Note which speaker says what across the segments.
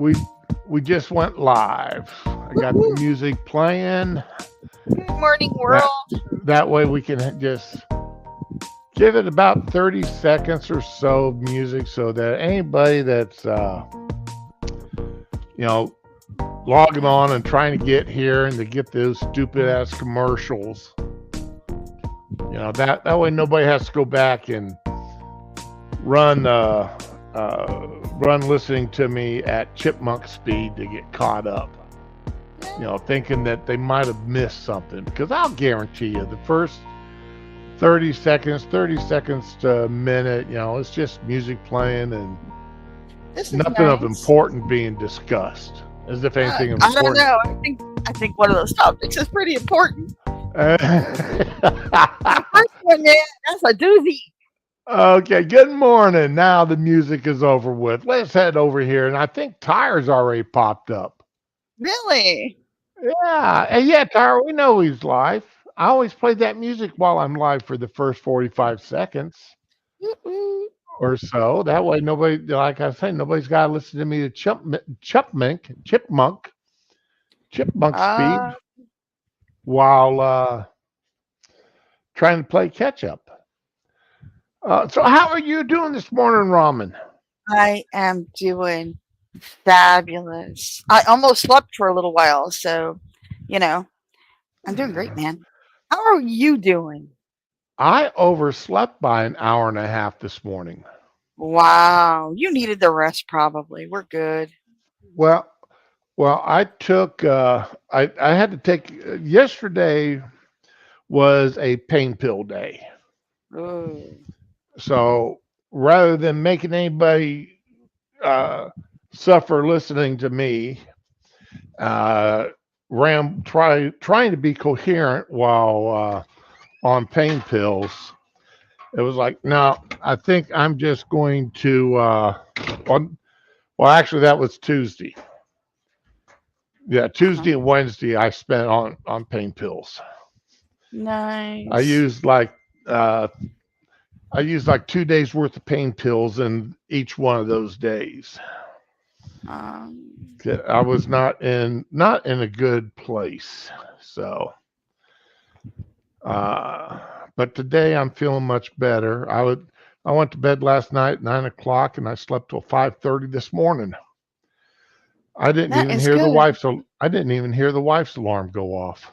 Speaker 1: we we just went live. I got the
Speaker 2: Woo-hoo.
Speaker 1: music playing.
Speaker 2: Good morning,
Speaker 1: That
Speaker 2: world.
Speaker 1: that way we can just give it about 30 seconds or so of music so that anybody that's you know logging on and trying to get here and to get those stupid ass commercials, that way nobody has to go back and run run listening to me at chipmunk speed to get caught up, thinking that they might have missed something, because I'll guarantee you the first 30 seconds to a minute, it's just music playing and
Speaker 2: This is
Speaker 1: nothing of
Speaker 2: nice.
Speaker 1: important being discussed, as if anything of
Speaker 2: I don't
Speaker 1: importance.
Speaker 2: know. I think one of those topics is pretty important. The first one, man, that's a doozy.
Speaker 1: Okay, good morning. Now the music is over with. Let's head over here, and I think Tyre's already popped up.
Speaker 2: Really?
Speaker 1: Yeah, and yeah, Tyre, we know he's live. I always play that music while I'm live for the first 45 seconds
Speaker 2: Mm-mm.
Speaker 1: or so. That way, nobody, like I say, nobody's got to listen to me to chipmunk speed
Speaker 2: Uh,
Speaker 1: while trying to play catch up. So, how are you doing this morning, Ramen?
Speaker 2: I am doing fabulous. I almost slept for a little while, so you know, I'm doing great, man. How are you doing?
Speaker 1: I overslept by an hour and a half this morning.
Speaker 2: Wow, you needed the rest probably. We're good.
Speaker 1: Well, I took. I had to take. Yesterday was a pain pill day,
Speaker 2: Ooh.
Speaker 1: so rather than making anybody uh, suffer listening to me, uh, trying to be coherent while on pain pills, it was like, no, I think I'm just going to. Well, actually, that was Tuesday. Yeah,
Speaker 2: Uh-huh.
Speaker 1: Tuesday and Wednesday I spent on pain pills. I
Speaker 2: Nice.
Speaker 1: used like uh, I used like 2 days worth of pain pills in each one of those days.
Speaker 2: Um,
Speaker 1: I was not in a good place. So, uh, but today I'm feeling much better. I went to bed last night at 9 o'clock and I slept till 5:30 this morning.
Speaker 2: that is good.
Speaker 1: I didn't even hear the wife's alarm go off.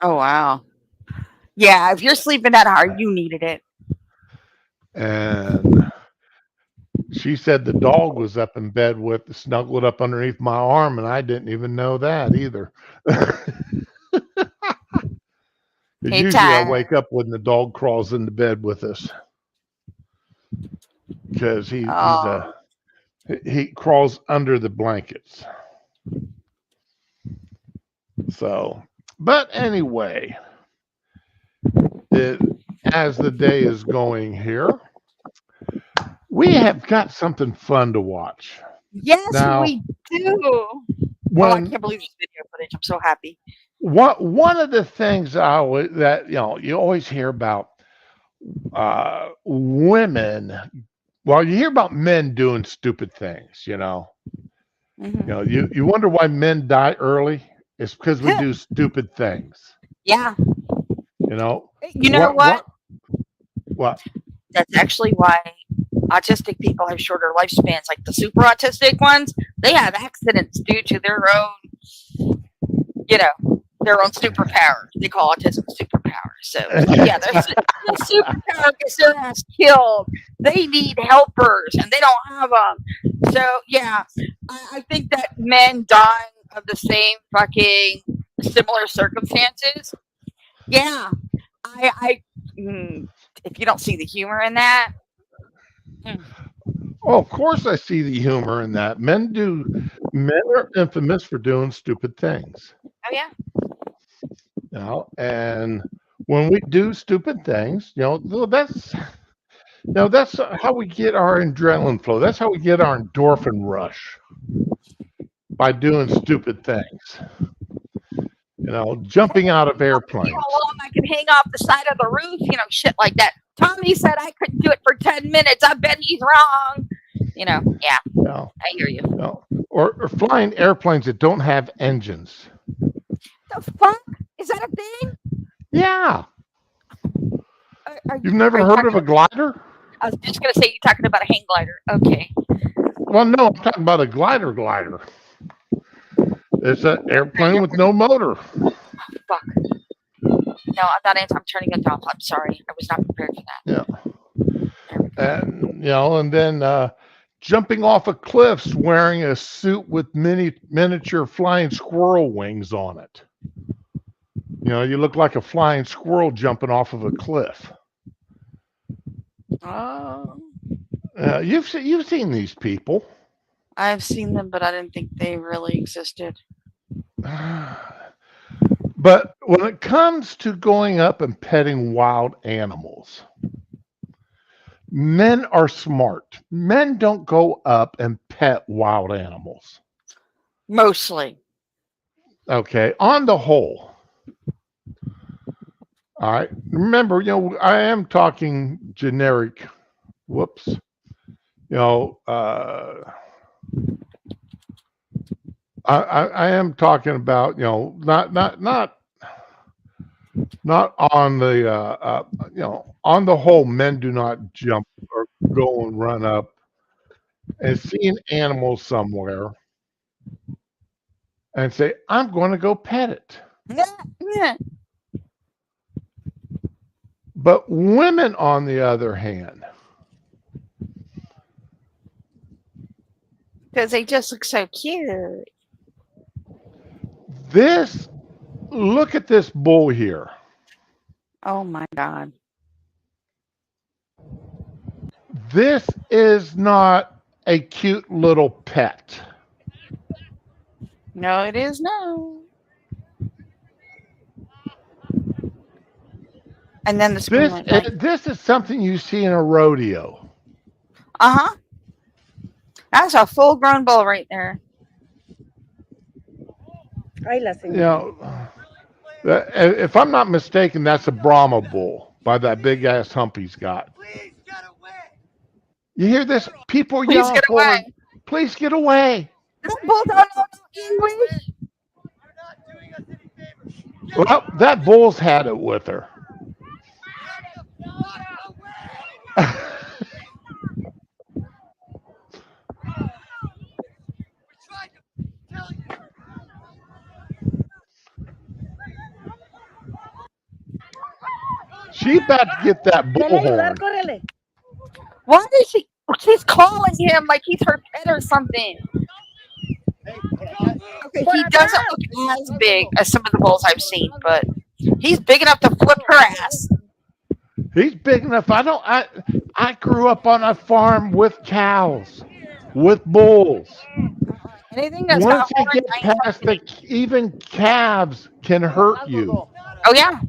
Speaker 2: Oh wow. Yeah, if you're sleeping that hard, you needed it.
Speaker 1: And she said the dog was up in bed snuggled up underneath my arm, and I didn't even know that either. Because
Speaker 2: Hey,
Speaker 1: usually I
Speaker 2: Ty.
Speaker 1: wake up when the dog crawls into bed with us, because
Speaker 2: Oh,
Speaker 1: he crawls under the blankets. So, but anyway, it, as the day is going here, we have got something fun to watch.
Speaker 2: yes,
Speaker 1: Now,
Speaker 2: we do. Oh, I
Speaker 1: when
Speaker 2: can't believe this video footage. I'm so happy.
Speaker 1: one of the things that you always hear about women. Well, you hear about men doing stupid things.
Speaker 2: Hmm.
Speaker 1: You wonder why men die early. It's because we do stupid things.
Speaker 2: Yeah.
Speaker 1: You know
Speaker 2: You know
Speaker 1: what?
Speaker 2: what?
Speaker 1: What?
Speaker 2: That's actually why autistic people have shorter lifespans. Like the super autistic ones, they have accidents due to their own superpowers. They call autism superpowers. So yeah, the superpower gets their ass killed. They need helpers, and they don't have them. So yeah, I think that men dying of the same fucking similar circumstances. Yeah, I if you don't see the humor in that, mm,
Speaker 1: Oh, of course, I see the humor in that. Men are infamous for doing stupid things.
Speaker 2: oh yeah,
Speaker 1: And when we do stupid things, that's how we get our adrenaline flow. That's how we get our endorphin rush, by doing stupid things. Jumping out of
Speaker 2: see how
Speaker 1: airplanes.
Speaker 2: long I can hang off the side of the roof, shit like that. Tommy said I couldn't do it for 10 minutes. I bet he's wrong. Yeah,
Speaker 1: You know,
Speaker 2: I hear you.
Speaker 1: you know, or flying airplanes that don't have engines.
Speaker 2: The fuck? Is that a thing?
Speaker 1: Yeah.
Speaker 2: Are
Speaker 1: You've
Speaker 2: you, are
Speaker 1: never
Speaker 2: you
Speaker 1: heard of
Speaker 2: talking?
Speaker 1: a glider?
Speaker 2: I was just gonna say you're talking about a hang glider. Okay.
Speaker 1: Well, no, I'm talking about a glider. It's an airplane with no motor.
Speaker 2: Fuck. No, I'm not. I'm turning it off. I'm sorry. I was not prepared for that.
Speaker 1: Yeah.
Speaker 2: There we go.
Speaker 1: And then jumping off of cliffs wearing a suit with miniature flying squirrel wings on it. You look like a flying squirrel jumping off of a cliff.
Speaker 2: Oh,
Speaker 1: You've seen these people.
Speaker 2: I've seen them, but I didn't think they really existed.
Speaker 1: But when it comes to going up and petting wild animals, men are smart. Men don't go up and pet wild animals.
Speaker 2: Mostly.
Speaker 1: Okay, on the whole. All right. Remember, I am talking generic. Whoops. I am talking about, not on the, on the whole, men do not jump or go and run up and see an animal somewhere and say, I'm going to go pet it.
Speaker 2: Yeah.
Speaker 1: But women, on the other hand,
Speaker 2: Because they just look so cute.
Speaker 1: look at this bull here.
Speaker 2: Oh my god.
Speaker 1: This is not a cute little pet.
Speaker 2: No, it is no. And then the spoon went by.
Speaker 1: This is something you see in a rodeo.
Speaker 2: Uh-huh. That's a full-grown bull right there.
Speaker 1: If I'm not mistaken, that's a Brahma bull by that big ass hump he's got. You hear this? People
Speaker 2: Please
Speaker 1: yelling
Speaker 2: get
Speaker 1: for him.
Speaker 2: away.
Speaker 1: Please get away.
Speaker 2: That bull don't know English.
Speaker 1: Well, that bull's had it with her. She about to get that bullhorn.
Speaker 2: Why is she? She's calling him like he's her pet or something. Okay, he doesn't look as big as some of the bulls I've seen, but he's big enough to flip her ass.
Speaker 1: He's big enough. I grew up on a farm with cows, with bulls.
Speaker 2: Anything that's
Speaker 1: Once
Speaker 2: got
Speaker 1: you get past even calves can hurt you.
Speaker 2: Oh yeah.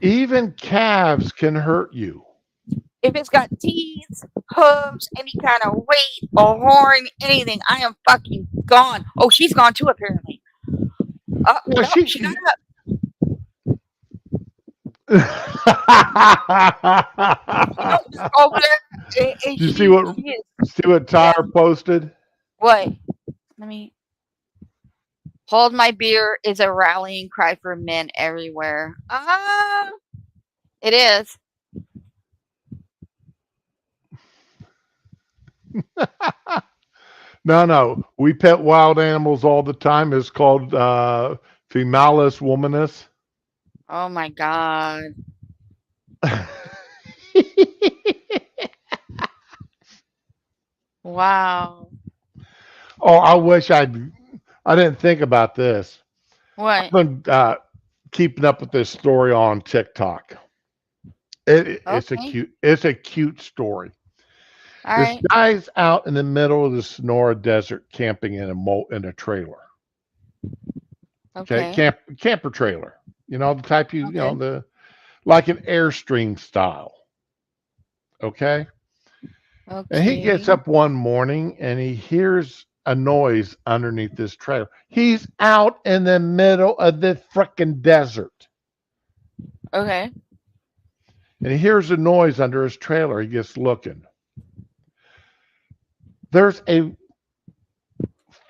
Speaker 1: Even calves can hurt you.
Speaker 2: If it's got teeth, hooves, any kind of weight, a horn, anything, I am fucking gone. Oh, she's gone too, apparently.
Speaker 1: Well,
Speaker 2: no,
Speaker 1: she
Speaker 2: got up. Over there.
Speaker 1: Did you see what Tyler posted?
Speaker 2: What? Let me. Hold my beer is a rallying cry for men everywhere. It is.
Speaker 1: No. We pet wild animals all the time. It's called Femalis womanus.
Speaker 2: Oh my god. Wow.
Speaker 1: Oh, I wish I didn't think about this.
Speaker 2: What?
Speaker 1: I've been keeping up with this story on TikTok. It's a cute story.
Speaker 2: All
Speaker 1: This
Speaker 2: right.
Speaker 1: guy's out in the middle of the Sonora Desert camping in a trailer. Okay, camper trailer. The type like an Airstream style. Okay. And he gets up one morning and he hears a noise underneath this trailer. He's out in the middle of the frickin' desert.
Speaker 2: Okay.
Speaker 1: And he hears a noise under his trailer. He gets looking. There's a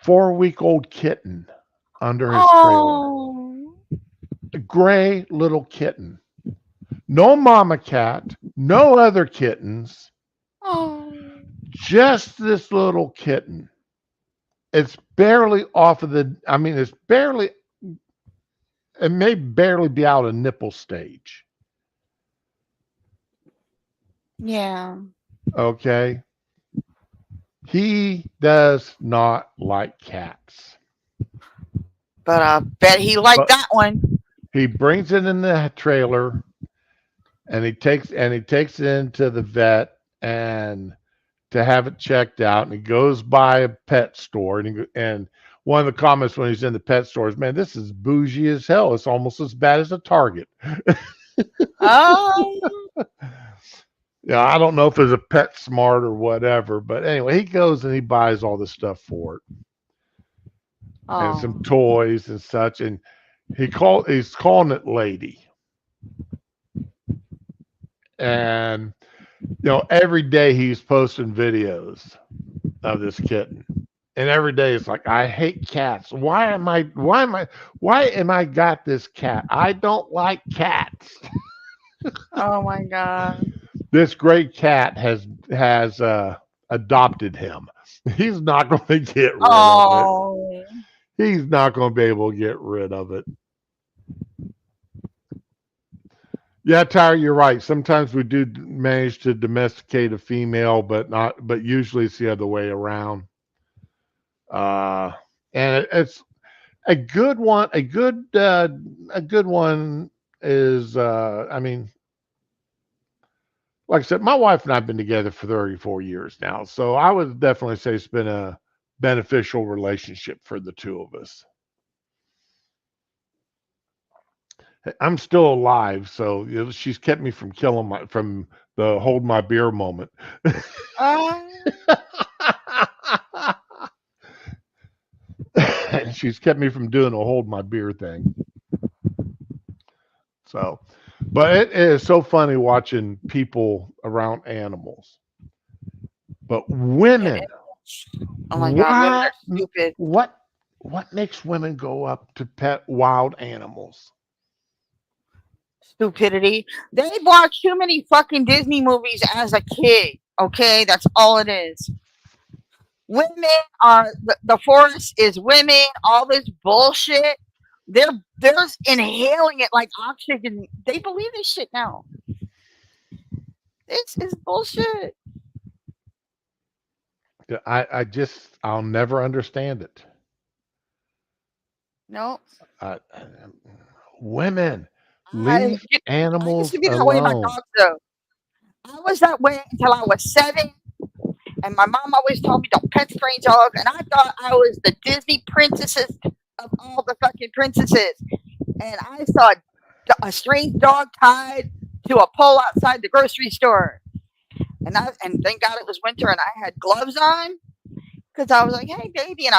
Speaker 1: 4-week-old kitten under his trailer.
Speaker 2: Oh.
Speaker 1: A gray little kitten. No mama cat, no other kittens,
Speaker 2: Oh.
Speaker 1: just this little kitten. It's barely off of I mean, it may barely be out of nipple stage.
Speaker 2: Yeah.
Speaker 1: Okay. He does not like cats.
Speaker 2: But I bet he liked
Speaker 1: But
Speaker 2: that one.
Speaker 1: he brings it in the trailer and he takes it into the vet and to have it checked out, and he goes by a pet store, and one of the comments when he's in the pet store is, "Man, this is bougie as hell. It's almost as bad as a Target."
Speaker 2: Oh.
Speaker 1: Yeah, I don't know if it's a Pet Smart or whatever, but anyway, he goes and he buys all the stuff for it and some
Speaker 2: Oh.
Speaker 1: toys and such, and he's calling it Lady, and every day he's posting videos of this kitten. And every day it's like, I hate cats. Why am I got this cat? I don't like cats.
Speaker 2: Oh my God.
Speaker 1: This great cat has adopted him. He's not going to get rid of it.
Speaker 2: Oh.
Speaker 1: He's not going to be able to get rid of it. Yeah, Tyra, you're right. Sometimes we do manage to domesticate a female, but usually it's the other way around. And it's a good one. A good one is, I mean, like I said, my wife and I've been together for 34 years now, so I would definitely say it's been a beneficial relationship for the two of us. I'm still alive, so she's kept me from from the hold my beer moment. She's kept me from doing a hold my beer thing. So, but it is so funny watching people around animals. But women,
Speaker 2: Oh my God. Women are stupid.
Speaker 1: what makes women go up to pet wild animals?
Speaker 2: Stupidity. They watch too many fucking Disney movies as a kid. Okay, that's all it is. Women are the forest is women. All this bullshit. They're inhaling it like oxygen. They believe this shit now. This is bullshit.
Speaker 1: I'll never understand it.
Speaker 2: No.
Speaker 1: Women, leave animals
Speaker 2: I used to be that way with my dogs, though. I was that way until I was 7, and my mom always told me don't pet strange dogs, and I thought I was the Disney princesses of all the fucking princesses. And I saw a strange dog tied to a pole outside the grocery store, and thank God it was winter, and I had gloves on because I was like, "Hey, baby," and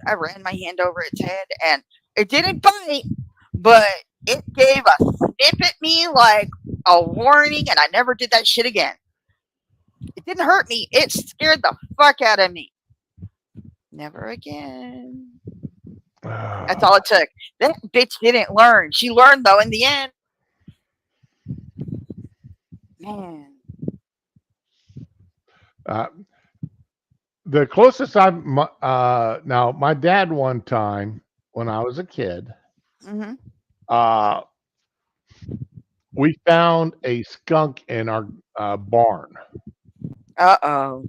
Speaker 2: I ran my hand over its head, and it didn't bite, but it gave a snip at me like a warning, and I never did that shit again. It didn't hurt me. It scared the fuck out of me. Never again. That's all it took. That bitch didn't learn. She learned, though, in the end. Man.
Speaker 1: The closest now, my dad one time when I was a kid, we found a skunk in our barn.
Speaker 2: Uh-oh.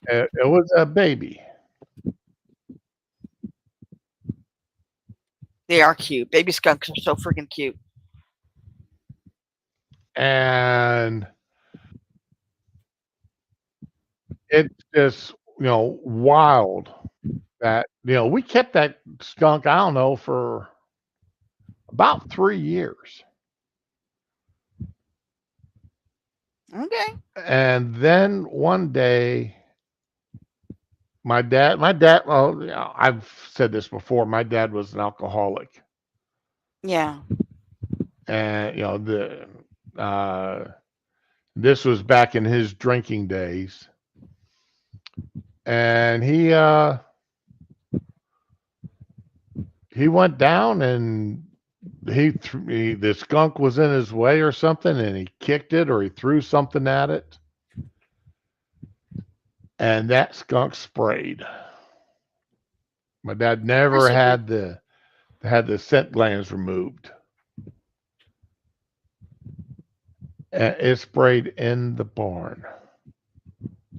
Speaker 1: It was a baby.
Speaker 2: They are cute. Baby skunks are so freaking cute.
Speaker 1: And it's just, wild that, we kept that skunk, I don't know, for about 3 years.
Speaker 2: Okay.
Speaker 1: And then one day, my dad, well, I've said this before, my dad was an alcoholic.
Speaker 2: Yeah.
Speaker 1: And, this was back in his drinking days. and he went down, and the skunk was in his way or something, and he kicked it or he threw something at it, and that skunk sprayed. My dad never had the scent glands removed. And it sprayed in the barn.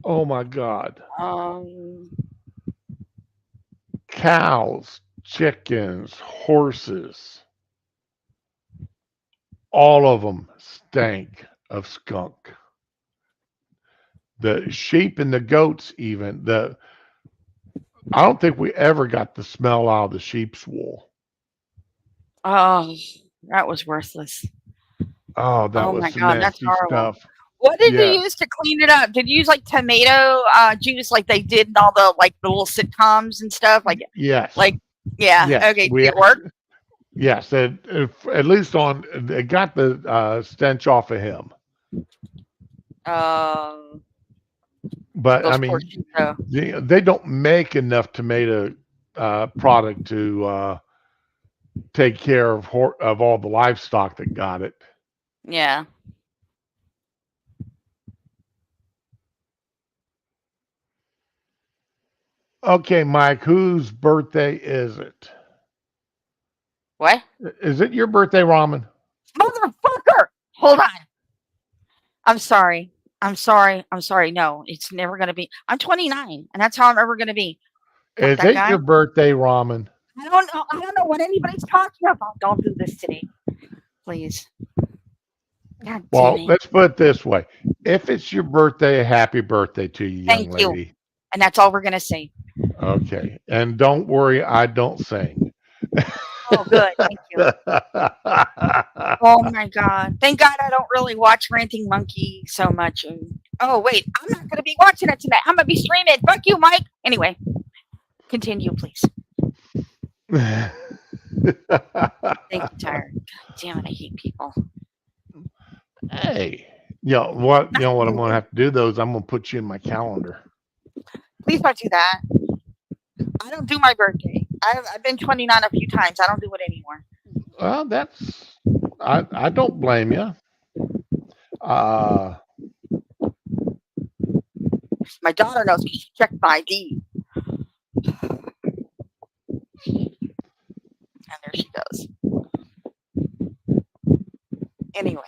Speaker 1: Oh my God. Cows, chickens, horses, all of them stank of skunk. The sheep and the goats, even. I don't think we ever got the smell out of the sheep's wool.
Speaker 2: Oh, that was worthless.
Speaker 1: Oh, that
Speaker 2: Oh
Speaker 1: was
Speaker 2: my
Speaker 1: some
Speaker 2: God, that's
Speaker 1: nasty
Speaker 2: horrible.
Speaker 1: stuff.
Speaker 2: What did
Speaker 1: Yeah.
Speaker 2: you use to clean it up? Did you use like tomato juice like they did in all the little sitcoms and stuff?
Speaker 1: Yes.
Speaker 2: Yeah.
Speaker 1: Yes.
Speaker 2: Okay. Did it work?
Speaker 1: Yes. At least it got the stench off of him. But I
Speaker 2: Those
Speaker 1: mean,
Speaker 2: poor sheep, though.
Speaker 1: they don't make enough tomato product to take care of all the livestock that got it.
Speaker 2: Yeah.
Speaker 1: Okay, Mike, whose birthday is it?
Speaker 2: What?
Speaker 1: Is it your birthday, Ramen?
Speaker 2: Motherfucker! Hold on. I'm sorry. No, it's never gonna be. I'm 29, and that's how I'm ever gonna be. Fuck
Speaker 1: Is
Speaker 2: that
Speaker 1: it
Speaker 2: guy.
Speaker 1: your birthday, Ramen?
Speaker 2: I don't know what anybody's talking about. Don't do this to me, please. God
Speaker 1: Well,
Speaker 2: damn it.
Speaker 1: let's put it this way. If it's your birthday, happy birthday to you, young
Speaker 2: Thank you.
Speaker 1: lady.
Speaker 2: And that's all we're gonna say.
Speaker 1: Okay. And don't worry, I don't sing.
Speaker 2: Oh, good. Thank you. Oh my God. Thank God I don't really watch Ranting Monkey so much. Oh wait, I'm not gonna be watching it tonight. I'm gonna be streaming. Fuck you, Mike. Anyway, continue, please. Thank you, Tyre. God damn it, I hate people.
Speaker 1: Hey, you know what I'm gonna have to do though is I'm gonna put you in my calendar.
Speaker 2: Please don't do that. I don't do my birthday. I've been 29 a few times. I don't do it anymore.
Speaker 1: Well, I don't blame you.
Speaker 2: My daughter knows me. She checked my ID. And there she goes. Anyway.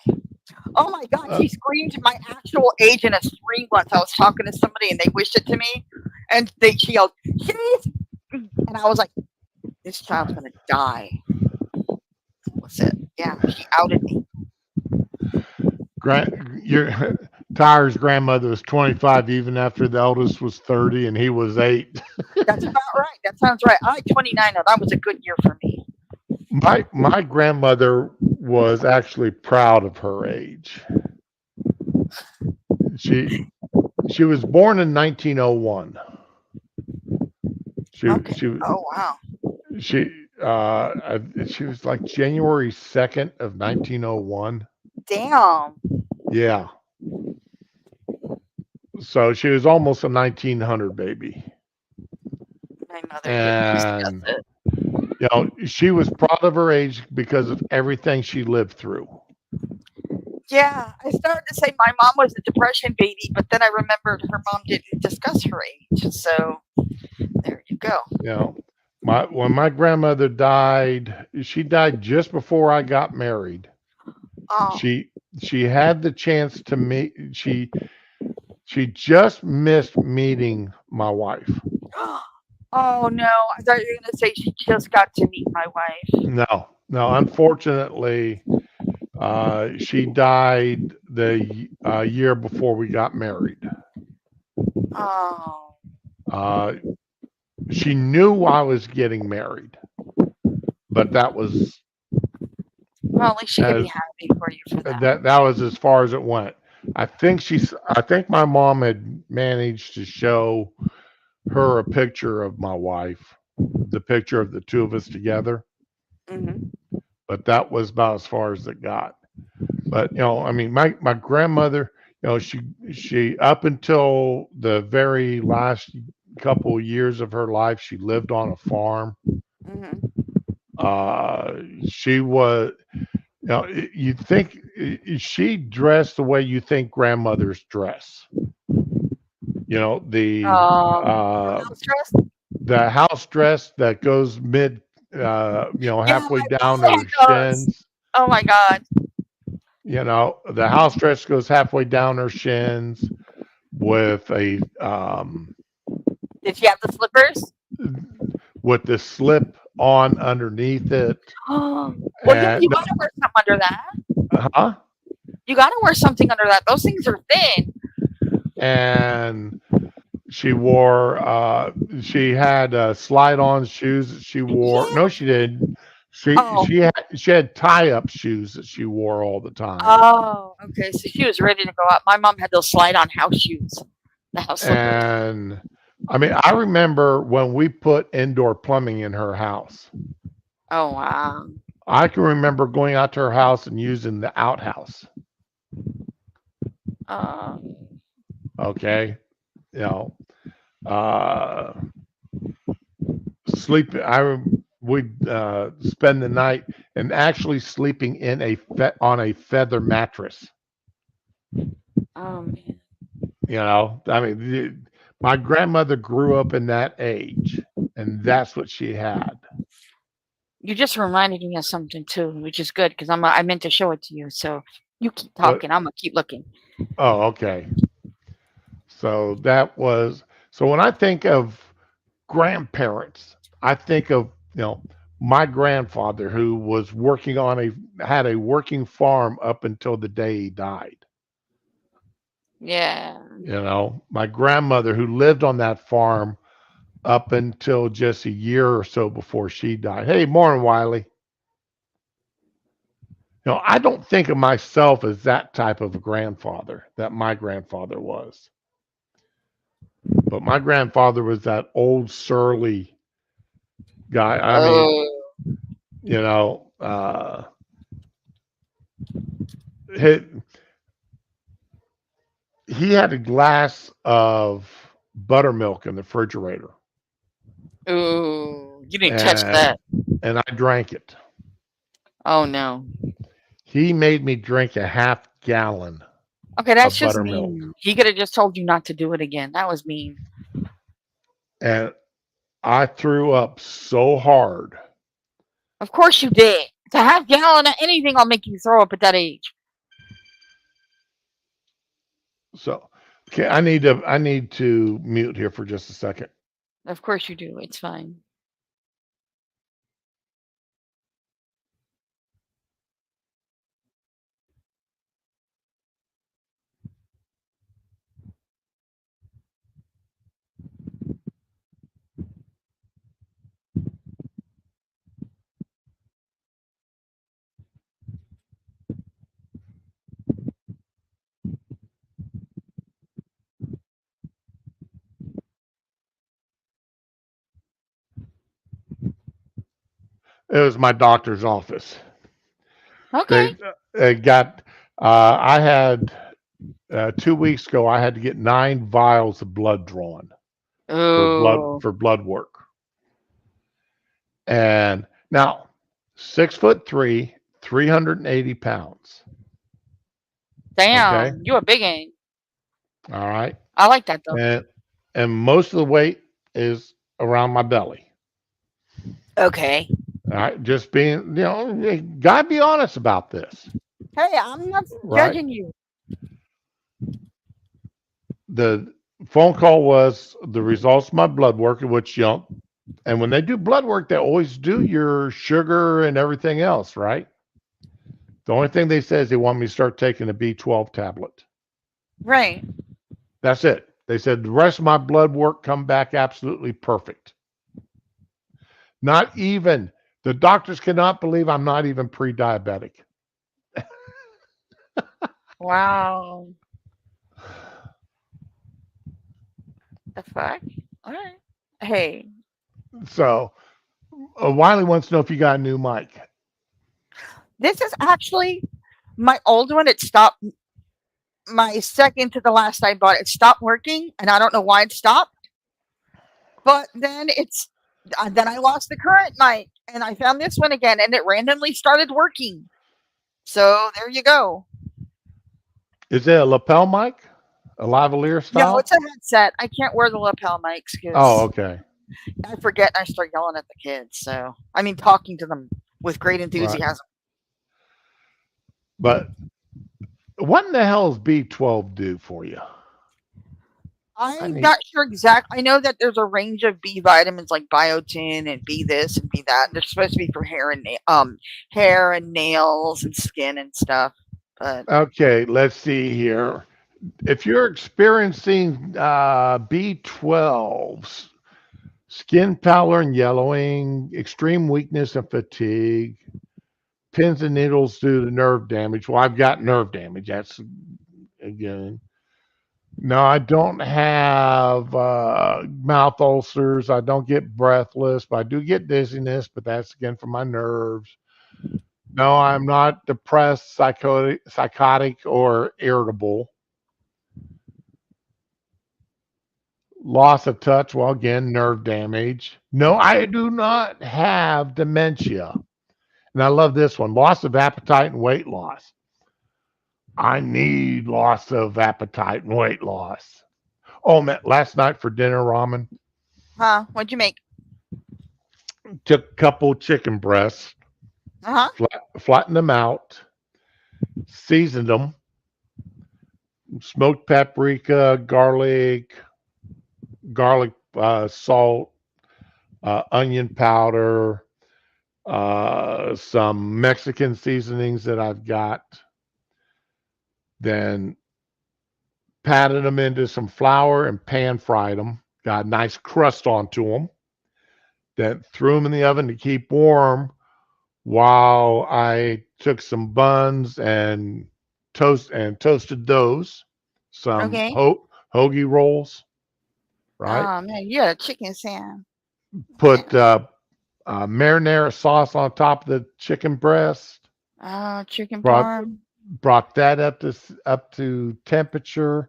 Speaker 2: Oh my God, she screamed my actual age in a stream once. I was talking to somebody and they wished it to me. And she yelled, "She's," and I was like, this child's gonna die. What's it? Yeah, she outed me.
Speaker 1: Tyre's grandmother was 25 even after the eldest was 30 and he was 8.
Speaker 2: That's about right. That sounds right. I'm 29 now. That was a good year for me.
Speaker 1: My grandmother was actually proud of her age. She was born in 1901.
Speaker 2: Oh wow.
Speaker 1: She was like January 2nd of 1901.
Speaker 2: Damn.
Speaker 1: Yeah. So she was almost a 1900 baby.
Speaker 2: My mother
Speaker 1: and she was proud of her age because of everything she lived through.
Speaker 2: Yeah, I started to say my mom was a depression baby, but then I remembered her mom didn't discuss her age. So there you go.
Speaker 1: When my grandmother died, she died just before I got married.
Speaker 2: Oh.
Speaker 1: She had the chance to meet. She just missed meeting my wife.
Speaker 2: Oh no! I thought you were going to say she just got to meet my wife.
Speaker 1: No. Unfortunately, she died the year before we got married.
Speaker 2: Oh.
Speaker 1: She knew I was getting married, but that was.
Speaker 2: Well, at least she could be happy for you for that.
Speaker 1: That was as far as it went. I think my mom had managed to show her a picture of my wife, the picture of the two of us together.
Speaker 2: Mm-hmm.
Speaker 1: But that was about as far as it got. But I mean, my grandmother, she up until the very last couple of years of her life, she lived on a farm.
Speaker 2: Hmm.
Speaker 1: She was, you think she dressed the way you think grandmothers dress.
Speaker 2: Her
Speaker 1: Uh,
Speaker 2: house dress.
Speaker 1: the house dress that goes mid,
Speaker 2: Yeah,
Speaker 1: halfway
Speaker 2: my
Speaker 1: down
Speaker 2: mom
Speaker 1: her
Speaker 2: had those.
Speaker 1: shins.
Speaker 2: Oh my god.
Speaker 1: The house dress goes halfway down her shins with
Speaker 2: Did she have the slippers?
Speaker 1: with the slip on underneath it.
Speaker 2: Oh, well, yeah,
Speaker 1: And
Speaker 2: you gotta wear something under that.
Speaker 1: huh?
Speaker 2: You gotta wear something under that. Those things are thin.
Speaker 1: And she had slide-on shoes that she wore.
Speaker 2: Yeah.
Speaker 1: No, she didn't. She
Speaker 2: Oh.
Speaker 1: she had she had tie-up shoes that she wore all the time.
Speaker 2: Oh. Okay. So she was ready to go out. My mom had those slide-on house shoes, the house slippers.
Speaker 1: And I mean, I remember when we put indoor plumbing in her house.
Speaker 2: Oh wow.
Speaker 1: I can remember going out to her house and using the outhouse.
Speaker 2: Um.
Speaker 1: Okay, you know, uh, sleep. We'd spend the night and actually sleeping in on a feather mattress.
Speaker 2: Oh man.
Speaker 1: I mean, my grandmother grew up in that age, and that's what she had.
Speaker 2: You just reminded me of something too, which is good because I meant to show it to you. So you keep
Speaker 1: But
Speaker 2: talking. I'm gonna keep looking.
Speaker 1: oh, okay. So so when I think of grandparents, I think of my grandfather who was had a working farm up until the day he died.
Speaker 2: Yeah.
Speaker 1: My grandmother who lived on that farm up until just a year or so before she died. Hey, morning, Wiley. I don't think of myself as that type of a grandfather that my grandfather was. But my grandfather was that old surly guy. I mean,
Speaker 2: Oh.
Speaker 1: you know, he, he had a glass of buttermilk in the refrigerator,
Speaker 2: Ooh. You didn't touch
Speaker 1: and
Speaker 2: that.
Speaker 1: and I drank it.
Speaker 2: Oh no.
Speaker 1: He made me drink a half gallon
Speaker 2: Okay, that's
Speaker 1: of
Speaker 2: just
Speaker 1: buttermilk,
Speaker 2: mean. He could have just told you not to do it again. That was mean.
Speaker 1: and I threw up so hard.
Speaker 2: Of course you did. To have gallon of anything will make you throw up at that age.
Speaker 1: So, okay, I need to mute here for just a second.
Speaker 2: Of course you do. It's fine.
Speaker 1: It was my doctor's office.
Speaker 2: Okay.
Speaker 1: They got. I had 2 weeks ago. I had to get 9 vials of blood drawn
Speaker 2: Oh.
Speaker 1: for blood work. And now, 6'3", 380 pounds. Okay,
Speaker 2: Damn. You a big ain't.
Speaker 1: all right,
Speaker 2: I like that though.
Speaker 1: and most of the weight is around my belly.
Speaker 2: Okay.
Speaker 1: All right, just being, you gotta be honest about this,
Speaker 2: Hey, I'm not
Speaker 1: right?
Speaker 2: judging you.
Speaker 1: The phone call was the results of my blood work, which and when they do blood work, they always do your sugar and everything else, right? The only thing they say is they want me to start taking a B12 tablet.
Speaker 2: Right.
Speaker 1: That's it. They said the rest of my blood work come back absolutely perfect. Not even the doctors cannot believe I'm not even pre-diabetic.
Speaker 2: Wow. The fuck? All right. Hey,
Speaker 1: So Wiley wants to know if you got a new mic.
Speaker 2: this is actually my old one. It stopped. My second to the last I bought it stopped working, and I don't know why it stopped. But then I lost the current mic and I found this one again and it randomly started working. So there you go.
Speaker 1: Is it a lapel mic? A lavalier
Speaker 2: No,
Speaker 1: style?
Speaker 2: it's a headset. I can't wear the lapel mics
Speaker 1: Oh,
Speaker 2: because
Speaker 1: okay.
Speaker 2: I forget and I start yelling at the kids. So, I mean, talking to them with great
Speaker 1: Right.
Speaker 2: enthusiasm.
Speaker 1: But what in the hell does B12 do for you? I
Speaker 2: I'm
Speaker 1: need.
Speaker 2: not sure exact. I know that there's a range of B vitamins like biotin and B this and B that. They're supposed to be for hair and nails and skin and stuff. But
Speaker 1: Okay, let's see here. If you're experiencing B12s, skin pallor and yellowing, extreme weakness and fatigue, pins and needles due to nerve damage. Well, I've got nerve damage. That's again. No, I don't have mouth ulcers. I don't get breathless, but I do get dizziness, but that's again from my nerves. No, I'm not depressed, psychotic or irritable. Loss of touch, well, again, nerve damage. No, I do not have dementia. And I love this one, loss of appetite and weight loss. I need loss of appetite and weight loss. Oh, man, last night for dinner ramen,
Speaker 2: what'd you make?
Speaker 1: took a couple chicken breasts,
Speaker 2: Uh huh.
Speaker 1: flattened them out, seasoned them, smoked paprika, garlic salt, onion powder, some Mexican seasonings that I've got. Then patted them into some flour and pan fried them. Got a nice crust onto them. Then threw them in the oven to keep warm while I took some buns and toasted those. Some
Speaker 2: Okay.
Speaker 1: hoagie rolls, right?
Speaker 2: Oh man, you had a chicken sand.
Speaker 1: Put marinara sauce on top of the chicken breast.
Speaker 2: Oh, chicken
Speaker 1: Brought
Speaker 2: parm.
Speaker 1: brought that up to temperature,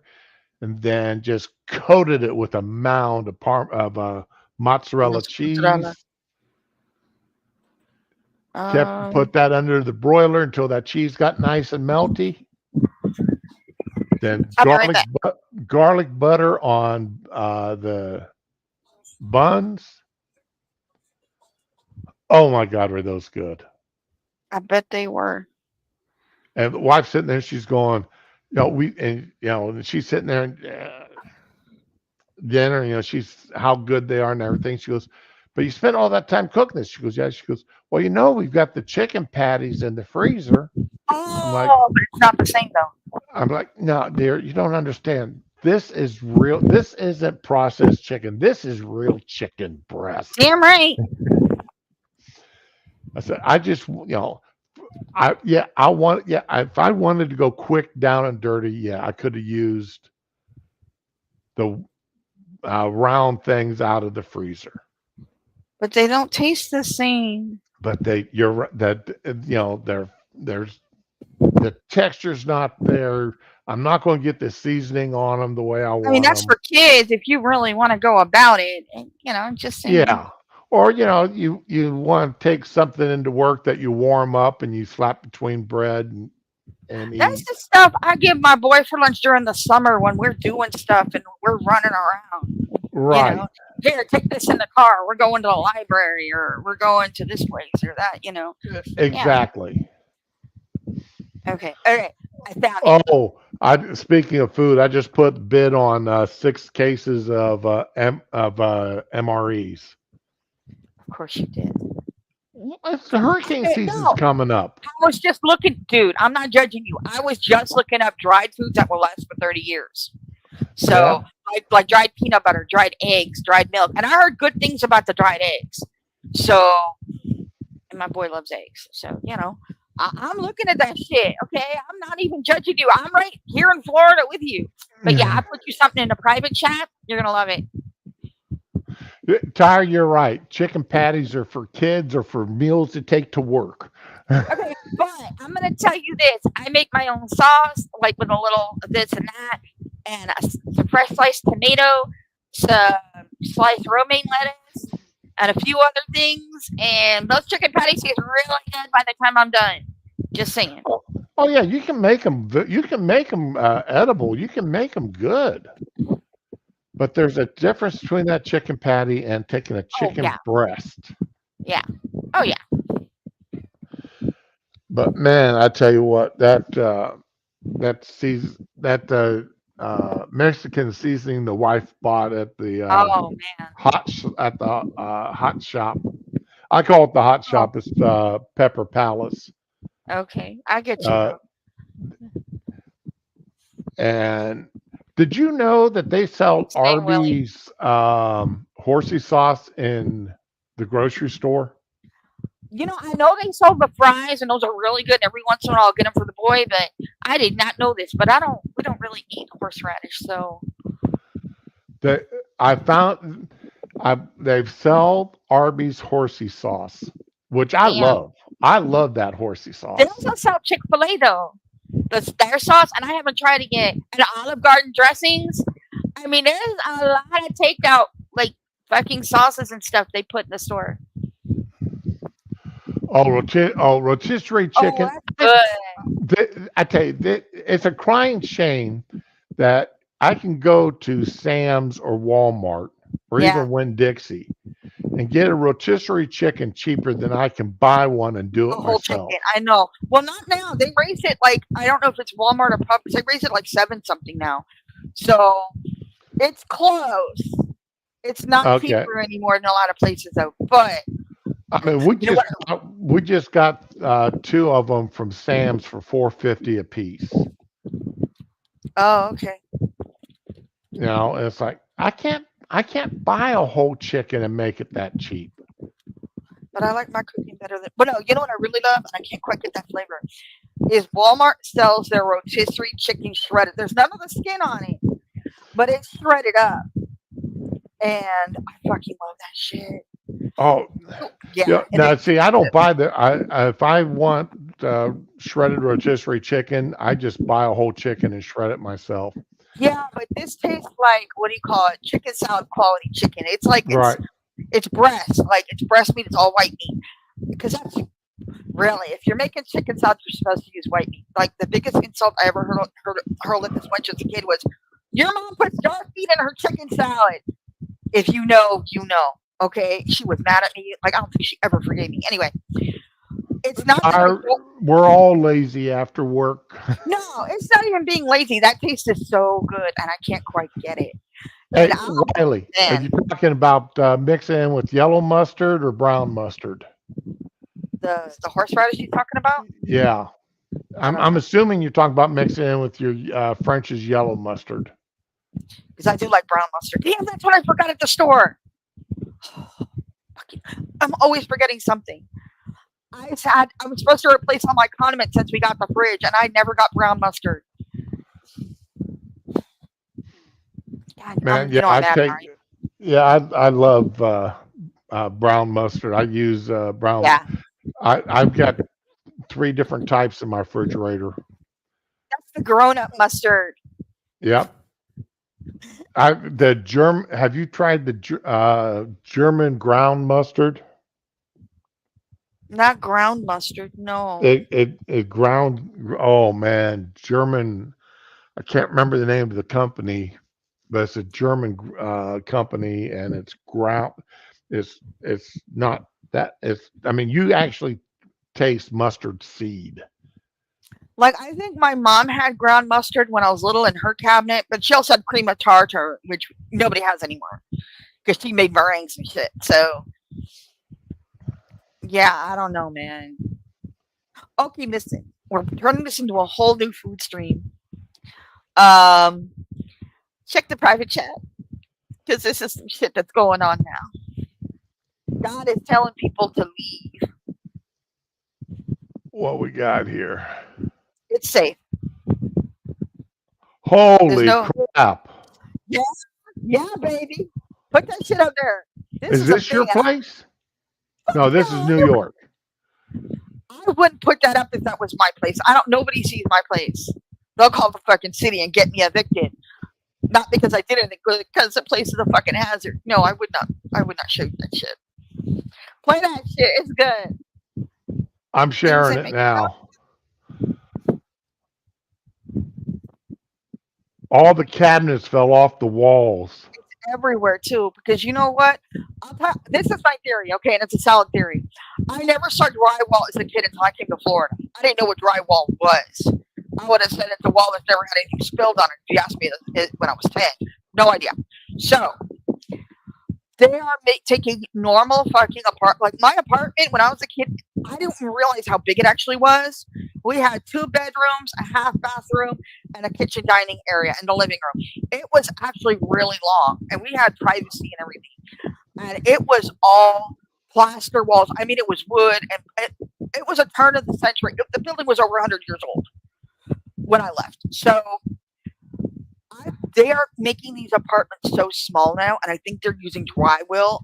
Speaker 1: and then just coated it with a mound of mozzarella
Speaker 2: That's mozzarella.
Speaker 1: cheese.
Speaker 2: Um,
Speaker 1: Put that under the broiler until that cheese got nice and melty. Then
Speaker 2: I'll be right back.
Speaker 1: garlic butter on the buns. Oh my God, were those good?
Speaker 2: I bet they were.
Speaker 1: And the wife's sitting there, she's going, and she's sitting there and dinner, she's how good they are and everything. She goes, but you spent all that time cooking this. She goes, yeah. She goes, well, we've got the chicken patties in the freezer. I'm like,
Speaker 2: Oh, but it's not the same though.
Speaker 1: no, dear, you don't understand. This is real. This isn't processed chicken. This is real chicken breast.
Speaker 2: Damn right.
Speaker 1: I said, I just, if I wanted to go quick, down and dirty, yeah, I could have used the round things out of the freezer.
Speaker 2: But they don't taste the same.
Speaker 1: But you're right that there's the texture's not there. I'm not going to get the seasoning on them the way I want
Speaker 2: I mean, that's
Speaker 1: them.
Speaker 2: for kids if you really want to go about it. And, just saying.
Speaker 1: Yeah. Or you want to take something into work that you warm up and you slap between bread and
Speaker 2: That's
Speaker 1: eat.
Speaker 2: the stuff I give my boy for lunch during the summer when we're doing stuff and we're running around.
Speaker 1: Right.
Speaker 2: Here, take this in the car. We're going to the library or we're going to this place or that,
Speaker 1: Exactly.
Speaker 2: Okay. Okay. I found it.
Speaker 1: Oh, speaking of food, I just put bid on 6 cases of MREs.
Speaker 2: Of course you did.
Speaker 1: It's the hurricane season's
Speaker 2: No.
Speaker 1: coming up.
Speaker 2: I was just looking, dude. I'm not judging you. I was just looking up dried foods that will last for 30 years. So, like dried peanut butter, dried eggs, dried milk, and I heard good things about the dried eggs. So, and my boy loves eggs. So, I'm looking at that shit. Okay, I'm not even judging you. I'm right here in Florida with you. But yeah, I put you something in the private chat. You're gonna love it.
Speaker 1: Tyre, you're right. Chicken patties are for kids or for meals to take to work.
Speaker 2: Okay, but I'm gonna tell you this. I make my own sauce, like with a little this and that, and some fresh sliced tomato, some sliced romaine lettuce, and a few other things. And those chicken patties taste really good by the time I'm done. Just saying.
Speaker 1: Oh, oh yeah, you can make them. You can make them edible. You can make them good. But there's a difference between that chicken patty and taking a
Speaker 2: Oh
Speaker 1: chicken
Speaker 2: yeah,
Speaker 1: breast.
Speaker 2: yeah. Oh yeah.
Speaker 1: But man, I tell you what, Mexican seasoning the wife bought at the
Speaker 2: Oh man.
Speaker 1: hot shop. I call it the hot
Speaker 2: Oh,
Speaker 1: shop. It's Pepper Palace.
Speaker 2: okay. I get you
Speaker 1: Uh,
Speaker 2: though.
Speaker 1: and did you know that they sell
Speaker 2: His name Willie.
Speaker 1: Arby's horsey sauce in the grocery store?
Speaker 2: I know they sold the fries, and those are really good. Every once in a while, I'll get them for the boy, but I did not know this. But I don't. We don't really eat horseradish, so
Speaker 1: That I found they've sold Arby's horsey sauce, which I
Speaker 2: damn.
Speaker 1: love. I love that horsey
Speaker 2: They
Speaker 1: sauce.
Speaker 2: also sell Chick Fil A though. Their sauce, and I haven't tried it yet. And the Olive Garden dressings. I mean, there's a lot of takeout like fucking sauces and stuff they put in the store.
Speaker 1: Rotisserie
Speaker 2: Oh,
Speaker 1: chicken.
Speaker 2: that's
Speaker 1: I tell you, it's a crying shame that I can go to Sam's or Walmart or
Speaker 2: good. Yeah,
Speaker 1: even Winn Dixie and get a rotisserie chicken cheaper than I can buy one and do
Speaker 2: a
Speaker 1: it
Speaker 2: whole chicken.
Speaker 1: myself.
Speaker 2: I know. Well, not now. They raised it like I don't know if it's Walmart or Publix. They raised it like 7 something now. So it's close. It's not
Speaker 1: Okay.
Speaker 2: cheaper anymore in a lot of places though. But
Speaker 1: I mean,
Speaker 2: you know what?
Speaker 1: we just got two of them from Sam's for $4.50 a piece.
Speaker 2: Oh, okay.
Speaker 1: You know, it's like I can't buy a whole chicken and make it that cheap.
Speaker 2: But I like my cooking better than. But no, you know what I really love, and I can't quite get that flavor. Is Walmart sells their rotisserie chicken shredded. There's none of the skin on it, but it's shredded up, and I fucking love that shit.
Speaker 1: Oh,
Speaker 2: Yeah,
Speaker 1: yeah.
Speaker 2: and
Speaker 1: Now,
Speaker 2: then
Speaker 1: see, I don't buy the. If I want shredded rotisserie chicken, I just buy a whole chicken and shred it myself.
Speaker 2: yeah, but this tastes like what do you call it? Chicken salad quality chicken. It's like
Speaker 1: Right.
Speaker 2: it's breast, like it's breast meat. It's all white meat because that's really if you're making chicken salad, you're supposed to use white meat. Like the biggest insult I ever heard hurled at this wench as a kid was, "Your mom puts dark meat in her chicken salad." If you know, you know. Okay, she was mad at me. Like I don't think she ever forgave me. Anyway, it's not that I
Speaker 1: Our,
Speaker 2: don't.
Speaker 1: we're all lazy after work.
Speaker 2: No, it's not even being lazy. That taste is so good, and I can't quite get it. And
Speaker 1: Hey, Wiley, are you
Speaker 2: man,
Speaker 1: talking about mixing in with yellow mustard or brown mustard?
Speaker 2: the horseradish you're talking about?
Speaker 1: Yeah,
Speaker 2: I don't
Speaker 1: I'm
Speaker 2: know
Speaker 1: assuming you're talking about mixing in with your French's yellow mustard.
Speaker 2: because I do like brown mustard. Damn, that's what I forgot at the store. Fucking- I'm always forgetting something. I'm supposed to replace all my condiments since we got the fridge, and I never got brown mustard. God,
Speaker 1: Man, yeah,
Speaker 2: I'm
Speaker 1: I
Speaker 2: mad,
Speaker 1: take.
Speaker 2: right?
Speaker 1: Yeah, I love brown mustard. I use brown.
Speaker 2: Yeah,
Speaker 1: I've got three different types in my refrigerator.
Speaker 2: that's the grown-up mustard,
Speaker 1: Yep. The German. Have you tried the German ground mustard?
Speaker 2: not ground mustard. No.
Speaker 1: It ground. Oh man, German. I can't remember the name of the company, but it's a German company, and it's ground. It's not that. It's. I mean, you actually taste mustard seed.
Speaker 2: Like I think my mom had ground mustard when I was little in her cabinet, but she also had cream of tartar, which nobody has anymore because she made meringues and shit. So yeah, I don't know, man. Okay, listen, we're turning this into a whole new food stream. Um, check the private chat because this is some shit that's going on now. God is telling people to leave.
Speaker 1: What we got here?
Speaker 2: It's safe. There's
Speaker 1: Holy
Speaker 2: no.
Speaker 1: crap!
Speaker 2: Yeah, yeah, baby. Put that shit up there. This
Speaker 1: Is
Speaker 2: is a
Speaker 1: this your
Speaker 2: thing. And
Speaker 1: place? No, this is New
Speaker 2: no,
Speaker 1: York.
Speaker 2: I wouldn't put that up if that was my place. I don't. Nobody sees my place. They'll call the fucking city and get me evicted. Not because I did anything, but because the place is a fucking hazard. No, I would not. I would not show you that shit. Play that shit. It's good.
Speaker 1: I'm
Speaker 2: Things
Speaker 1: sharing
Speaker 2: that
Speaker 1: it
Speaker 2: make
Speaker 1: now. All the cabinets fell off the walls.
Speaker 2: everywhere too. Because you know what? This is my theory, okay, and it's a solid theory. I never saw drywall as a kid until I came to Florida. I didn't know what drywall was. I would have said it's a wall that's never had anything spilled on it if you asked me when I was 10. No idea. So they are taking normal fucking like my apartment when I was a kid. I didn't realize how big it actually was. We had 2 bedrooms, a half bathroom, and a kitchen dining area and the living room. It was actually really long, and we had privacy and everything. And it was all plaster walls. I mean, it was wood, and it was a turn of the century. The building was over 100 years old when I left. So they are making these apartments so small now, and I think they're using drywall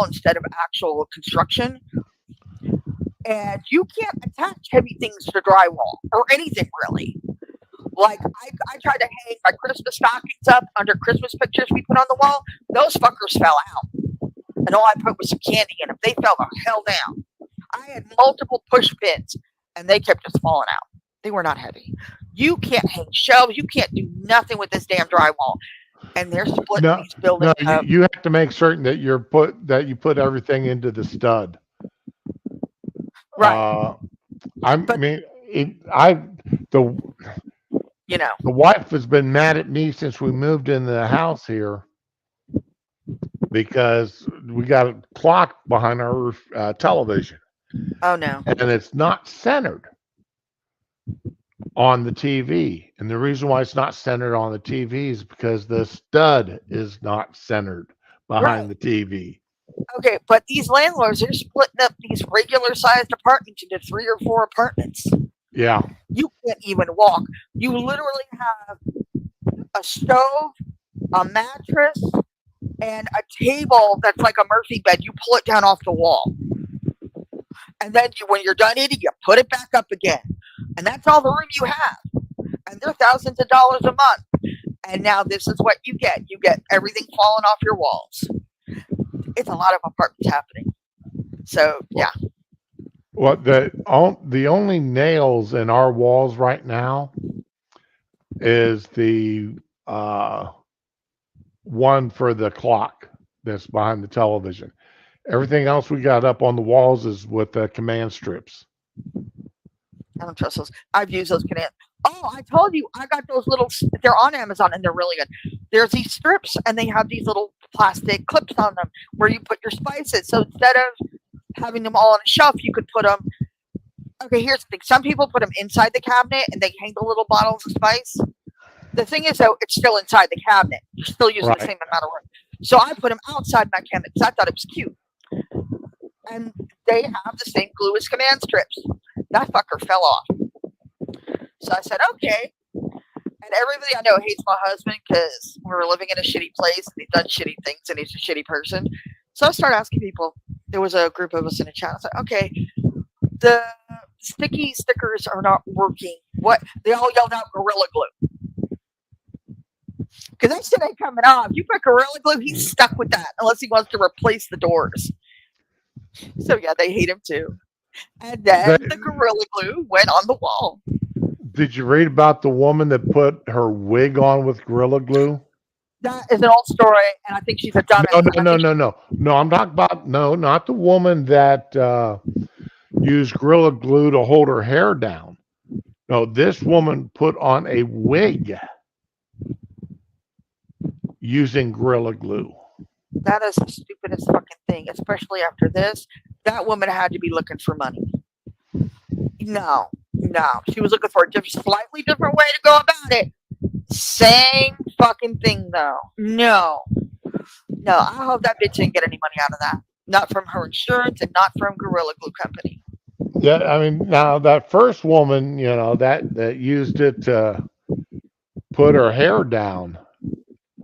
Speaker 2: instead of actual construction. And you can't attach heavy things to drywall or anything really. Like I tried to hang my Christmas stockings up under Christmas pictures we put on the wall. Those fuckers fell out, and all I put was some candy in them. They fell the hell down. I had multiple push pins, and they kept just falling out. They were not heavy. You can't hang shelves. You can't do nothing with this damn drywall. And they're splitting
Speaker 1: No,
Speaker 2: these buildings
Speaker 1: no,
Speaker 2: up.
Speaker 1: you have to make certain that you put everything into the stud.
Speaker 2: Right.
Speaker 1: I
Speaker 2: But
Speaker 1: mean, the
Speaker 2: you know,
Speaker 1: the wife has been mad at me since we moved in the house here because we got a clock behind our television,
Speaker 2: oh no.
Speaker 1: and it's not centered on the TV. And the reason why it's not centered on the TV is because the stud is not centered behind
Speaker 2: Right.
Speaker 1: the TV.
Speaker 2: Okay, but these landlords, they're splitting up these regular sized apartments into 3 or 4 apartments.
Speaker 1: Yeah.
Speaker 2: You can't even walk. You literally have a stove, a mattress, and a table that's like a Murphy bed. You pull it down off the wall. And then when you're done eating, you put it back up again. And that's all the room you have. And they're thousands of dollars a month. And now this is what you get. You get everything falling off your walls. It's a lot of apartments happening. So yeah.
Speaker 1: Well, the only nails in our walls right now is the one for the clock that's behind the television. Everything else we got up on the walls is with the command strips.
Speaker 2: I don't trust those. I've used those command. Oh, I told you, I got those little. They're on Amazon and they're really good. There's these strips and they have these little plastic clips on them where you put your spices. So instead of having them all on a shelf, you could put them. Okay, here's the thing. Some people put them inside the cabinet and they hang the little bottles of spice. The thing is, though, it's still inside the cabinet. You're still using the
Speaker 1: Right.
Speaker 2: same amount of room. So I put them outside my cabinet because I thought it was cute. And they have the same glue as command strips. That fucker fell off. So I said, okay. And everybody I know hates my husband because we were living in a shitty place and he's done shitty things and he's a shitty person. So I started asking people. There was a group of us in a chat. I said, okay, the sticky stickers are not working. What? They all yelled out Gorilla Glue. Because that shit ain't coming off. You put Gorilla Glue, he's stuck with that unless he wants to replace the doors. So yeah, they hate him too. And then the Gorilla Glue went on the wall.
Speaker 1: Did you read about the woman that put her wig on with Gorilla Glue?
Speaker 2: That is an old story, and I think she's a dumbass.
Speaker 1: No. I'm talking about not the woman that used Gorilla Glue to hold her hair down. No, this woman put on a wig using Gorilla Glue.
Speaker 2: That is the stupidest fucking thing, especially after this. That woman had to be looking for money. No. She was looking for a slightly different way to go about it. Same fucking thing, though. No. I hope that bitch didn't get any money out of that. Not from her insurance and not from Gorilla Glue Company.
Speaker 1: Yeah, I mean, now that first woman, that used it to put her hair down,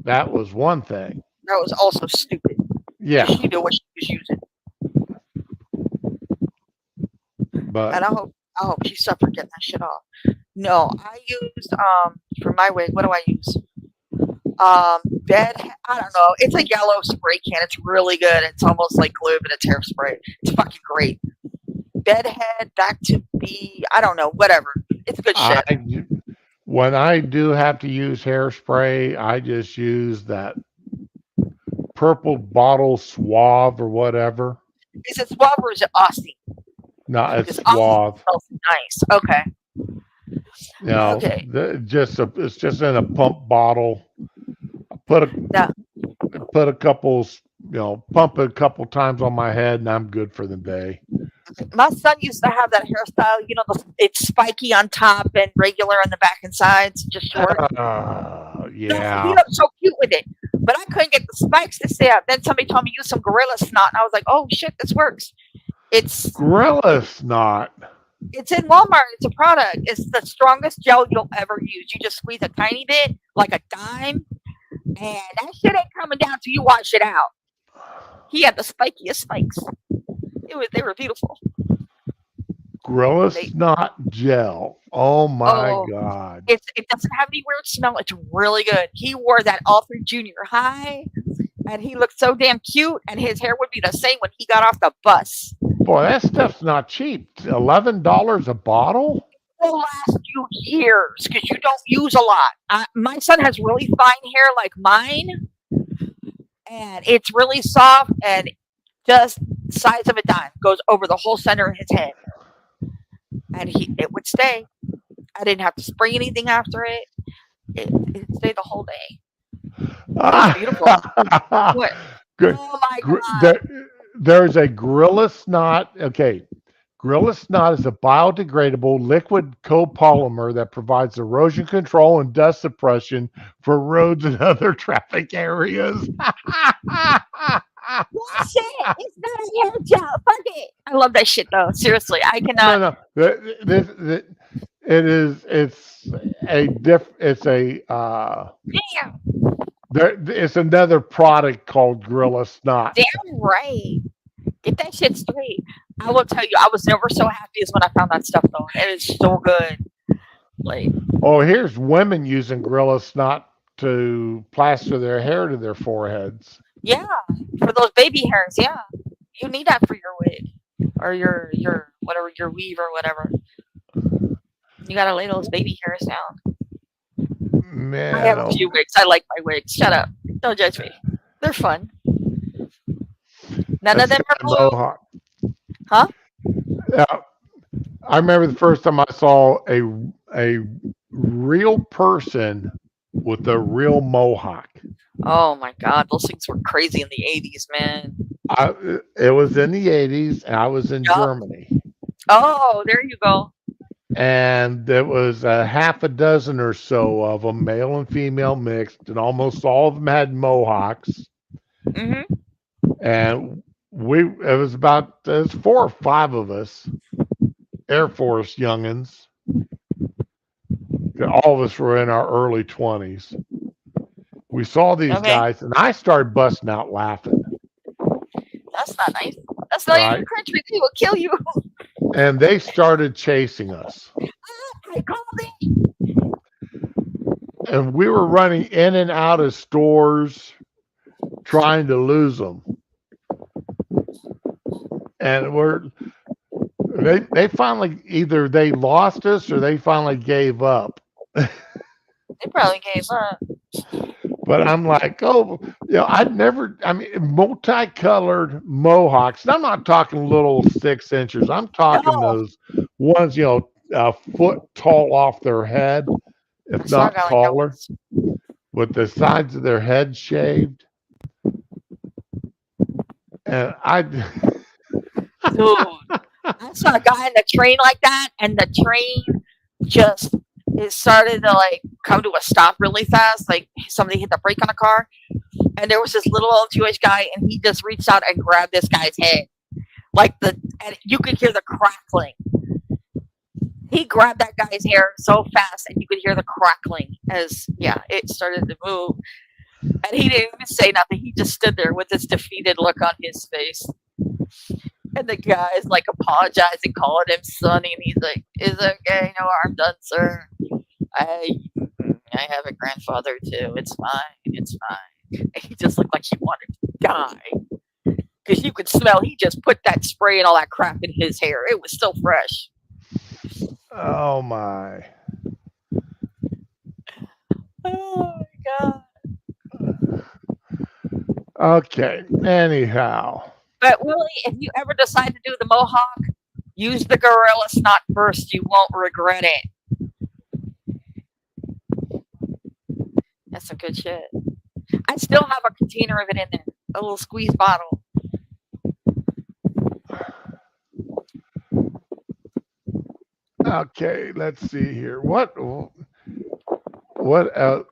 Speaker 1: that was one thing.
Speaker 2: That was also stupid.
Speaker 1: Yeah.
Speaker 2: She knew what she was using.
Speaker 1: But
Speaker 2: and I hope she suffered getting that shit off. No, I used for my wig. What do I use? Bed, I don't know. It's a yellow spray can. It's really good. It's almost like glue, but it's hairspray. It's fucking great. Bedhead, back to B. I don't know. Whatever. It's good
Speaker 1: I
Speaker 2: shit.
Speaker 1: when I do have to use hairspray, I just use that purple bottle Suave or whatever.
Speaker 2: Is it Suave or is it Aussie?
Speaker 1: No, it's
Speaker 2: Because Aussie
Speaker 1: Suave.
Speaker 2: smells nice. Okay.
Speaker 1: You know,
Speaker 2: Okay.
Speaker 1: it's just in a pump bottle. Put a
Speaker 2: Yeah.
Speaker 1: put a couple, pump it a couple times on my head, and I'm good for the day.
Speaker 2: My son used to have that hairstyle. It's spiky on top and regular on the back and sides, just short. He
Speaker 1: Yeah,
Speaker 2: looked so cute with it, but I couldn't get the spikes to stay up. Then somebody told me use some Gorilla Snot, and I was like, "Oh shit, this works." It's
Speaker 1: Gorilla Snot.
Speaker 2: it's in Walmart. It's a product. It's the strongest gel you'll ever use. You just squeeze a tiny bit, like a dime, and that shit ain't coming down till you wash it out. He had the spikiest spikes. They were beautiful.
Speaker 1: Gorilla
Speaker 2: They,
Speaker 1: Snot gel. Oh my
Speaker 2: oh,
Speaker 1: God.
Speaker 2: it doesn't have any weird smell. It's really good. He wore that all through junior high, and he looked so damn cute. And his hair would be the same when he got off the bus.
Speaker 1: Boy, that stuff's not cheap. $11 a bottle?
Speaker 2: Will last you years because you don't use a lot. My son has really fine hair like mine, and it's really soft and just size of a dime goes over the whole center of his head, and it would stay. I didn't have to spray anything after it. It stayed the whole day. It's beautiful. What?
Speaker 1: Good.
Speaker 2: Oh my God!
Speaker 1: There's a Gorilla Snot. Okay. Gorilla Snot is a biodegradable liquid copolymer that provides erosion control and dust suppression for roads and other traffic areas.
Speaker 2: What shit? It's not a hair gel. Fuck it. I love that shit though. Seriously, I cannot.
Speaker 1: No. It's another product called Gorilla Snot.
Speaker 2: Damn right. Get that shit straight. I will tell you, I was never so happy as when I found that stuff though. It is so good. Like,
Speaker 1: oh, here's women using Gorilla Snot to plaster their hair to their foreheads.
Speaker 2: yeah, for those baby hairs, yeah. You need that for your wig. Or your whatever, your weave or whatever. You gotta lay those baby hairs down.
Speaker 1: Man,
Speaker 2: I have a few wigs. I like my wigs. Shut up. Don't judge me. They're fun. None of them are blue.
Speaker 1: Mohawk.
Speaker 2: Huh?
Speaker 1: I remember the first time I saw a real person with a real mohawk.
Speaker 2: Oh my God, those things were crazy in the 80s, man.
Speaker 1: It was in the 80s, and I was in Germany.
Speaker 2: Oh, there you go.
Speaker 1: And there was a half a dozen or so of them, male and female mixed, and almost all of them had mohawks.
Speaker 2: Mm-hmm.
Speaker 1: And it was 4 or 5 of us, Air Force youngins. All of us were in our early 20s. We saw these guys, and I started busting out laughing.
Speaker 2: That's not nice. That's not even country. They will kill you.
Speaker 1: And they started chasing us.
Speaker 2: I called it.
Speaker 1: And we were running in and out of stores trying to lose them. And they finally, either they lost us or they finally gave up.
Speaker 2: They probably gave up.
Speaker 1: But I'm like, multicolored mohawks. And I'm not talking little 6 inches. I'm talking those ones, a foot tall off their head, if not taller, with the sides of their head shaved. And
Speaker 2: dude, I saw a guy in the train like that, and the train just started to come to a stop really fast. Like somebody hit the brake on a car, and there was this little old Jewish guy, and he just reached out and grabbed this guy's head, and you could hear the crackling. He grabbed that guy's hair so fast, and you could hear the crackling as it started to move. And he didn't even say nothing. He just stood there with this defeated look on his face. And the guy's apologizing, calling him Sonny, and he's like, "It's okay, no harm done, sir." I have a grandfather too. It's fine. It's fine. He just looked like he wanted to die. Because you could smell he just put that spray and all that crap in his hair. It was still fresh.
Speaker 1: Oh my.
Speaker 2: Oh my god.
Speaker 1: Okay. Anyhow.
Speaker 2: But Willie, if you ever decide to do the mohawk, use the gorilla snot first. You won't regret it. That's some good shit. I still have a container of it in there. A little squeeze bottle.
Speaker 1: Okay, let's see here. What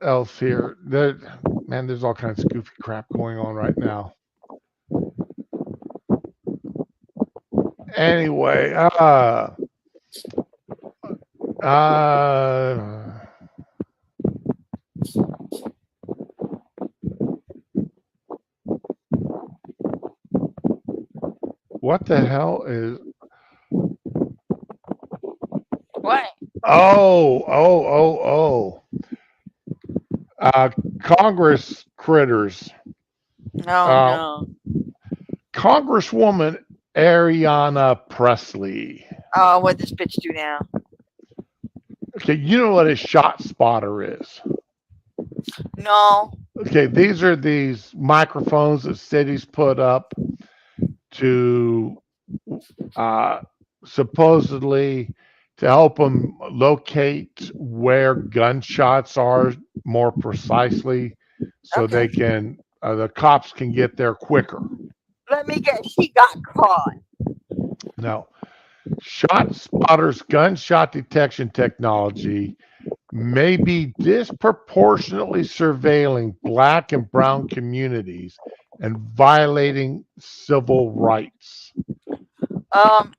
Speaker 1: else here? Man, there's all kinds of goofy crap going on right now. Anyway, what the hell is?
Speaker 2: What?
Speaker 1: Oh. Congress critters.
Speaker 2: No.
Speaker 1: Congresswoman Ariana Presley.
Speaker 2: Oh, what this bitch do now?
Speaker 1: Okay, you know what a shot spotter is.
Speaker 2: No.
Speaker 1: Okay, these are these microphones that cities put up to supposedly to help them locate where gunshots are more precisely, so
Speaker 2: Okay.
Speaker 1: they can the cops can get there quicker.
Speaker 2: Let me guess. She got caught.
Speaker 1: No, shot spotters gunshot detection technology may be disproportionately surveilling black and brown communities and violating civil rights.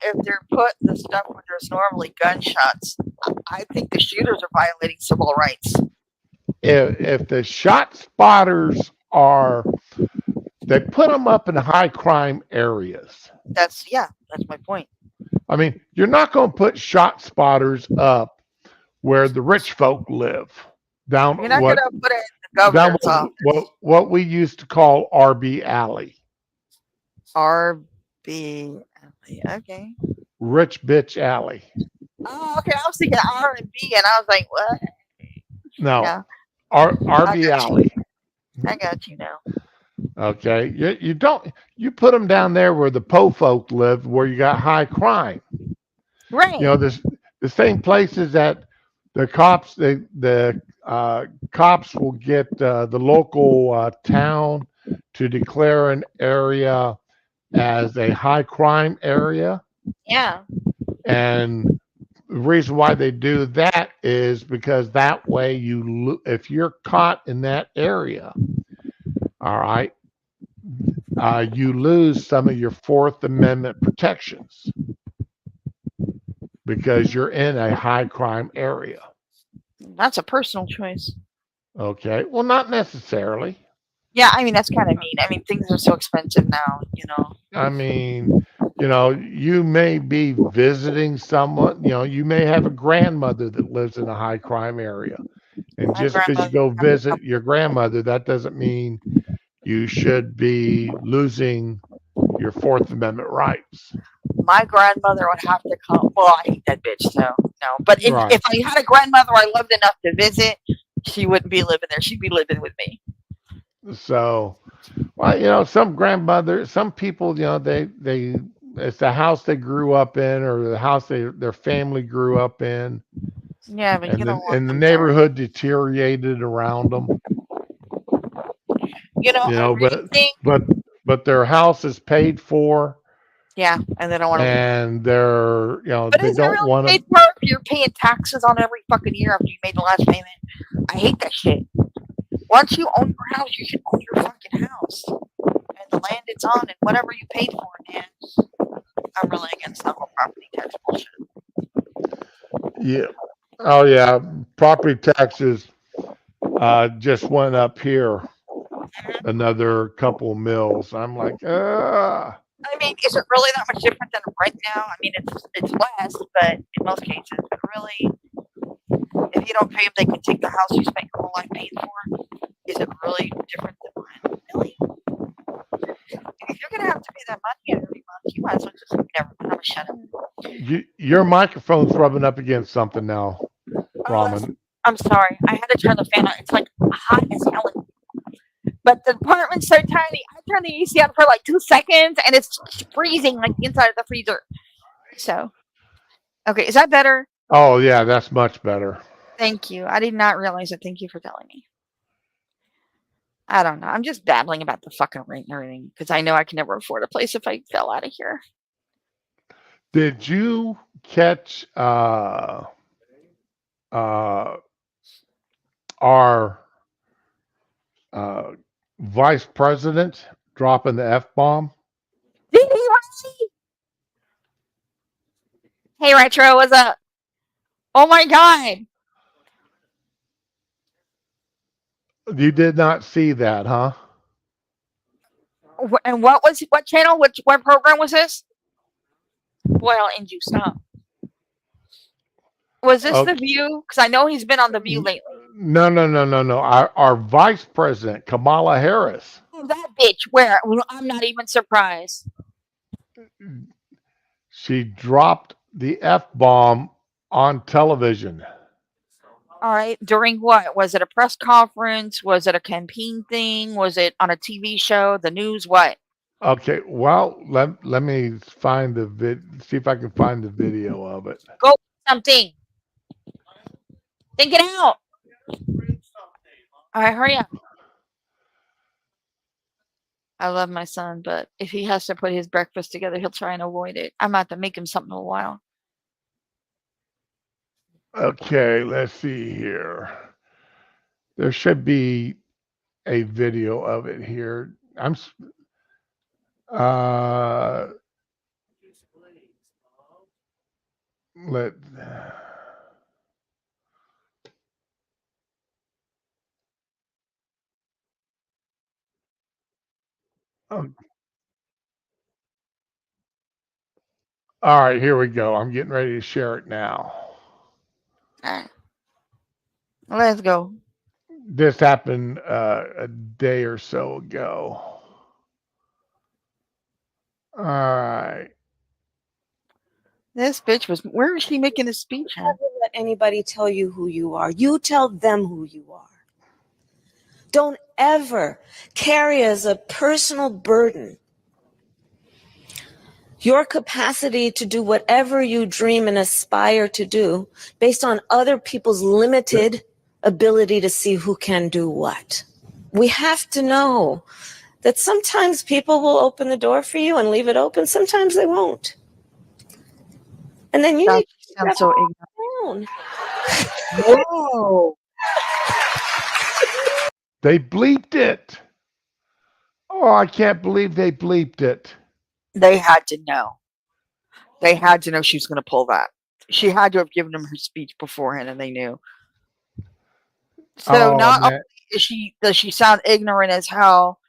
Speaker 2: If they're putting the stuff where there's normally gunshots, I think the shooters are violating civil rights.
Speaker 1: If the shot spotters they put them up in high crime areas.
Speaker 2: That's my point.
Speaker 1: I mean, you're not going to put shot spotters up where the rich folk live. Down
Speaker 2: You're not
Speaker 1: what
Speaker 2: gonna put it in the governor's office.
Speaker 1: what we used to call RB Alley.
Speaker 2: RB. Okay.
Speaker 1: Rich bitch alley.
Speaker 2: Oh, okay. I was thinking R&B, and I was like, what?
Speaker 1: No,
Speaker 2: Yeah.
Speaker 1: RB Alley.
Speaker 2: I got you now.
Speaker 1: Okay, you put them down there where the po folk live, where you got high crime.
Speaker 2: Right.
Speaker 1: You know, the same places that the cops cops will get the local town to declare an area as a high crime area.
Speaker 2: Yeah.
Speaker 1: And the reason why they do that is because that way if you're caught in that area, all right, you lose some of your Fourth Amendment protections because you're in a high crime area.
Speaker 2: That's a personal choice.
Speaker 1: Okay, well, not necessarily.
Speaker 2: Yeah, I mean, that's kind of mean. I mean, things are so expensive now,
Speaker 1: I mean, you may be visiting someone, you may have a grandmother that lives in a high crime area. And
Speaker 2: My
Speaker 1: just because you go
Speaker 2: grandmother-
Speaker 1: visit your grandmother, that doesn't mean you should be losing your Fourth Amendment rights.
Speaker 2: My grandmother would have to come. Well, I hate that bitch, so no. But
Speaker 1: Right.
Speaker 2: if I had a grandmother I loved enough to visit, she wouldn't be living there. She'd be living with me.
Speaker 1: So, well, some people, it's the house they grew up in or the house their family grew up in.
Speaker 2: Yeah, but
Speaker 1: And
Speaker 2: you don't want
Speaker 1: the
Speaker 2: them
Speaker 1: neighborhood deteriorated around them.
Speaker 2: there. I really think.
Speaker 1: But their house is paid for.
Speaker 2: Yeah, and they don't want to.
Speaker 1: And they're,
Speaker 2: But
Speaker 1: they
Speaker 2: is it
Speaker 1: don't
Speaker 2: really
Speaker 1: want to.
Speaker 2: paid for if you're paying taxes on every fucking year after you made the last payment? I hate that shit. Once you own your house, you should own your fucking house and the land it's on and whatever you paid for, man. I'm really against the whole property tax bullshit.
Speaker 1: Yeah. Oh yeah. Property taxes just went up here another couple of mils. I'm like,
Speaker 2: I mean, is it really that much different than right now? I mean, it's less, but in most cases, but really, if you don't pay them, they can take the house you spent your whole life paying for. Is it really different than mine? Really? If you're gonna have to pay that money every month, you might as well just never. I'm gonna shut up.
Speaker 1: Your microphone's rubbing up against something now, Ramen.
Speaker 2: I'm sorry. I had to turn the fan on. It's like hot as hell. But the apartment's so tiny. I turned the AC on for like 2 seconds, and it's freezing like the inside of the freezer. So, okay, is that better?
Speaker 1: Oh yeah, that's much better.
Speaker 2: Thank you. I did not realize it. Thank you for telling me. I don't know. I'm just babbling about the fucking rent and everything because I know I can never afford a place if I fell out of here.
Speaker 1: Did you catch our vice president dropping the F-bomb?
Speaker 2: Did he really? Hey, Retro, what's up? Oh my god.
Speaker 1: You did not see that, huh?
Speaker 2: And what channel? What program was this? Well, and you stop. Was this The View? Because I know he's been on The View lately.
Speaker 1: No. Our vice president, Kamala Harris.
Speaker 2: Oh, that bitch. Where? Well, I'm not even surprised.
Speaker 1: She dropped the F-bomb on television.
Speaker 2: All right. During what? Was it a press conference? Was it a campaign thing? Was it on a TV show? The news? What?
Speaker 1: Okay. Well, let me find the see if I can find the video of it.
Speaker 2: Go something. Think it out. All right, hurry up. I love my son, but if he has to put his breakfast together, he'll try and avoid it. I'm about to make him something in a while.
Speaker 1: Okay, let's see here. There should be a video of it here. All right, here we go. I'm getting ready to share it now.
Speaker 2: All right. Let's go.
Speaker 1: This happened a day or so ago. All right.
Speaker 2: This bitch was. Where is she making this speech at?
Speaker 3: Never let anybody tell you who you are. You tell them who you are. Don't ever carry as a personal burden your capacity to do whatever you dream and aspire to do based on other people's limited ability to see who can do what. We have to know that sometimes people will open the door for you and leave it open. Sometimes they won't. And then you need to
Speaker 2: sound so ignorant.
Speaker 3: Whoa.
Speaker 1: They bleeped it. Oh, I can't believe they bleeped it.
Speaker 2: They had to know. They had to know she was going to pull that. She had to have given them her speech beforehand, and they knew. So not only does she sound ignorant as hell,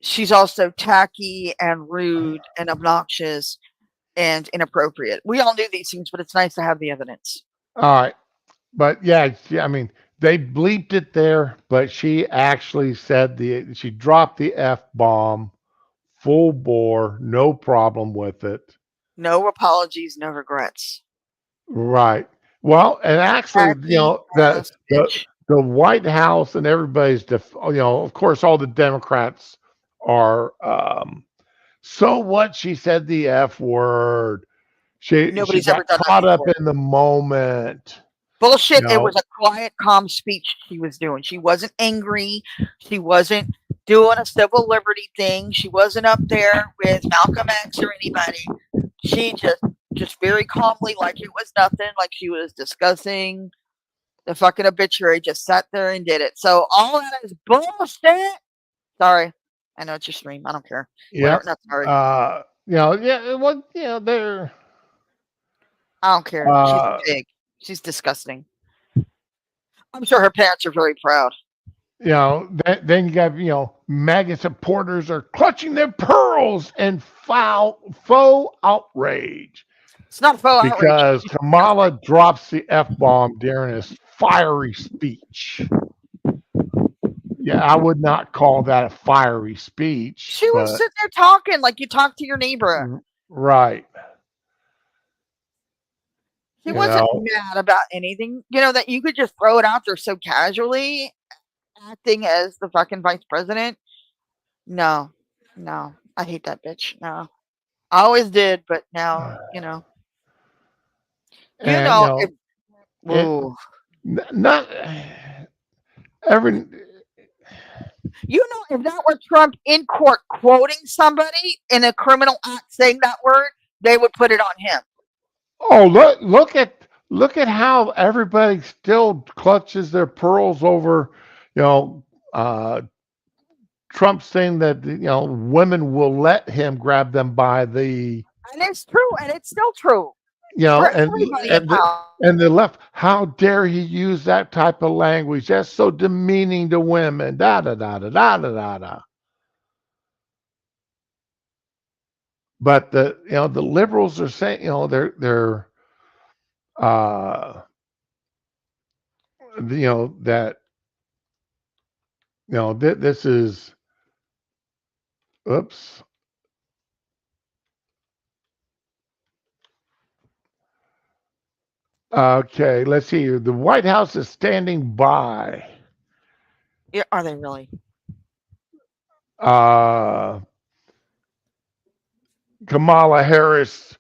Speaker 2: she's also tacky and rude and obnoxious and inappropriate. We all knew these things, but it's nice to have the evidence.
Speaker 1: All right. But yeah, I mean, they bleeped it there, but she actually said she dropped the F-bomb full bore, no problem with it.
Speaker 2: No apologies, no regrets.
Speaker 1: Right. Well, and actually, you know, the White House and everybody's, you know, of course, all the Democrats are, so what? She said the F word. She got caught up in the moment.
Speaker 2: Bullshit. You know? It was a quiet, calm speech she was doing. She wasn't angry. She wasn't doing a civil liberty thing. She wasn't up there with Malcolm X or anybody. She just very calmly, like it was nothing, like she was discussing the fucking obituary, just sat there and did it. So all that is bullshit. Sorry. I know it's your stream. I don't care.
Speaker 1: Yeah.
Speaker 2: Not sorry.
Speaker 1: You know, yeah, well, you know, they're.
Speaker 2: I don't care. She's big. She's disgusting. I'm sure her parents are very proud.
Speaker 1: You know, then you got, you know, MAGA supporters are clutching their pearls and faux outrage.
Speaker 2: It's not faux
Speaker 1: outrage. Because Kamala drops the F-bomb during his fiery speech. Yeah, I would not call that a fiery speech.
Speaker 2: She was
Speaker 1: but-
Speaker 2: sitting there talking like you talk to your neighbor.
Speaker 1: right.
Speaker 2: He
Speaker 1: You
Speaker 2: wasn't
Speaker 1: know.
Speaker 2: mad about anything. You know, that you could just throw it out there so casually, acting as the fucking vice president. No, no. I hate that bitch. No. I always did, but now, you know. You
Speaker 1: And
Speaker 2: know, if,
Speaker 1: it-
Speaker 2: ooh.
Speaker 1: not every.
Speaker 2: You know, if that were Trump in court quoting somebody in a criminal act saying that word, they would put it on him.
Speaker 1: Oh, look at how everybody still clutches their pearls over, Trump saying that women will let him grab them by the
Speaker 2: And it's true, and it's still true.
Speaker 1: for
Speaker 2: For everybody in power.
Speaker 1: and the left. How dare he use that type of language? That's so demeaning to women. Da da da da da da da da. But the liberals are saying they're that this is oops. Okay, let's see here. The White House is standing by.
Speaker 2: Yeah, are they really?
Speaker 1: Kamala Harris,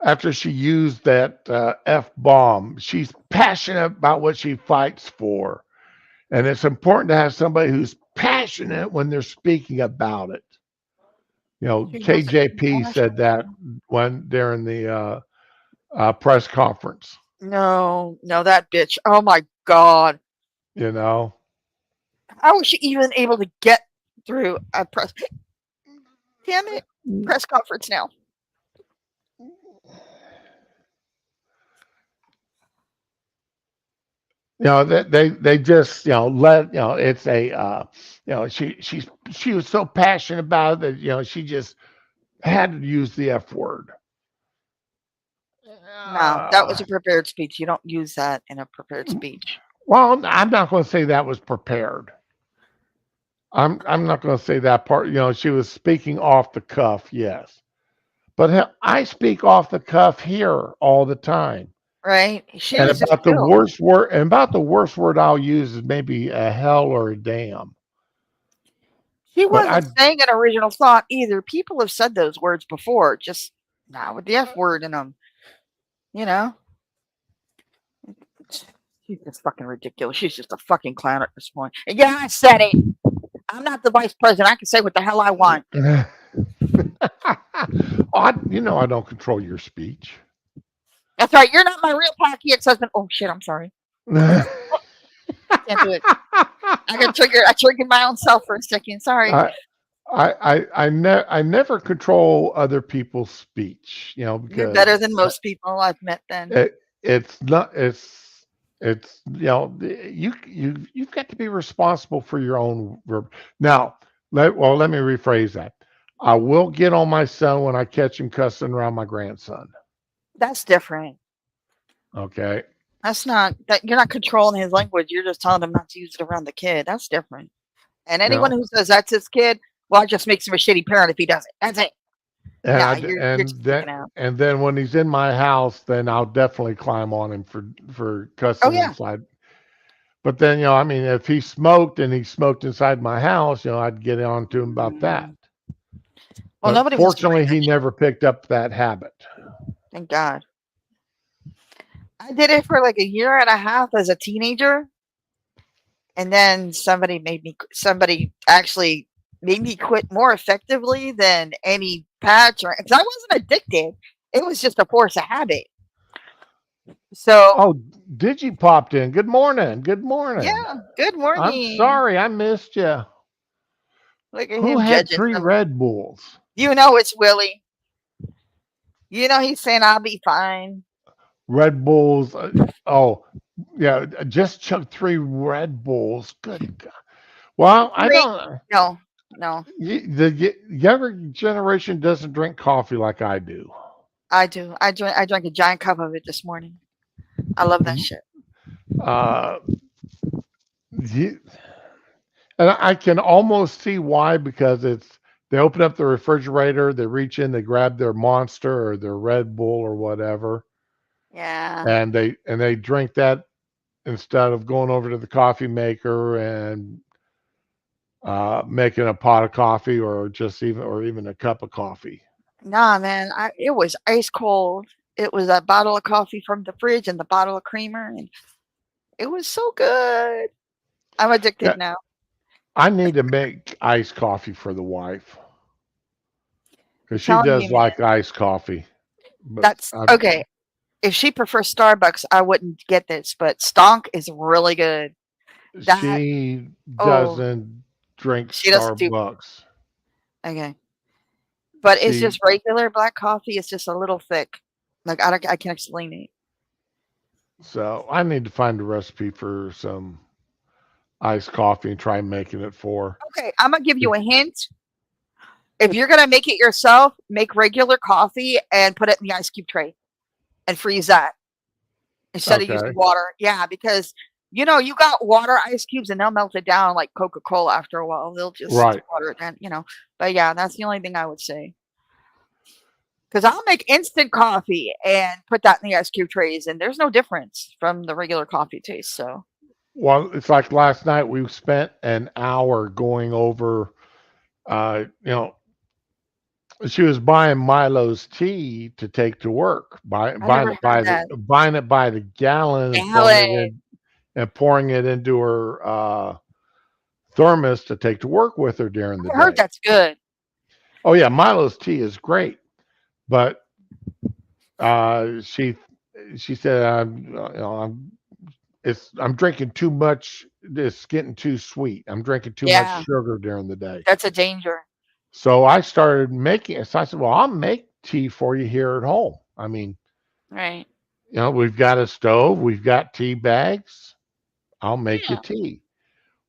Speaker 1: after she used that F-bomb, she's passionate about what she fights for. And it's important to have somebody who's passionate when they're speaking about it. KJP said that during the press conference.
Speaker 2: No, that bitch. Oh my God. How was she even able to get through a press? Damn it. Press conference now.
Speaker 1: They just let it's a she was so passionate about it that she just had to use the F word.
Speaker 2: No, that was a prepared speech. You don't use that in a prepared speech.
Speaker 1: Well, I'm not going to say that was prepared. I'm not going to say that part. She was speaking off the cuff, yes, but I speak off the cuff here all the time.
Speaker 2: Right? She
Speaker 1: And
Speaker 2: was
Speaker 1: about the worst word I'll use is maybe a hell or a damn.
Speaker 2: She wasn't saying an original thought either. People have said those words before, just not with the F word in them. She's just fucking ridiculous. She's just a fucking clown at this point. And yeah, I said it. I'm not the vice president. I can say what the hell I want.
Speaker 1: I don't control your speech.
Speaker 2: That's right. You're not my real Packy ex-husband. Oh shit! I'm sorry. Can't do it. I triggered my own self for a second. Sorry.
Speaker 1: I never control other people's speech. Because
Speaker 2: you're better than most people I've met. Then
Speaker 1: it's not. It's you've got to be responsible for your own verb. Now, let me rephrase that. I will get on my son when I catch him cussing around my grandson.
Speaker 2: That's different.
Speaker 1: Okay.
Speaker 2: That's not that you're not controlling his language. You're just telling him not to use it around the kid. That's different. And anyone who says that's his kid, well, it just makes him a shitty parent if he does it. That's it.
Speaker 1: And then when he's in my house, then I'll definitely climb on him for cussing inside. But then if he smoked and he smoked inside my house, I'd get on to him about that.
Speaker 2: Well, nobody.
Speaker 1: Fortunately, he never picked up that habit.
Speaker 2: Thank God. I did it for like a year and a half as a teenager, and then somebody actually made me quit more effectively than any patch or because I wasn't addicted. It was just a force of habit. So
Speaker 1: Digi popped in. Good morning. Good morning.
Speaker 2: Yeah, good morning.
Speaker 1: I'm sorry I missed you.
Speaker 2: Look at
Speaker 1: Who
Speaker 2: him
Speaker 1: had
Speaker 2: judging
Speaker 1: 3 Red Bulls?
Speaker 2: It's Willie. He's saying I'll be fine.
Speaker 1: Red Bulls. Just chugged 3 Red Bulls. Good God. Well, I don't.
Speaker 2: No.
Speaker 1: The younger generation doesn't drink coffee like I do.
Speaker 2: I do. I drank a giant cup of it this morning. I love that shit.
Speaker 1: Uh, you- and I can almost see why, because they open up the refrigerator, they reach in, they grab their Monster or their Red Bull or whatever,
Speaker 2: Yeah.
Speaker 1: and they drink that instead of going over to the coffee maker and making a pot of coffee or even a cup of coffee.
Speaker 2: Nah, man, it was ice cold. It was a bottle of coffee from the fridge and the bottle of creamer, and it was so good. I'm
Speaker 1: Yeah,
Speaker 2: addicted now.
Speaker 1: I need to make iced coffee for the wife
Speaker 2: I'm
Speaker 1: because she
Speaker 2: telling you,
Speaker 1: does
Speaker 2: man,
Speaker 1: like iced coffee. But
Speaker 2: that's okay. If she prefers Starbucks, I wouldn't get this, but Stonk is really good. That
Speaker 1: she
Speaker 2: oh,
Speaker 1: doesn't drink
Speaker 2: she doesn't do
Speaker 1: Starbucks.
Speaker 2: okay. But it's
Speaker 1: She
Speaker 2: just regular black coffee. It's just a little thick. Like I can't explain it.
Speaker 1: So I need to find a recipe for some iced coffee and try making it for
Speaker 2: Okay, I'm gonna give you a hint. If you're gonna make it yourself, make regular coffee and put it in the ice cube tray and freeze that instead of using
Speaker 1: Okay.
Speaker 2: water. Yeah, because you got water ice cubes and they'll melt it down like Coca-Cola after a while. They'll just
Speaker 1: Right.
Speaker 2: water it down. But yeah, that's the only thing I would say. Because I'll make instant coffee and put that in the ice cube trays, and there's no difference from the regular coffee taste. So
Speaker 1: Well, it's like last night we spent an hour going over uh, you know, she was buying Milo's tea to take to work,
Speaker 2: I never had that.
Speaker 1: buying it by the gallon and
Speaker 2: Salad.
Speaker 1: pouring it into her thermos to take to work with her during the
Speaker 2: I heard
Speaker 1: day.
Speaker 2: that's good.
Speaker 1: Oh yeah, Milo's tea is great, but she said I'm drinking too much. It's getting too sweet. I'm drinking too much
Speaker 2: Yeah,
Speaker 1: sugar during the day.
Speaker 2: that's a danger.
Speaker 1: So I started making it. So I said, well, I'll make tea for you here at home. I mean,
Speaker 2: Right.
Speaker 1: we've got a stove, we've got tea bags. I'll make you
Speaker 2: Yeah.
Speaker 1: tea.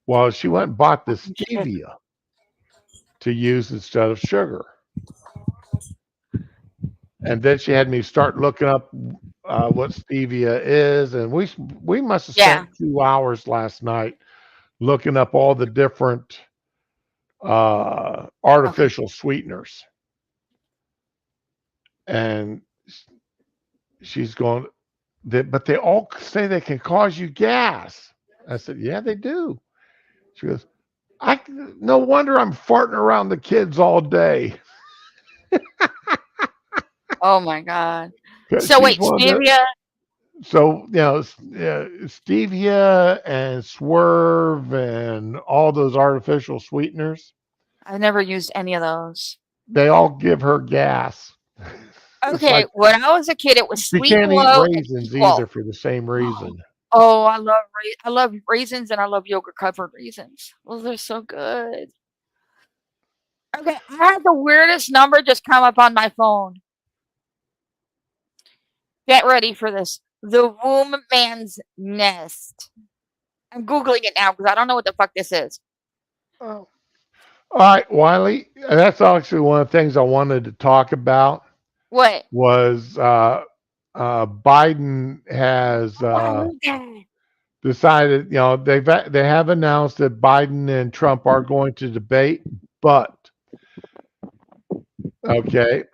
Speaker 1: Well, she went and bought the
Speaker 2: Shit.
Speaker 1: stevia to use instead of sugar. And then she had me start looking up what stevia is. And we must have
Speaker 2: Yeah.
Speaker 1: spent 2 hours last night looking up all the different
Speaker 2: Okay.
Speaker 1: artificial sweeteners. And she's going, but they all say they can cause you gas. I said, yeah, they do. She goes, no wonder I'm farting around the kids all day.
Speaker 2: Oh my God.
Speaker 1: 'Cause
Speaker 2: So
Speaker 1: she's
Speaker 2: wait,
Speaker 1: one of the,
Speaker 2: stevia.
Speaker 1: so, stevia and swerve and all those artificial sweeteners,
Speaker 2: I've never used any of those.
Speaker 1: they all give her gas. It's
Speaker 2: Okay,
Speaker 1: like
Speaker 2: when I was a kid, it was
Speaker 1: she
Speaker 2: Sweet
Speaker 1: can't eat
Speaker 2: Glow and
Speaker 1: raisins
Speaker 2: Equal.
Speaker 1: either for the same reason.
Speaker 2: Oh, I love raisins and I love yogurt covered raisins. Those are so good. Okay, I had the weirdest number just come up on my phone. Get ready for this. The Womb Man's Nest. I'm Googling it now because I don't know what the fuck this is.
Speaker 1: Oh. All right, Wiley, that's actually one of the things I wanted to talk about
Speaker 2: What?
Speaker 1: was Biden has
Speaker 2: Oh, I heard that.
Speaker 1: decided, they have announced that Biden and Trump are going to debate, but okay,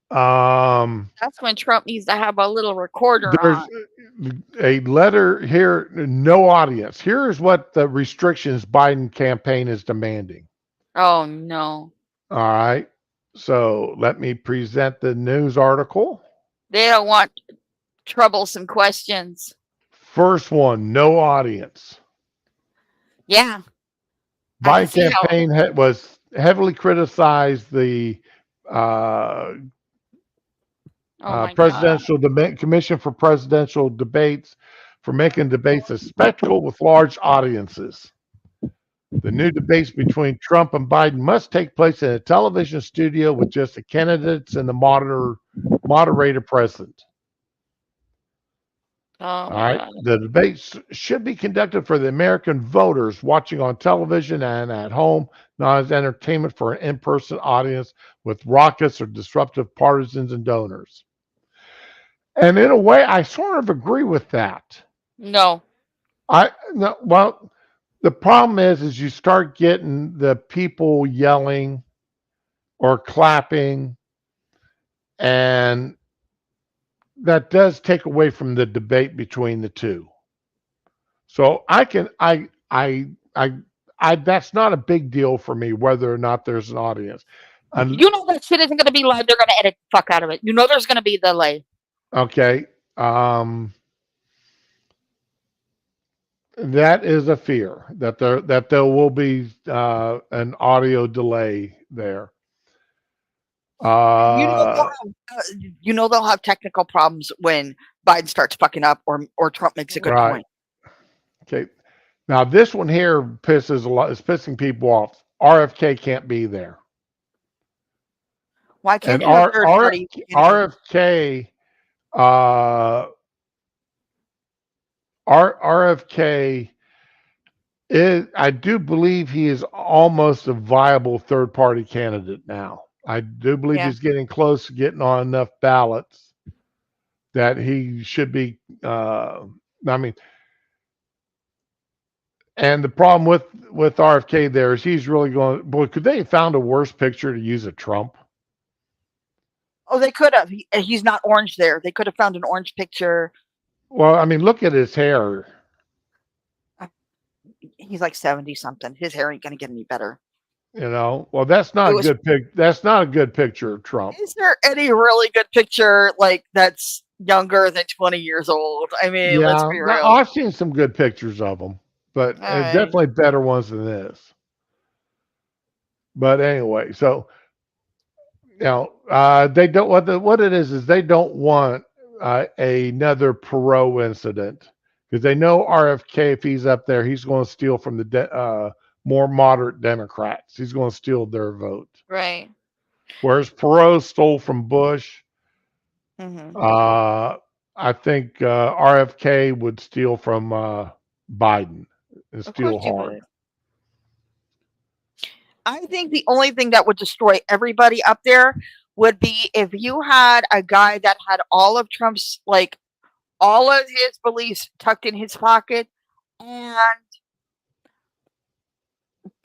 Speaker 2: That's when Trump needs to have a little recorder
Speaker 1: there's
Speaker 2: on.
Speaker 1: a letter here, no audience. Here's what the restrictions Biden campaign is demanding.
Speaker 2: Oh no.
Speaker 1: All right, so let me present the news article.
Speaker 2: They don't want troublesome questions.
Speaker 1: First one, no audience.
Speaker 2: Yeah. I can
Speaker 1: Biden
Speaker 2: see how.
Speaker 1: campaign was heavily criticized the
Speaker 2: Oh my God.
Speaker 1: presidential commission for presidential debates for making debates a spectacle with large audiences. The new debates between Trump and Biden must take place in a television studio with just the candidates and the moderator present.
Speaker 2: Oh
Speaker 1: All
Speaker 2: my
Speaker 1: right.
Speaker 2: God.
Speaker 1: The debates should be conducted for the American voters watching on television and at home, not as entertainment for an in-person audience with raucous or disruptive partisans and donors. And in a way, I sort of agree with that.
Speaker 2: No.
Speaker 1: No, well, the problem is you start getting the people yelling or clapping, and that does take away from the debate between the two. So that's not a big deal for me whether or not there's an audience. And
Speaker 2: You know that shit isn't going to be live. They're going to edit the fuck out of it. You know there's going to be delay.
Speaker 1: okay, that is a fear that there will be an audio delay there.
Speaker 2: You know they'll have technical problems when Biden starts fucking up or Trump makes a good
Speaker 1: Right.
Speaker 2: point.
Speaker 1: Okay. Now this one here pisses a lot. Is pissing people off. RFK can't be there,
Speaker 2: Why can't
Speaker 1: and
Speaker 2: you have third party?
Speaker 1: RFK, RFK is. I do believe he is almost a viable third party candidate now. I do believe
Speaker 2: Yeah.
Speaker 1: he's getting close to getting on enough ballots that he should be. I mean, and the problem with RFK there is he's really going. Boy, could they have found a worse picture to use a Trump?
Speaker 2: Oh, they could have. He's not orange there. They could have found an orange picture.
Speaker 1: Well, I mean, look at his hair.
Speaker 2: He's like 70 something. His hair ain't gonna get any better.
Speaker 1: You know, well, that's not a good pic. That's not a good picture of Trump.
Speaker 2: Is there any really good picture like that's younger than 20 years old? I mean, let's be real.
Speaker 1: I've seen some good pictures of him, but definitely better ones than this. But anyway, so you know, they don't. What it is they don't want another Perot incident because they know RFK, if he's up there, he's going to steal from the more moderate Democrats. He's going to steal their vote.
Speaker 2: Right.
Speaker 1: Whereas Perot stole from Bush.
Speaker 2: Mm-hmm.
Speaker 1: I think RFK would steal from Biden and steal hard.
Speaker 2: I think the only thing that would destroy everybody up there would be if you had a guy that had all of Trump's, like, all of his beliefs tucked in his pocket and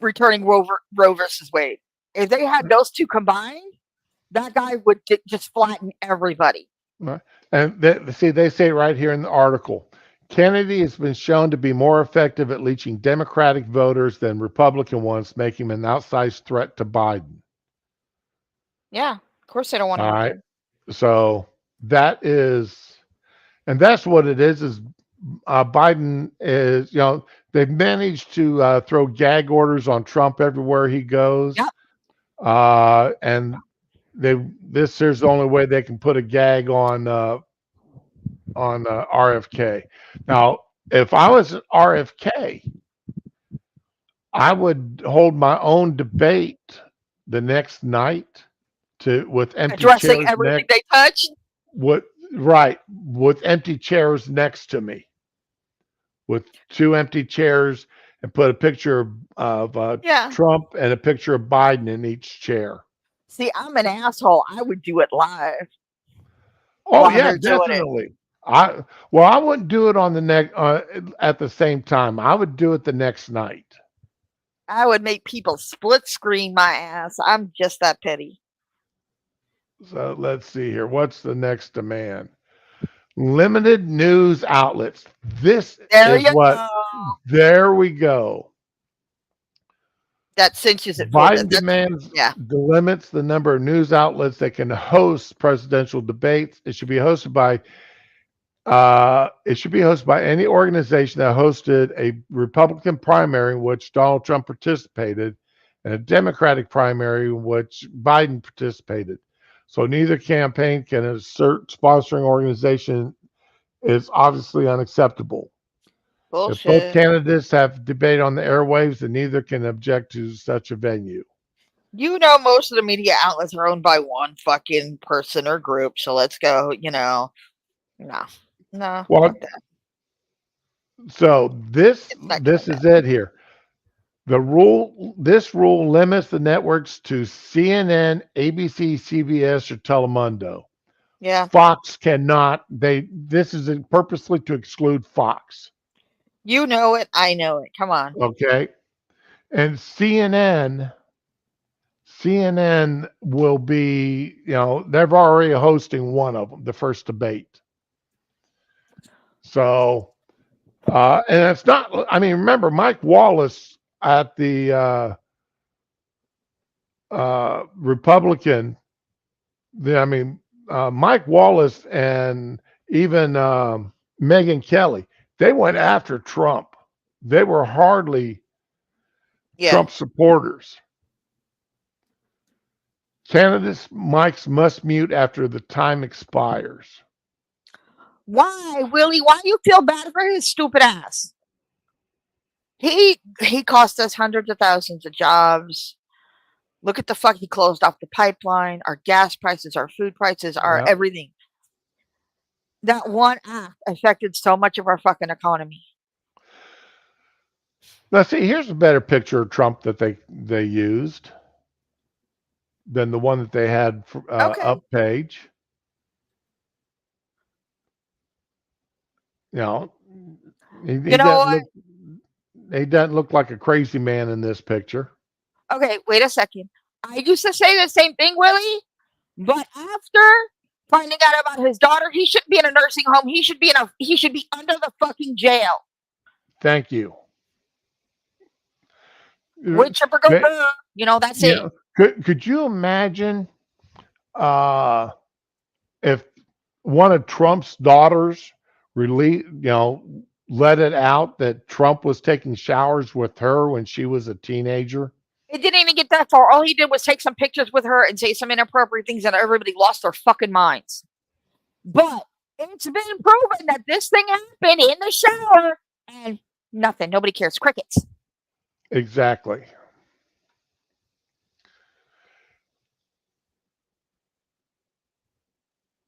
Speaker 2: returning Roe versus Wade. If they had those two combined, that guy would just flatten everybody.
Speaker 1: And they say right here in the article, Kennedy has been shown to be more effective at reaching Democratic voters than Republican ones, making him an outsized threat to Biden.
Speaker 2: Yeah, of course they don't want to.
Speaker 1: All right. So that is, and that's what it is Biden is, you know, they've managed to throw gag orders on Trump everywhere he goes.
Speaker 2: Yep.
Speaker 1: And this is the only way they can put a gag on RFK. Now, if I was RFK, I would hold my own debate the next night with empty
Speaker 2: addressing
Speaker 1: chairs
Speaker 2: everything they touch.
Speaker 1: With empty chairs next to me, with two empty chairs, and put a picture of Trump and a picture of Biden in each chair.
Speaker 2: See, I'm an asshole. I would do it live.
Speaker 1: Oh yeah, definitely. I wouldn't do it on the next at the same time. I would do it the next night.
Speaker 2: I would make people split screen my ass. I'm just that petty.
Speaker 1: So let's see here. What's the next demand? Limited news outlets. There we go.
Speaker 2: That cinches it.
Speaker 1: Biden demands limits the number of news outlets that can host presidential debates. It should be hosted by any organization that hosted a Republican primary in which Donald Trump participated and a Democratic primary in which Biden participated. So neither campaign can assert sponsoring organization is obviously unacceptable.
Speaker 2: Bullshit.
Speaker 1: If both candidates have debate on the airwaves, then neither can object to such a venue.
Speaker 2: You know, most of the media outlets are owned by one fucking person or group. So let's go, no.
Speaker 1: Well, so this is it here. This rule limits the networks to CNN, ABC, CBS, or Telemundo.
Speaker 2: Yeah.
Speaker 1: Fox cannot. This is purposely to exclude Fox.
Speaker 2: You know it. I know it. Come on.
Speaker 1: Okay, and CNN will be, they're already hosting one of them, the first debate. So, and it's not, I mean, remember Mike Wallace at the Republican, Mike Wallace and even Megyn Kelly, they went after Trump. They were hardly Trump supporters. Candidates' mics must mute after the time expires.
Speaker 2: Why, Willie? Why do you feel bad for his stupid ass? He cost us hundreds of thousands of jobs. Look at the fuck he closed off the pipeline, our gas prices, our food prices, our everything. That one act affected so much of our fucking economy.
Speaker 1: Now, see, here's a better picture of Trump that they used than the one that they had up page. He doesn't look like a crazy man in this picture.
Speaker 2: Okay, wait a second. I used to say the same thing, Willie, but after finding out about his daughter, he shouldn't be in a nursing home. He should be under the fucking jail.
Speaker 1: Thank you.
Speaker 2: Whichever goes, that's it.
Speaker 1: Could you imagine if one of Trump's daughters let it out that Trump was taking showers with her when she was a teenager?
Speaker 2: It didn't even get that far. All he did was take some pictures with her and say some inappropriate things, and everybody lost their fucking minds. But it's been proven that this thing happened in the shower, and nothing. Nobody cares. Crickets.
Speaker 1: Exactly.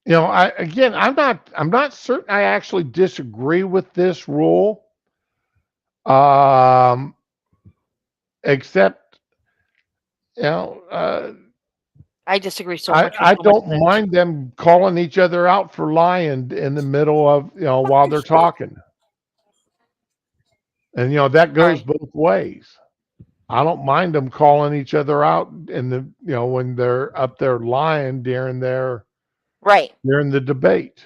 Speaker 1: I'm not certain I actually disagree with this rule. Except,
Speaker 2: I disagree so much.
Speaker 1: I don't mind them calling each other out for lying in the middle of, while they're talking. And, that goes both ways. I don't mind them calling each other out in the, when they're up there lying during the debate.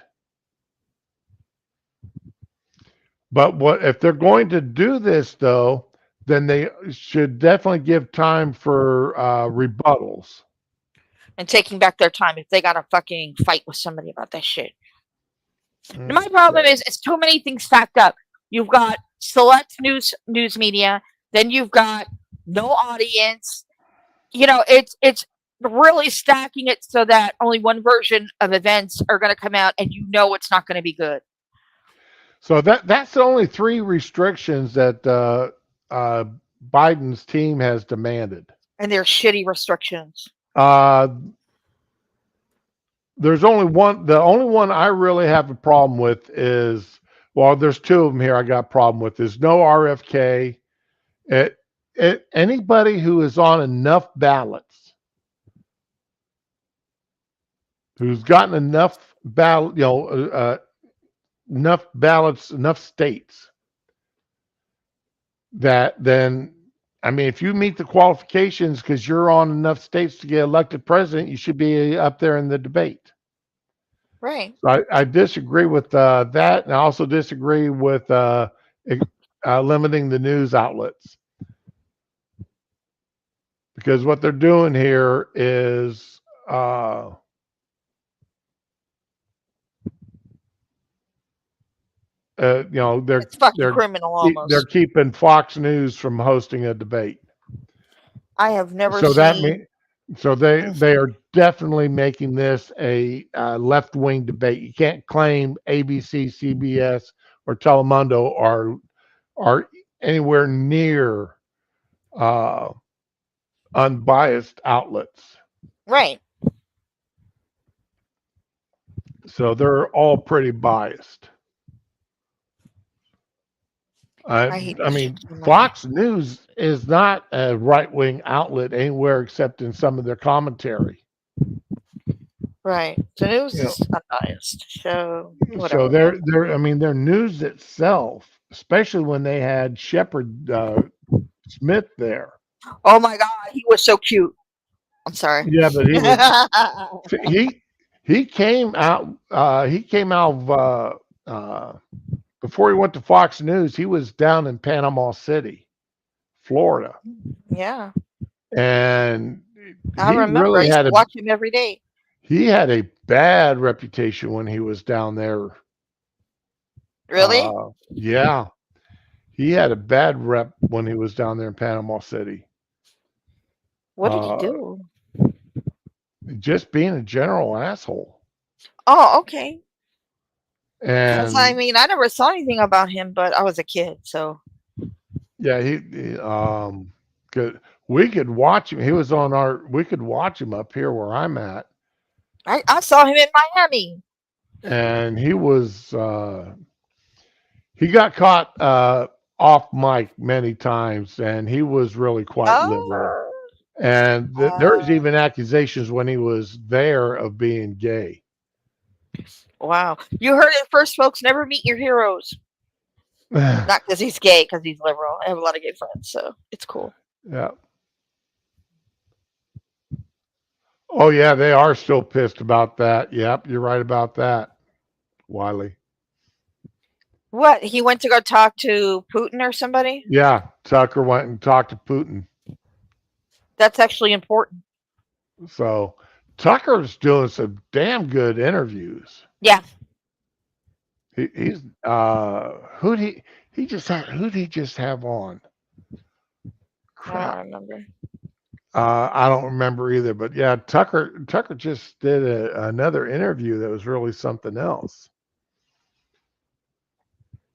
Speaker 1: But if they're going to do this, though, then they should definitely give time for rebuttals.
Speaker 2: And taking back their time if they got to fucking fight with somebody about that shit. My problem is it's too many things stacked up. You've got select news media, then you've got no audience. It's really stacking it so that only one version of events are going to come out, and it's not going to be good.
Speaker 1: So that's the only 3 restrictions that Biden's team has demanded.
Speaker 2: And they're shitty restrictions.
Speaker 1: There's only one. The only one I really have a problem with is, there's 2 of them here I got a problem with, is no RFK. Anybody who is on enough ballots, who's gotten enough enough ballots, enough states, that then, if you meet the qualifications because you're on enough states to get elected president, you should be up there in the debate.
Speaker 2: Right.
Speaker 1: So I disagree with that, and I also disagree with limiting the news outlets, because what they're doing here is
Speaker 2: it's fucking criminal almost.
Speaker 1: They're keeping Fox News from hosting a debate.
Speaker 2: I have never
Speaker 1: seen. So they are definitely making this a left-wing debate. You can't claim ABC, CBS, or Telemundo are anywhere near unbiased outlets.
Speaker 2: Right.
Speaker 1: So they're all pretty biased. Fox News is not a right-wing outlet anywhere except in some of their commentary.
Speaker 2: Right. The news
Speaker 1: You know,
Speaker 2: is unbiased. So whatever.
Speaker 1: so they're I mean their news itself, especially when they had Shepard Smith there.
Speaker 2: Oh my God, he was so cute. I'm sorry.
Speaker 1: Yeah, but he he came out of before he went to Fox News, he was down in Panama City, Florida.
Speaker 2: Yeah,
Speaker 1: And
Speaker 2: I
Speaker 1: he
Speaker 2: remember. I
Speaker 1: really
Speaker 2: used to watch him every day.
Speaker 1: he had a bad reputation when he was down there.
Speaker 2: Really?
Speaker 1: Yeah, he had a bad rep when he was down there in Panama City.
Speaker 2: What did he
Speaker 1: Uh,
Speaker 2: do?
Speaker 1: just being a general asshole.
Speaker 2: Oh, okay. 'Cause I
Speaker 1: And
Speaker 2: mean, I never saw anything about him, but I was a kid, so
Speaker 1: yeah, good. We could watch him. He was on our. We could watch him up here where I'm at,
Speaker 2: I saw him in Miami.
Speaker 1: and he was. He got caught off mic many times, and he was really quite liberal.
Speaker 2: Oh,
Speaker 1: And there's even accusations when he was there of being gay.
Speaker 2: wow. You heard it first, folks. Never meet your heroes. Not because he's gay, because he's liberal. I have a lot of gay friends, so it's cool.
Speaker 1: Yeah. Oh yeah, they are still pissed about that. Yep, you're right about that, Wiley.
Speaker 2: What? He went to go talk to Putin or somebody?
Speaker 1: Yeah, Tucker went and talked to Putin.
Speaker 2: That's actually important.
Speaker 1: So Tucker's doing some damn good interviews.
Speaker 2: Yeah.
Speaker 1: He's who'd he just have on?
Speaker 2: I
Speaker 1: Crap.
Speaker 2: don't remember.
Speaker 1: I don't remember either, but yeah, Tucker just did another interview that was really something else.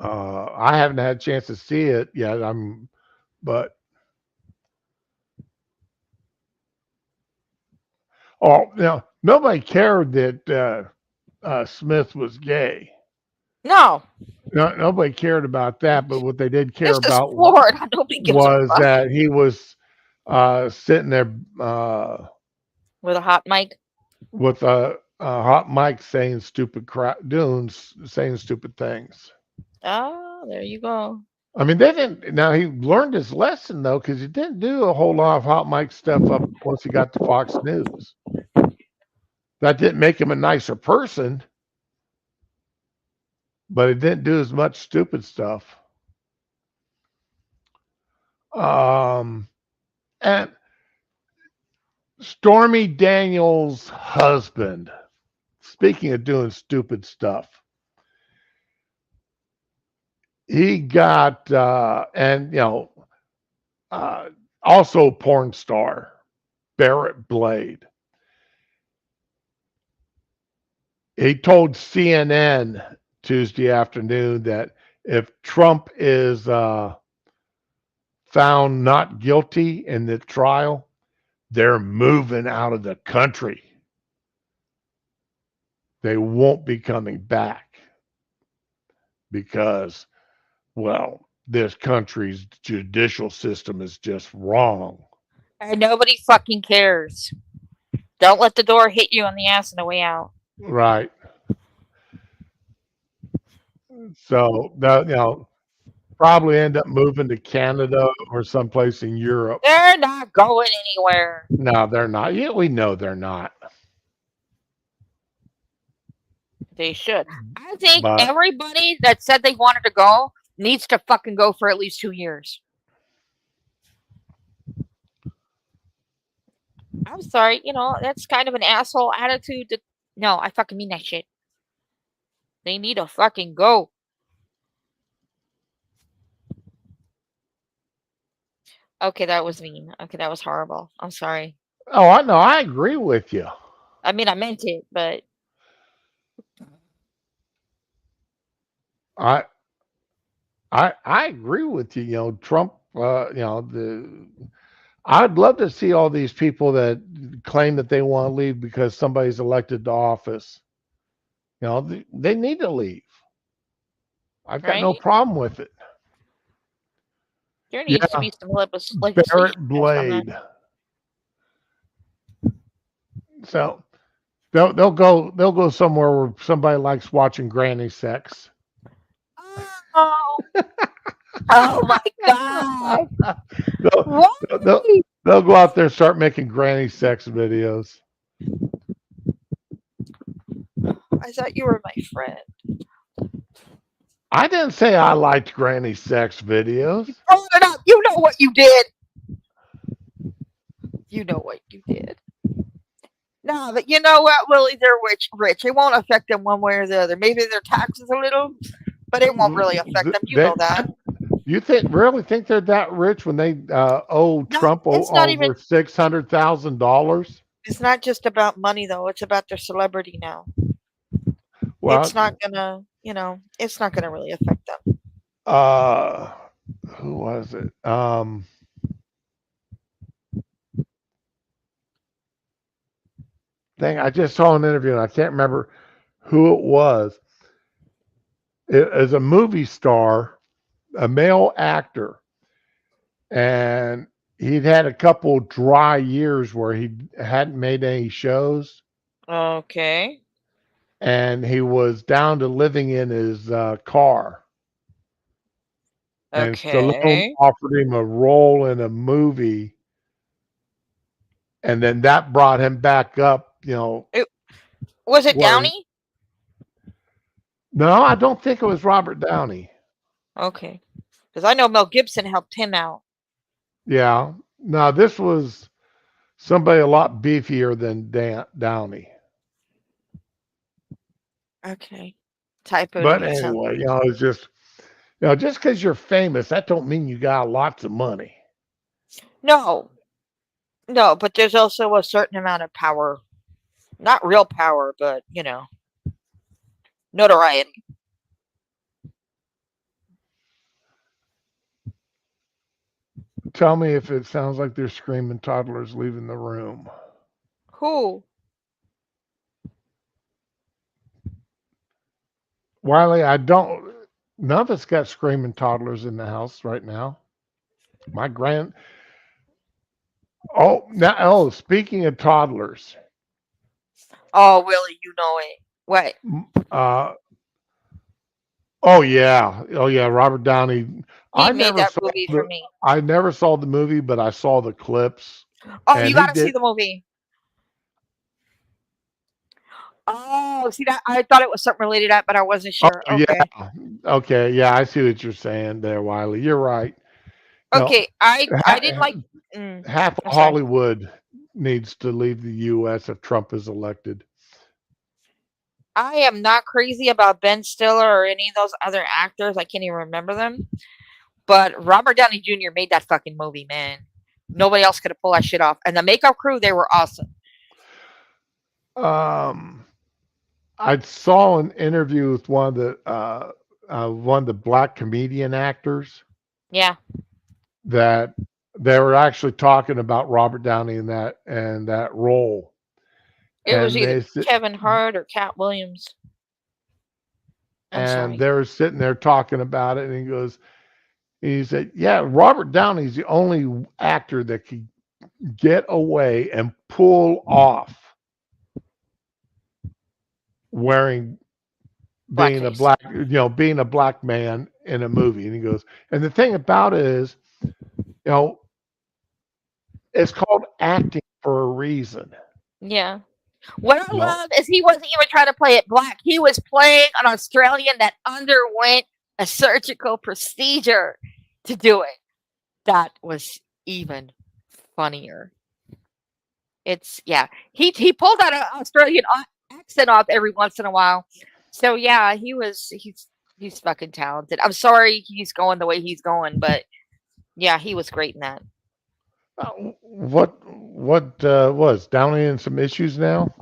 Speaker 1: I haven't had a chance to see it yet. But nobody cared that Smith was gay.
Speaker 2: No.
Speaker 1: No, nobody cared about that, but what they did care
Speaker 2: This is
Speaker 1: about
Speaker 2: Florida. Nobody gives
Speaker 1: was
Speaker 2: a fuck.
Speaker 1: that he was sitting there
Speaker 2: With a hot mic.
Speaker 1: with a hot mic saying stupid crap, saying stupid things.
Speaker 2: Oh, there you go.
Speaker 1: I mean, they didn't. Now he learned his lesson though, because he didn't do a whole lot of hot mic stuff up once he got to Fox News. That didn't make him a nicer person, but he didn't do as much stupid stuff. And Stormy Daniels' husband, speaking of doing stupid stuff, he got also porn star Barrett Blade. He told CNN Tuesday afternoon that if Trump is found not guilty in the trial, they're moving out of the country. They won't be coming back because, well, this country's judicial system is just wrong.
Speaker 2: And nobody fucking cares. Don't let the door hit you on the ass on the way out.
Speaker 1: Right. So, probably end up moving to Canada or someplace in Europe.
Speaker 2: They're not going anywhere.
Speaker 1: No, they're not. Yeah, we know they're not.
Speaker 2: They should. I think
Speaker 1: But-
Speaker 2: everybody that said they wanted to go needs to fucking go for at least 2 years. I'm sorry, that's kind of an asshole attitude. No, I fucking mean that shit. They need to fucking go. Okay, that was mean. Okay, that was horrible. I'm sorry.
Speaker 1: Oh, I know. I agree with you.
Speaker 2: I mean, I meant it, but
Speaker 1: I agree with you. Trump. I'd love to see all these people that claim that they want to leave because somebody's elected to office. They need to leave. I've got no
Speaker 2: Right?
Speaker 1: problem with it.
Speaker 2: there needs to be some legislation
Speaker 1: Barrett
Speaker 2: passed on that.
Speaker 1: Blade. So, they'll go somewhere where somebody likes watching granny sex.
Speaker 2: Oh, oh my God.
Speaker 1: They'll, they'll,
Speaker 2: Why?
Speaker 1: they'll go out there and start making granny sex videos.
Speaker 2: I thought you were my friend.
Speaker 1: I didn't say I liked granny sex videos.
Speaker 2: Hold it up. You know what you did. You know what you did. No, but you know what, Willie? They're rich. It won't affect them one way or the other. Maybe their taxes a little, but it won't really affect them. You know that.
Speaker 1: You really think they're that rich when they owe
Speaker 2: No,
Speaker 1: Trump
Speaker 2: it's not even.
Speaker 1: over $600,000?
Speaker 2: It's not just about money, though. It's about their celebrity now.
Speaker 1: Well,
Speaker 2: It's not gonna, it's not gonna really affect them.
Speaker 1: who was it? Dang, I just saw an interview and I can't remember who it was. It is a movie star, a male actor, and he'd had a couple dry years where he hadn't made any shows,
Speaker 2: Okay.
Speaker 1: and he was down to living in his car. And Stallone
Speaker 2: Okay.
Speaker 1: offered him a role in a movie, and then that brought him back up.
Speaker 2: Was it
Speaker 1: Where
Speaker 2: Downey?
Speaker 1: no, I don't think it was Robert Downey.
Speaker 2: Okay. Because I know Mel Gibson helped him out.
Speaker 1: Yeah, no, this was somebody a lot beefier than Downey.
Speaker 2: Okay. Type of
Speaker 1: But
Speaker 2: sound.
Speaker 1: anyway, it's just just because you're famous, that don't mean you got lots of money.
Speaker 2: No. No, but there's also a certain amount of power. Not real power, but, notoriety.
Speaker 1: Tell me if it sounds like they're screaming toddlers leaving the room.
Speaker 2: Who?
Speaker 1: Wiley, none of us got screaming toddlers in the house right now. Speaking of toddlers.
Speaker 2: Oh, Willie, you know it. What?
Speaker 1: Oh yeah, Robert Downey.
Speaker 2: He made that movie for me.
Speaker 1: I never saw the movie, but I saw the clips.
Speaker 2: Oh, you gotta see the movie. Oh, see that? I thought it was something related to that, but I wasn't sure.
Speaker 1: Oh,
Speaker 2: Okay.
Speaker 1: yeah. Okay. Yeah, I see what you're saying there, Wiley. You're right.
Speaker 2: Okay. I didn't like.
Speaker 1: Half of Hollywood needs to leave the U.S. if Trump is elected.
Speaker 2: I am not crazy about Ben Stiller or any of those other actors. I can't even remember them. But Robert Downey Jr. made that fucking movie, man. Nobody else could have pulled that shit off. And the makeup crew, they were awesome.
Speaker 1: I saw an interview with one of the black comedian actors.
Speaker 2: Yeah.
Speaker 1: That they were actually talking about Robert Downey in that role.
Speaker 2: It was either Kevin Hart or Cat Williams.
Speaker 1: And they were sitting there talking about it, and he said, yeah, Robert Downey's the only actor that could get away and pull off being a black man in a movie. And he goes, and the thing about it is, it's called acting for a reason.
Speaker 2: Yeah. What I love is he wasn't even trying to play it black. He was playing an Australian that underwent a surgical procedure to do it. That was even funnier. He pulled out an Australian accent off every once in a while. So yeah, he's fucking talented. I'm sorry he's going the way he's going, but yeah, he was great in that.
Speaker 1: What was Downey in some issues now?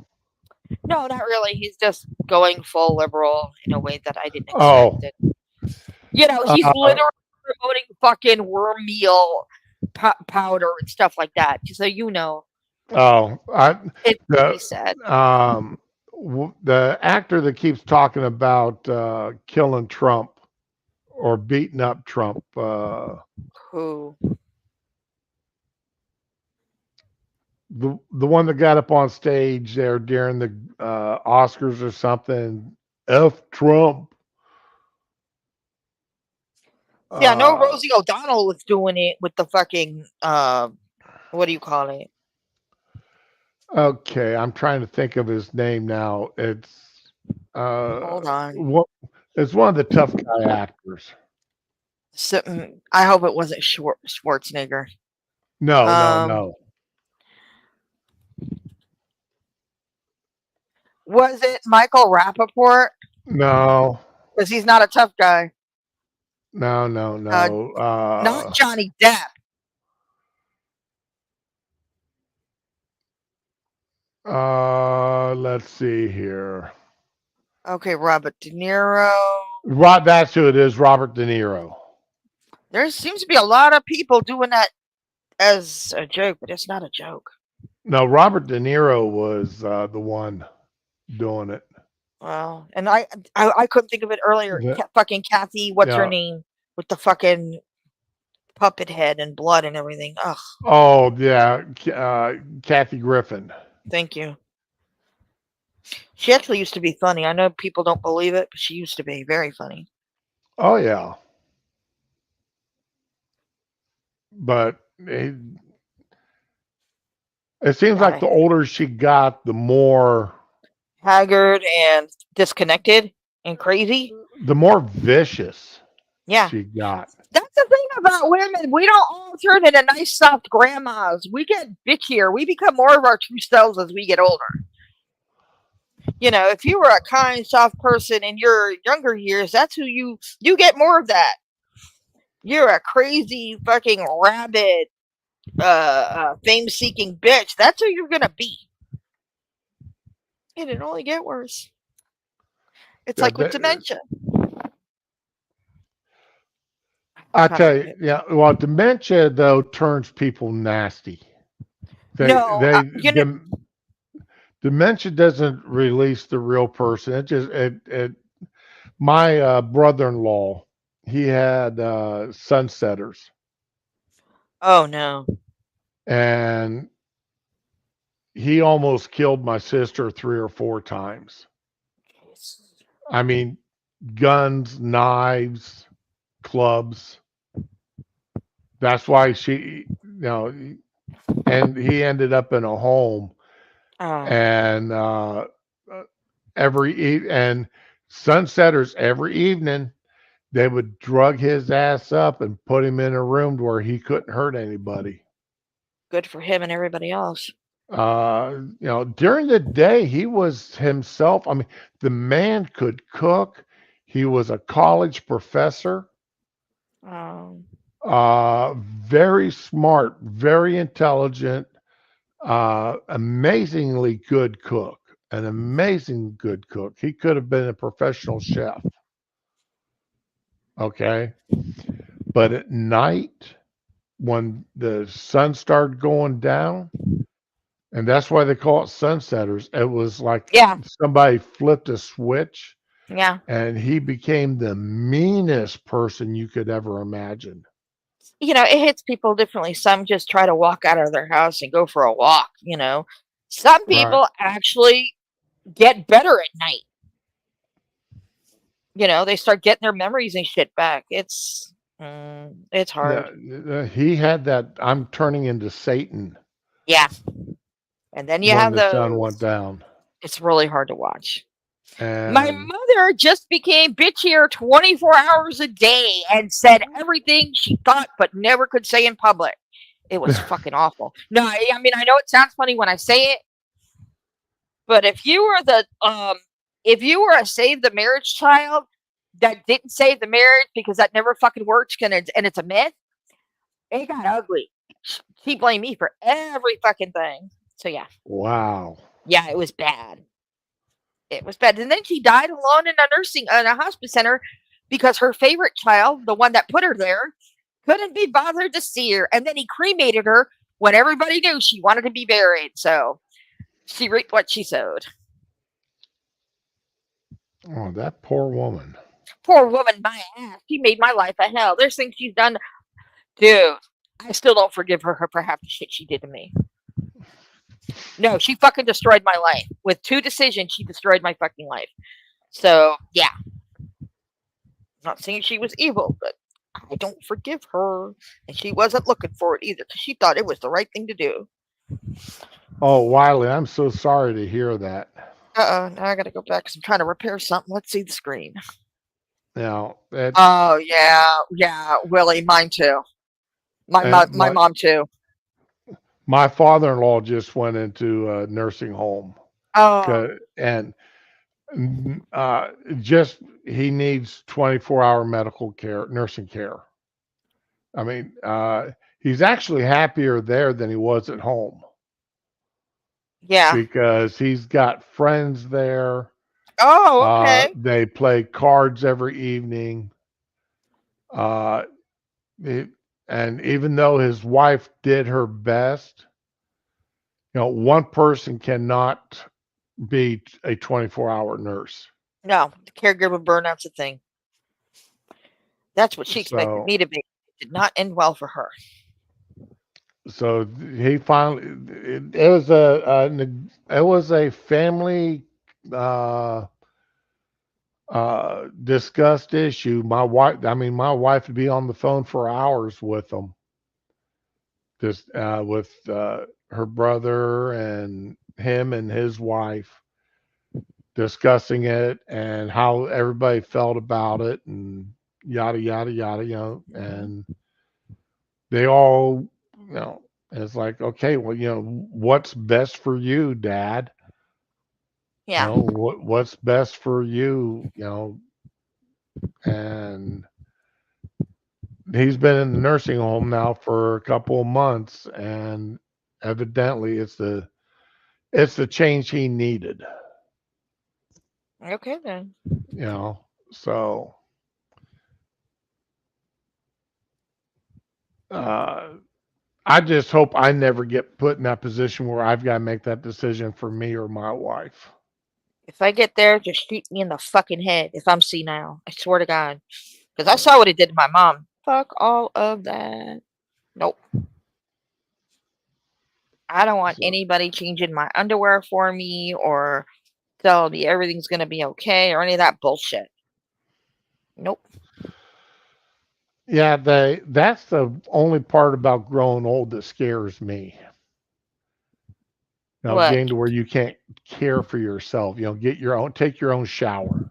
Speaker 2: No, not really. He's just going full liberal in a way that I didn't expect it. He's literally promoting fucking worm meal powder and stuff like that. So it's pretty sad.
Speaker 1: The actor that keeps talking about killing Trump or beating up Trump.
Speaker 2: Who?
Speaker 1: the one that got up on stage there during the Oscars or something. F Trump.
Speaker 2: Yeah, I know
Speaker 1: Uh,
Speaker 2: Rosie O'Donnell was doing it with the fucking what do you call it?
Speaker 1: okay, I'm trying to think of his name now.
Speaker 2: Hold on.
Speaker 1: What? It's one of the tough guy actors.
Speaker 2: I hope it wasn't Schwarzenegger.
Speaker 1: No, no,
Speaker 2: Um,
Speaker 1: no,
Speaker 2: was it Michael Rappaport?
Speaker 1: no,
Speaker 2: Because he's not a tough guy.
Speaker 1: no, no,
Speaker 2: Uh,
Speaker 1: no.
Speaker 2: not Johnny Depp.
Speaker 1: Let's see here.
Speaker 2: Okay, Robert De Niro.
Speaker 1: That's who it is. Robert De Niro.
Speaker 2: There seems to be a lot of people doing that as a joke, but it's not a joke.
Speaker 1: No, Robert De Niro was the one doing it.
Speaker 2: Well, and I couldn't think of it earlier.
Speaker 1: The-
Speaker 2: Fucking Kathy, what's her
Speaker 1: yeah.
Speaker 2: name? With the fucking puppet head and blood and everything. Ugh,
Speaker 1: Oh yeah, Kathy Griffin.
Speaker 2: thank you. She actually used to be funny. I know people don't believe it, but she used to be very funny.
Speaker 1: Oh yeah, but it seems like the older she got, the more
Speaker 2: haggard and disconnected and crazy.
Speaker 1: the more vicious
Speaker 2: Yeah.
Speaker 1: she got.
Speaker 2: That's the thing about women. We don't all turn into nice, soft grandmas. We get bitchier. We become more of our true selves as we get older. You know, if you were a kind, soft person in your younger years, that's who you get more of that. You're a crazy, fucking rabid, fame-seeking bitch. That's who you're gonna be. And it only get worse. It's like with dementia.
Speaker 1: I tell you, yeah. Well, dementia though turns people nasty. Dementia doesn't release the real person. It just my brother-in-law, he had sunsetters.
Speaker 2: Oh no.
Speaker 1: And he almost killed my sister 3 or 4 times. I mean, guns, knives, clubs. That's why and he ended up in a home. And sunsetters every evening, they would drug his ass up and put him in a room where he couldn't hurt anybody.
Speaker 2: Good for him and everybody else.
Speaker 1: During the day, he was himself. I mean, the man could cook. He was a college professor. Very smart, very intelligent, amazingly good cook. An amazing good cook. He could have been a professional chef. Okay. But at night, when the sun started going down, and that's why they call it sunsetters, it was like somebody flipped a switch.
Speaker 2: Yeah.
Speaker 1: And he became the meanest person you could ever imagine.
Speaker 2: You know, it hits people differently. Some just try to walk out of their house and go for a walk, you know. Some people actually get better at night. You know, they start getting their memories and shit back. It's hard.
Speaker 1: He had that I'm turning into Satan.
Speaker 2: Yeah. And then you have
Speaker 1: the sun went down.
Speaker 2: It's really hard to watch.
Speaker 1: And
Speaker 2: my mother just became bitchier 24 hours a day and said everything she thought but never could say in public. It was fucking awful. No, I mean, I know it sounds funny when I say it, but if you were a save the marriage child that didn't save the marriage because that never fucking worked and it's a myth, it got ugly. She blamed me for every fucking thing. So yeah.
Speaker 1: Wow.
Speaker 2: Yeah, it was bad. It was bad. And then she died alone in a hospice center because her favorite child, the one that put her there, couldn't be bothered to see her. And then he cremated her when everybody knew she wanted to be buried. So she reaped what she sowed.
Speaker 1: Oh, that poor woman.
Speaker 2: Poor woman, my ass. She made my life a hell. There's things she's done. Dude, I still don't forgive her for half the shit she did to me. No, she fucking destroyed my life. With 2 decisions, she destroyed my fucking life. So, yeah. Not saying she was evil, but I don't forgive her. And she wasn't looking for it either because she thought it was the right thing to do.
Speaker 1: Oh, Wiley, I'm so sorry to hear that.
Speaker 2: Now I gotta go back because I'm trying to repair something. Let's see the screen.
Speaker 1: Now,
Speaker 2: Oh, yeah, Willie, mine too. My mom too.
Speaker 1: my father-in-law just went into a nursing home,
Speaker 2: Oh,
Speaker 1: and just he needs 24-hour medical care, nursing care. I mean, he's actually happier there than he was at home
Speaker 2: yeah.
Speaker 1: because he's got friends there.
Speaker 2: Oh, okay.
Speaker 1: They play cards every evening. Uh, and even though his wife did her best, one person cannot be a 24-hour nurse.
Speaker 2: No, the caregiver burnout's a thing. That's what she expected
Speaker 1: So,
Speaker 2: me to be. It did not end well for her.
Speaker 1: so he finally, it was a family discussed issue. My wife would be on the phone for hours with them, just with her brother and him and his wife discussing it and how everybody felt about it and yada yada yada, and they all, it's like, okay, well, what's best for you, Dad?
Speaker 2: Yeah.
Speaker 1: What's best for you, and he's been in the nursing home now for a couple of months, and evidently it's the change he needed.
Speaker 2: Okay then.
Speaker 1: So I just hope I never get put in that position where I've got to make that decision for me or my wife.
Speaker 2: If I get there, just shoot me in the fucking head if I'm senile. I swear to God. Because I saw what it did to my mom. Fuck all of that. Nope. I don't want
Speaker 1: So,
Speaker 2: anybody changing my underwear for me or telling me everything's going to be okay or any of that bullshit. Nope.
Speaker 1: yeah, that's the only part about growing old that scares me.
Speaker 2: What?
Speaker 1: Getting to where you can't care for yourself. Take your own shower.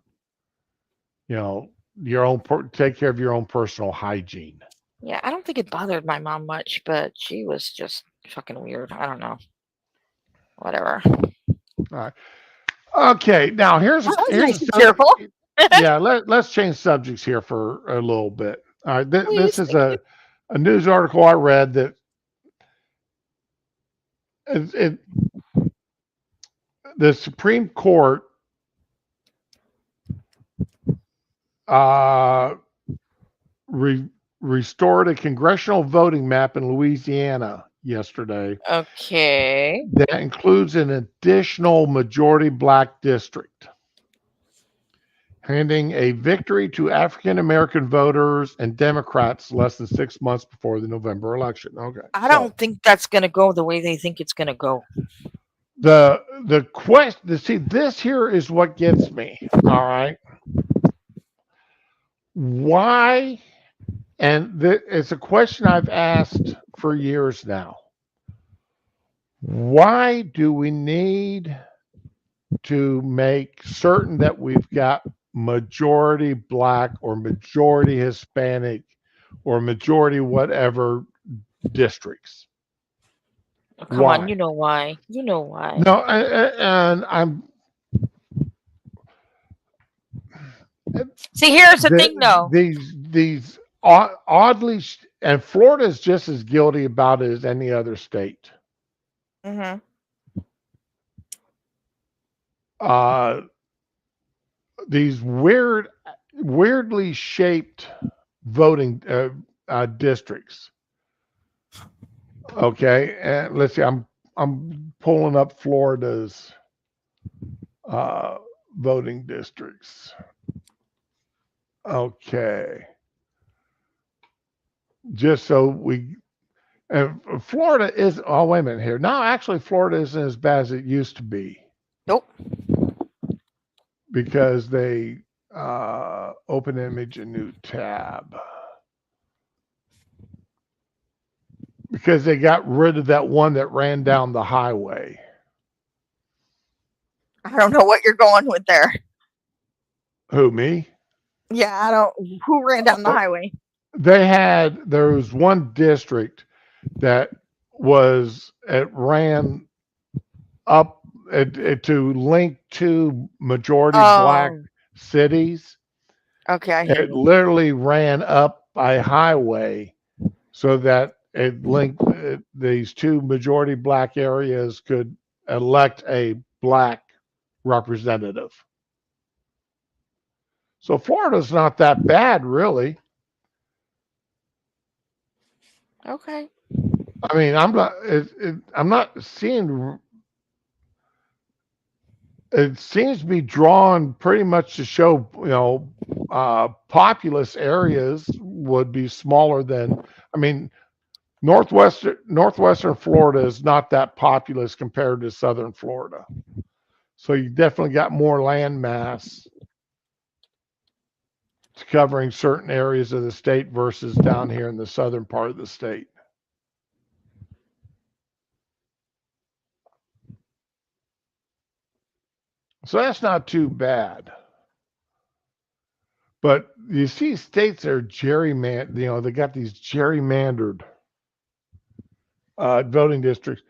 Speaker 1: Take care of your own personal hygiene.
Speaker 2: Yeah, I don't think it bothered my mom much, but she was just fucking weird. I don't know. Whatever.
Speaker 1: All right. Okay, now here's
Speaker 2: That was
Speaker 1: here's
Speaker 2: nice
Speaker 1: a
Speaker 2: and cheerful.
Speaker 1: yeah. Let's change subjects here for a little bit. All right, this
Speaker 2: Please.
Speaker 1: is a news article I read that the Supreme Court restored a congressional voting map in Louisiana yesterday
Speaker 2: Okay.
Speaker 1: that includes an additional majority black district, handing a victory to African American voters and Democrats less than 6 months before the November election. Okay.
Speaker 2: I don't think that's going to go the way they think it's going to go.
Speaker 1: The question, see, this here is what gets me. All right. Why? And it's a question I've asked for years now. Why do we need to make certain that we've got majority black or majority Hispanic or majority whatever districts?
Speaker 2: Oh, come on, you know why. You know why.
Speaker 1: No, and I'm.
Speaker 2: See, here's the thing, though.
Speaker 1: These oddly, and Florida is just as guilty about it as any other state.
Speaker 2: Mm-hmm.
Speaker 1: These weirdly shaped voting districts. Okay, and let's see. I'm pulling up Florida's voting districts. Okay, just so And Florida is, oh, wait a minute here. No, actually, Florida isn't as bad as it used to be
Speaker 2: Nope.
Speaker 1: because they open image a new tab because they got rid of that one that ran down the highway.
Speaker 2: I don't know what you're going with there.
Speaker 1: Who, me?
Speaker 2: Yeah, I don't. Who ran down the highway?
Speaker 1: There was one district that it ran up to link to majority black
Speaker 2: Oh,
Speaker 1: cities.
Speaker 2: okay. I hear
Speaker 1: It
Speaker 2: you.
Speaker 1: literally ran up a highway so that it linked these two majority black areas could elect a black representative. So Florida's not that bad, really.
Speaker 2: Okay.
Speaker 1: I mean, I'm not seeing. It seems to be drawn pretty much to show, populous areas would be smaller than. I mean, northwestern Florida is not that populous compared to southern Florida. So you definitely got more land mass covering certain areas of the state versus down here in the southern part of the state. So that's not too bad. But you see states that are gerrymandered, they got these gerrymandered voting districts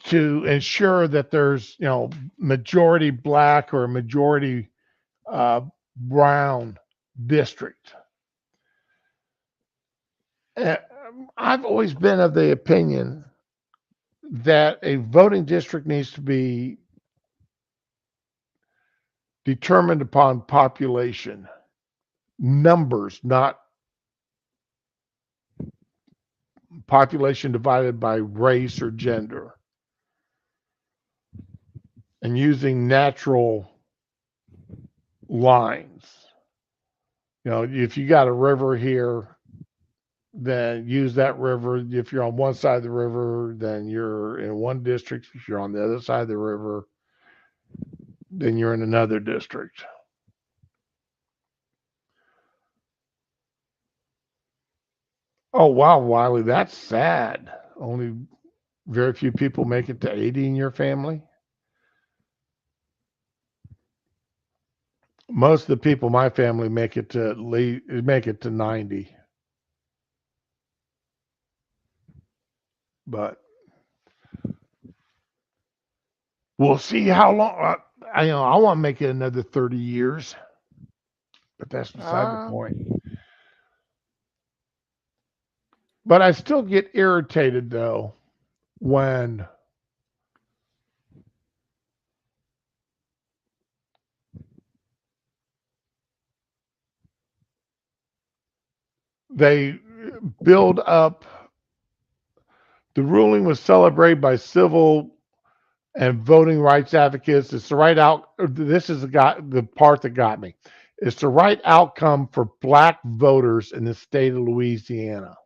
Speaker 1: to ensure that there's, majority black or majority brown district. I've always been of the opinion that a voting district needs to be determined upon population numbers, not population divided by race or gender, and using natural lines. If you got a river here, then use that river. If you're on one side of the river, then you're in one district. If you're on the other side of the river, then you're in another district. Oh, wow, Wiley, that's sad. Only very few people make it to 80 in your family. Most of the people in my family make it to 90. But we'll see how long. I want to make it another 30 years, but that's beside the point. But I still get irritated though when they build up. The ruling was celebrated by civil and voting rights advocates. It's the right out. This is the part that got me. It's the right outcome for black voters in the state of Louisiana.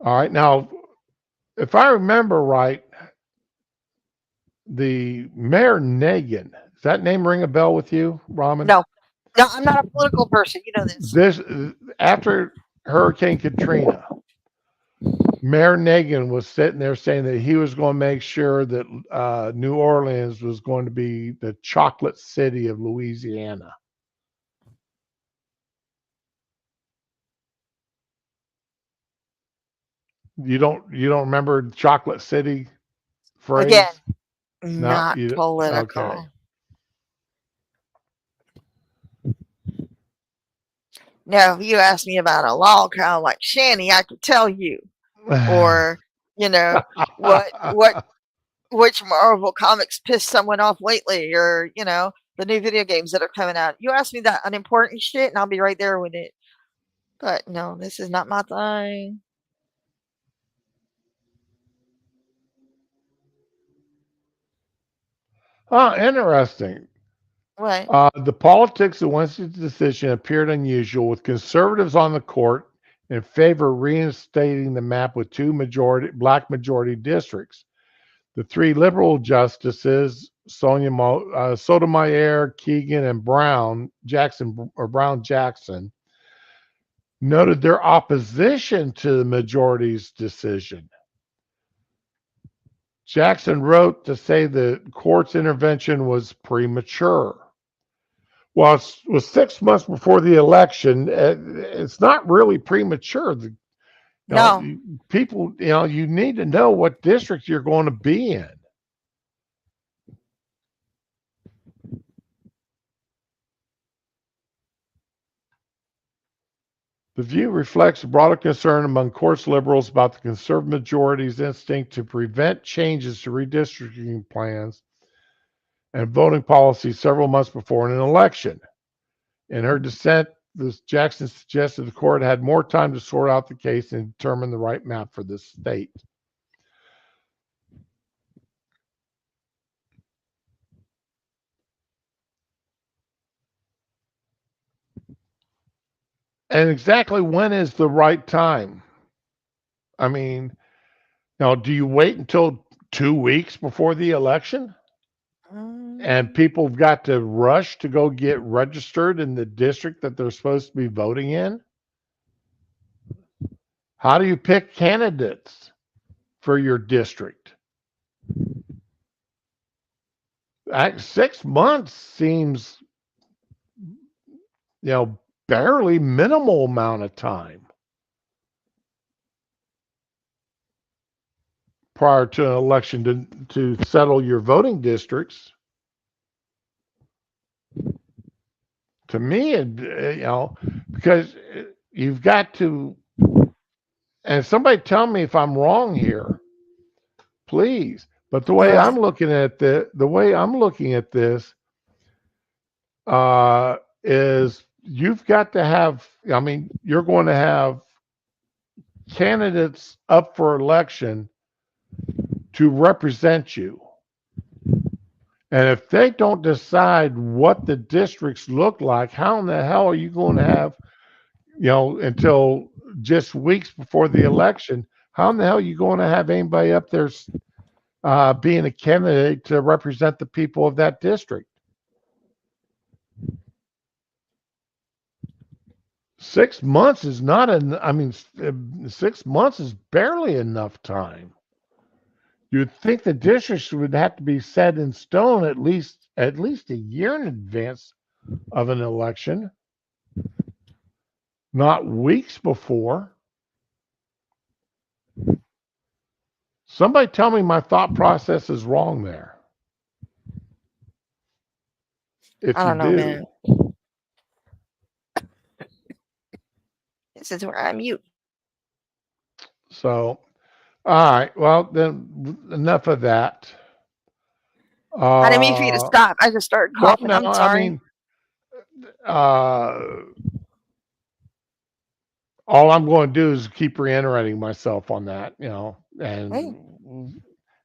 Speaker 1: All right. Now, if I remember right, the Mayor Nagin, does that name ring a bell with you, Raman?
Speaker 2: No, I'm not a political person. You know this.
Speaker 1: This after Hurricane Katrina, Mayor Nagin was sitting there saying that he was going to make sure that New Orleans was going to be the chocolate city of Louisiana. You don't remember chocolate city phrase?
Speaker 2: Again,
Speaker 1: No,
Speaker 2: not political.
Speaker 1: okay.
Speaker 2: Now, if you ask me about a law kind of like Shanny, I could tell you. Or, which Marvel comics pissed someone off lately, or, the new video games that are coming out. You ask me that unimportant shit, and I'll be right there with it. But no, this is not my thing.
Speaker 1: Oh, interesting.
Speaker 2: What?
Speaker 1: The politics of Wednesday's decision appeared unusual, with conservatives on the court in favor of reinstating the map with two black majority districts. The three liberal justices, Sotomayor, Keegan, and Brown Jackson, noted their opposition to the majority's decision. Jackson wrote to say the court's intervention was premature. Well, it was 6 months before the election. It's not really premature.
Speaker 2: No.
Speaker 1: People, you need to know what district you're going to be in. The view reflects a broader concern among courts liberals about the conservative majority's instinct to prevent changes to redistricting plans and voting policy several months before an election. In her dissent, Jackson suggested the court had more time to sort out the case and determine the right map for this state. And exactly when is the right time? I mean, do you wait until 2 weeks before the election? And people have got to rush to go get registered in the district that they're supposed to be voting in? How do you pick candidates for your district? 6 months seems, barely minimal amount of time prior to an election to settle your voting districts. To me, because you've got to, and somebody tell me if I'm wrong here, please. But the way I'm looking at this, is you've got to have, you're going to have candidates up for election to represent you. And if they don't decide what the districts look like, how in the hell are you going to have, until just weeks before the election, how in the hell are you going to have anybody up there being a candidate to represent the people of that district? 6 months is not 6 months is barely enough time. You'd think the districts would have to be set in stone at least a year in advance of an election, not weeks before. Somebody tell me my thought process is wrong there. If
Speaker 2: I don't know,
Speaker 1: you do,
Speaker 2: man. This is where I mute.
Speaker 1: So, all right. Well, then enough of that.
Speaker 2: I didn't mean for you to stop. I just started coughing.
Speaker 1: Well, no,
Speaker 2: I'm sorry.
Speaker 1: All I'm going to do is keep reiterating myself on that, and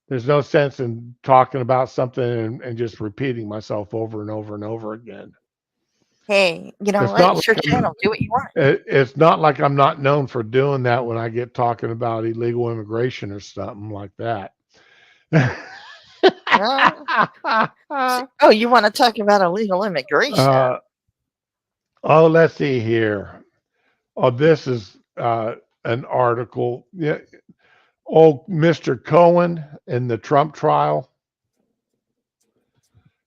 Speaker 1: there's no sense in talking about something and just repeating myself over and over and over again.
Speaker 2: Hey, it's your channel. Do what you want.
Speaker 1: It's not like I'm not known for doing that when I get talking about illegal immigration or something like that.
Speaker 2: Oh, you want to talk about illegal immigration?
Speaker 1: Let's see here. Oh, this is an article. Yeah. Old Mr. Cohen in the Trump trial.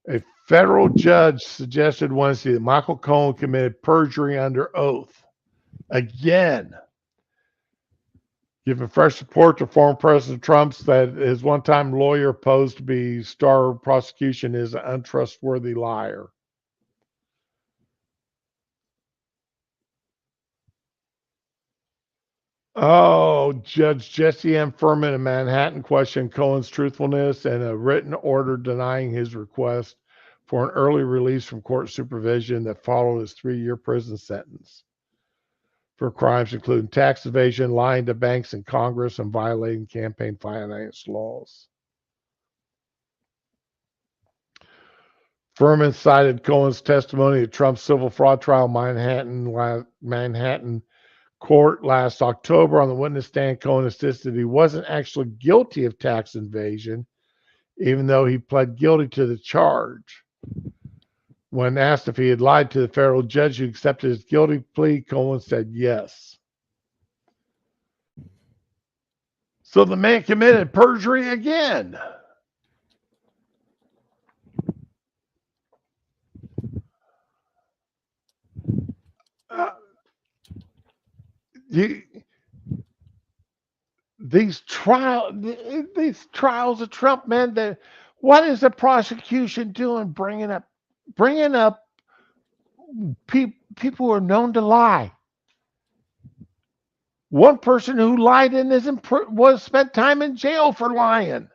Speaker 1: A federal judge suggested Wednesday that Michael Cohen committed perjury under oath. Again, giving fresh support to former President Trump that his one-time lawyer posed to be star prosecution is an untrustworthy liar. Oh, Judge Jesse M. Furman in Manhattan questioned Cohen's truthfulness and a written order denying his request for an early release from court supervision that followed his 3-year prison sentence for crimes including tax evasion, lying to banks and Congress, and violating campaign finance laws. Furman cited Cohen's testimony at Trump's civil fraud trial Manhattan court last October. On the witness stand, Cohen insisted he wasn't actually guilty of tax evasion, even though he pled guilty to the charge. When asked if he had lied to the federal judge who accepted his guilty plea, Cohen said yes. So the man committed perjury again. These trials of Trump, man. What is the prosecution doing? Bringing up people who are known to lie. One person who lied was spent time in jail for lying.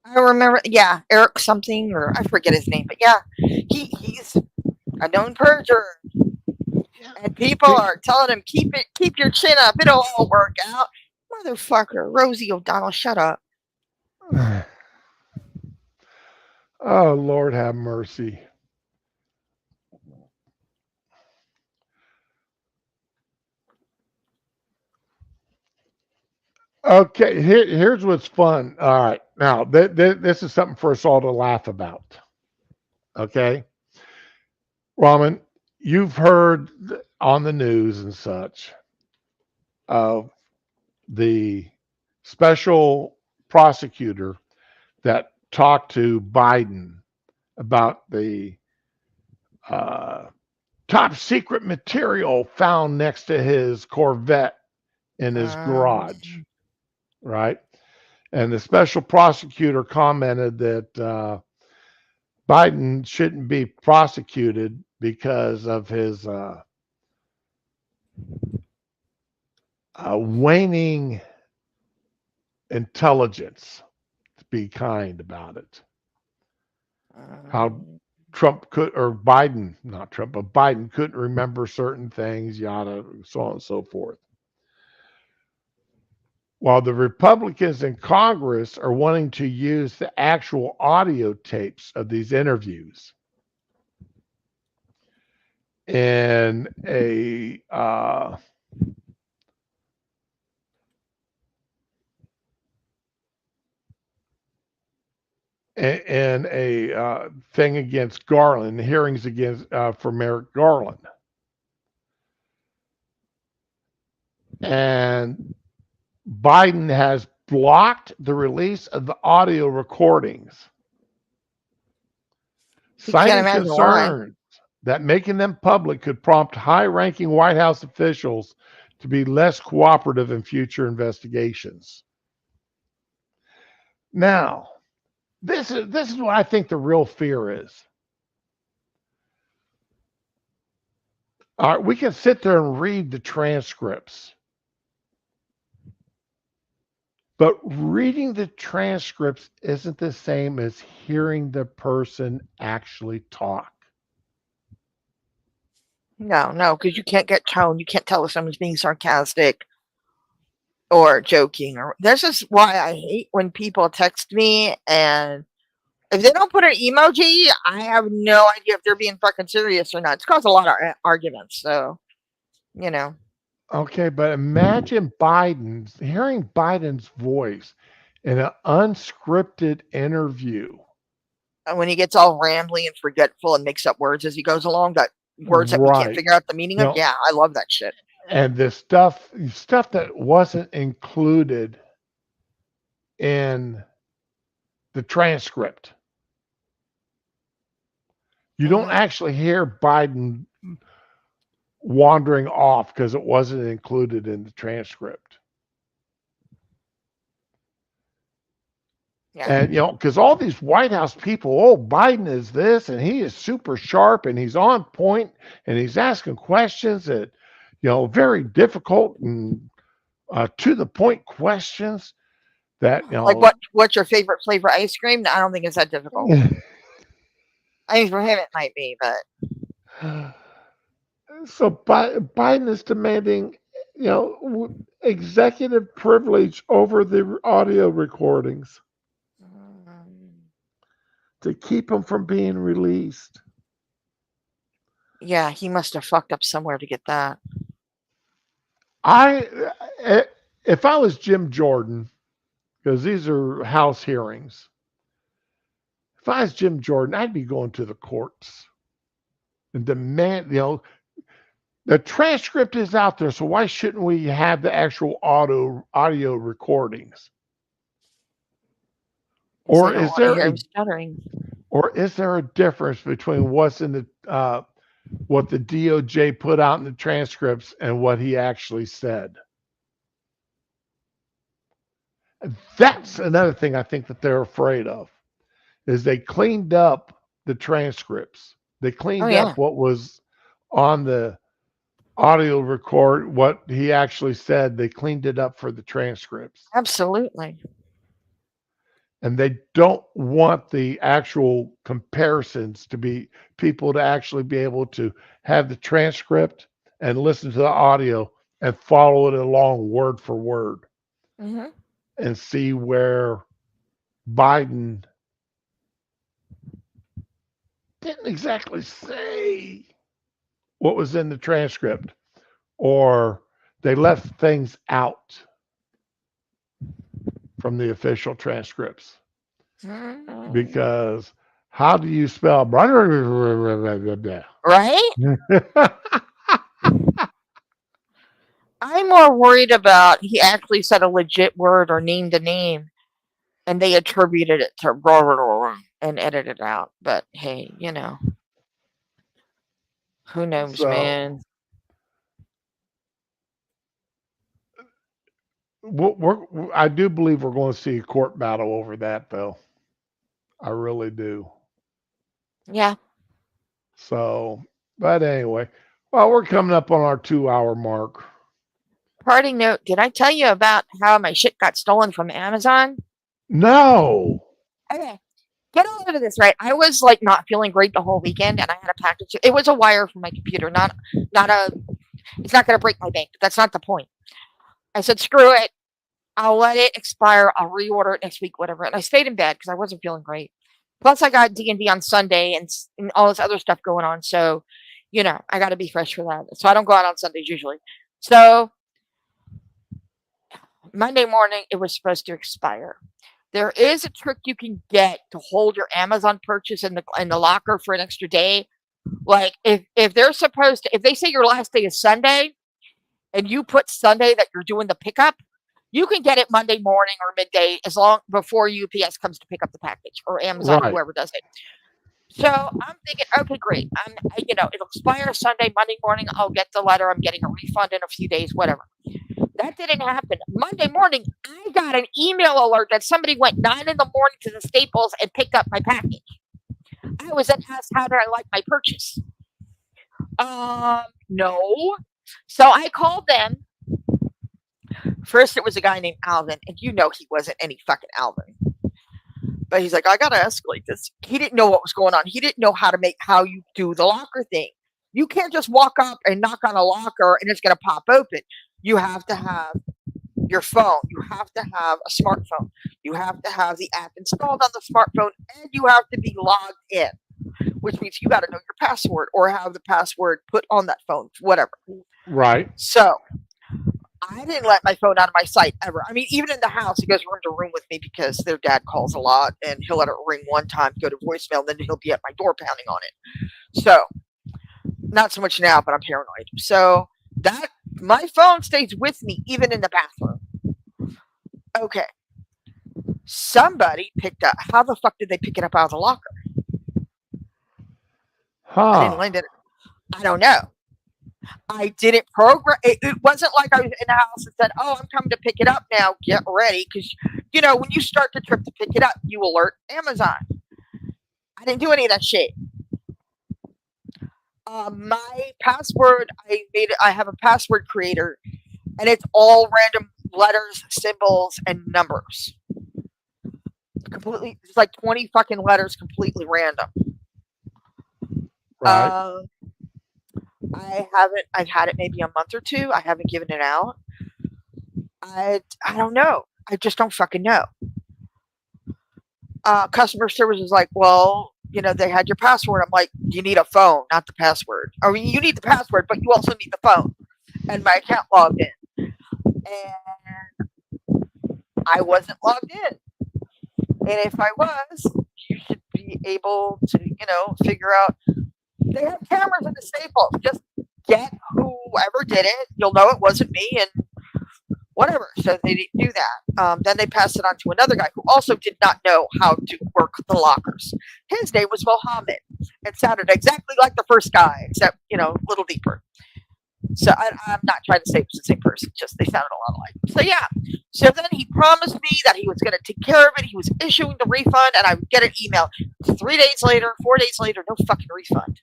Speaker 2: I remember, yeah, Eric something, or I forget his name, but yeah, he's a known perjurer. And people are telling him, keep your chin up, it'll all work out. Motherfucker, Rosie O'Donnell, shut up.
Speaker 1: Oh, Lord have mercy. Okay, here's what's fun. All right, now this is something for us all to laugh about. Okay, Raman, you've heard on the news and such of the special prosecutor that talked to Biden about the top secret material found next to his Corvette in his garage, right? And the special prosecutor commented that Biden shouldn't be prosecuted because of his waning intelligence, to be kind about it. How Trump Biden couldn't remember certain things, yada, so on and so forth. While the Republicans in Congress are wanting to use the actual audio tapes of these interviews in a thing against Garland, hearings against for Merrick Garland, and Biden has blocked the release of the audio recordings, citing concerns that making them public could prompt high-ranking White House officials to be less cooperative in future investigations. Now, this is what I think the real fear is. All right, we can sit there and read the transcripts, but reading the transcripts isn't the same as hearing the person actually talk.
Speaker 2: No, because you can't get tone. You can't tell if someone's being sarcastic or joking. Or this is why I hate when people text me, and if they don't put an emoji, I have no idea if they're being fucking serious or not. It's caused a lot of arguments. So, you know.
Speaker 1: Okay, but imagine hearing Biden's voice in an unscripted interview.
Speaker 2: And when he gets all rambly and forgetful and makes up words as he goes along, that words that we can't figure out the meaning of. Yeah, I love that shit.
Speaker 1: And the stuff that wasn't included in the transcript. You don't actually hear Biden wandering off because it wasn't included in the transcript.
Speaker 2: Yeah.
Speaker 1: And, because all these White House people, Biden is this, and he is super sharp, and he's on point, and he's asking questions that, very difficult and to the point questions that,
Speaker 2: like what's your favorite flavor ice cream? I don't think it's that difficult. I mean, for him it might be, but.
Speaker 1: So Biden is demanding, executive privilege over the audio recordings. to keep them from being released.
Speaker 2: Yeah, he must have fucked up somewhere to get that.
Speaker 1: If I was Jim Jordan, because these are House hearings, if I was Jim Jordan, I'd be going to the courts and demand, the transcript is out there, so why shouldn't we have the actual audio recordings? Or
Speaker 2: They don't
Speaker 1: is
Speaker 2: want to
Speaker 1: there
Speaker 2: hear
Speaker 1: a
Speaker 2: him stuttering.
Speaker 1: or is there a difference between what's in the what the DOJ put out in the transcripts and what he actually said? That's another thing I think that they're afraid of, is they cleaned up the transcripts. They cleaned
Speaker 2: yeah.
Speaker 1: up what was on the audio record, what he actually said. They cleaned it up for the transcripts.
Speaker 2: Absolutely.
Speaker 1: And they don't want the actual comparisons to be people to actually be able to have the transcript and listen to the audio and follow it along word for word
Speaker 2: Mm-hmm.
Speaker 1: and see where Biden didn't exactly say what was in the transcript, or they left things out from the official transcripts. Because how do you spell
Speaker 2: Right? I'm more worried about he actually said a legit word or named a name and they attributed it to blah, blah, blah, and edited it out. But hey, who knows,
Speaker 1: So,
Speaker 2: man?
Speaker 1: I do believe we're going to see a court battle over that, though. I really do.
Speaker 2: Yeah.
Speaker 1: So, but anyway, well, we're coming up on our 2-hour mark.
Speaker 2: Parting note, did I tell you about how my shit got stolen from Amazon?
Speaker 1: No.
Speaker 2: Okay. Get all over this, right? I was like not feeling great the whole weekend and I had a package. It was a wire from my computer, it's not going to break my bank. That's not the point. I said, screw it. I'll let it expire. I'll reorder it next week, whatever. And I stayed in bed because I wasn't feeling great. Plus, I got D&D on Sunday and all this other stuff going on. So, I got to be fresh for that. So I don't go out on Sundays usually. So Monday morning, it was supposed to expire. There is a trick you can get to hold your Amazon purchase in the locker for an extra day. Like if they're supposed to, if they say your last day is Sunday and you put Sunday that you're doing the pickup, you can get it Monday morning or midday as long before UPS comes to pick up the package or Amazon,
Speaker 1: Right.
Speaker 2: whoever does it. So I'm thinking, okay, great. It'll expire Sunday, Monday morning. I'll get the letter. I'm getting a refund in a few days, whatever. That didn't happen. Monday morning, I got an email alert that somebody went 9 in the morning to the Staples and picked up my package. I was then asked, how did I like my purchase? No. So I called them. First, it was a guy named Alvin, and he wasn't any fucking Alvin. But he's like, I gotta escalate this. He didn't know what was going on. He didn't know how you do the locker thing. You can't just walk up and knock on a locker and it's gonna pop open. You have to have your phone. You have to have a smartphone. You have to have the app installed on the smartphone, and you have to be logged in, which means you got to know your password or have the password put on that phone, whatever.
Speaker 1: Right.
Speaker 2: So I didn't let my phone out of my sight ever. I mean, even in the house, he goes room to room with me because their dad calls a lot, and he'll let it ring one time, go to voicemail, and then he'll be at my door pounding on it. So not so much now, but I'm paranoid. So that my phone stays with me even in the bathroom. Okay. Somebody picked up. How the fuck did they pick it up out of the locker? I didn't land it. I don't know. I didn't program. It wasn't like I was in the house and said, "Oh, I'm coming to pick it up now. Get ready," because when you start the trip to pick it up, you alert Amazon. I didn't do any of that shit. My password, I have a password creator, and it's all random letters, symbols, and numbers. Completely, it's like 20 fucking letters, completely random.
Speaker 1: Right.
Speaker 2: I've had it maybe a month or two. I haven't given it out. I don't know. I just don't fucking know. customer service was like, well, they had your password. I'm like, you need a phone, not the password. I mean, you need the password, but you also need the phone. And my account logged in. And I wasn't logged in. And if I was, you should be able to, figure out. They have cameras in the Staples. Just get whoever did it. You'll know it wasn't me, and whatever. So they didn't do that. Then they passed it on to another guy who also did not know how to work the lockers. His name was Mohammed. It sounded exactly like the first guy, except, a little deeper. So I'm not trying to say it was the same person, just they sounded a lot alike. So yeah. So then he promised me that he was going to take care of it. He was issuing the refund, and I would get an email 3 days later, 4 days later, no fucking refund.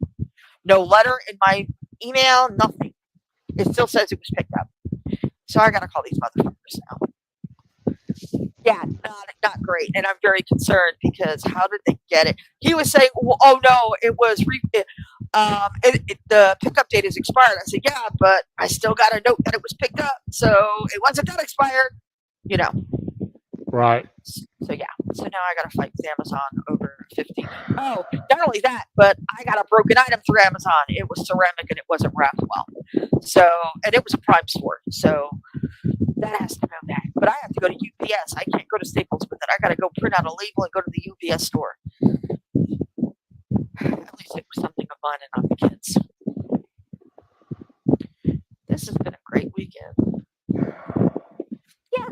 Speaker 2: No letter in my email, nothing. It still says it was picked up. So I got to call these motherfuckers now. Yeah, not great. And I'm very concerned because how did they get it? He was saying, well, oh no, it was, the pickup date is expired. I said, yeah, but I still got a note that it was picked up. So it wasn't that expired,
Speaker 1: Right.
Speaker 2: So yeah. So now I got to fight with Amazon over 50. Oh, not only that, but I got a broken item through Amazon. It was ceramic and it wasn't wrapped well. So, and it was a Prime store. So that has to go back. But I have to go to UPS. I can't go to Staples with it. I got to go print out a label and go to the UPS store. At least it was something of mine and not the kids. This has been a great weekend. Yeah.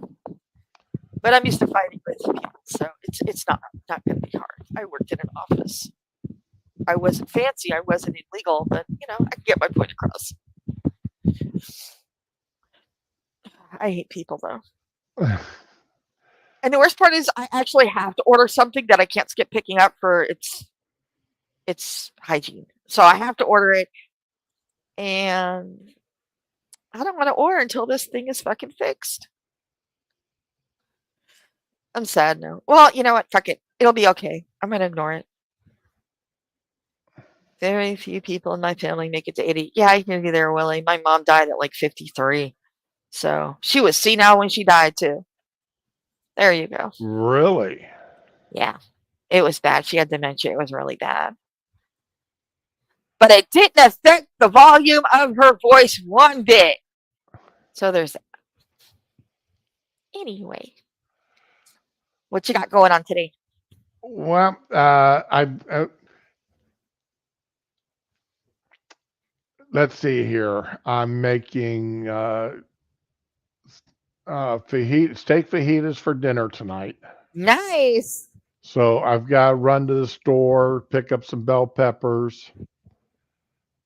Speaker 2: But I'm used to fighting with people, so it's not going to be hard. I worked in an office. I wasn't fancy. I wasn't illegal, but, I can get my point across. I hate people, though. And the worst part is I actually have to order something that I can't skip picking up for its hygiene. So I have to order it, and I don't want to order until this thing is fucking fixed. I'm sad now. Well, you know what? Fuck it. It'll be okay. I'm going to ignore it. Very few people in my family make it to 80. Yeah, I knew you there, Willie. My mom died at like 53. So she was senile when she died, too. There you go.
Speaker 1: Really?
Speaker 2: Yeah. It was bad. She had dementia. It was really bad. But it didn't affect the volume of her voice one bit. So there's that. Anyway. What you got going on today?
Speaker 1: Well, let's see here. I'm making steak fajitas for dinner tonight.
Speaker 2: Nice.
Speaker 1: So I've got to run to the store, pick up some bell peppers,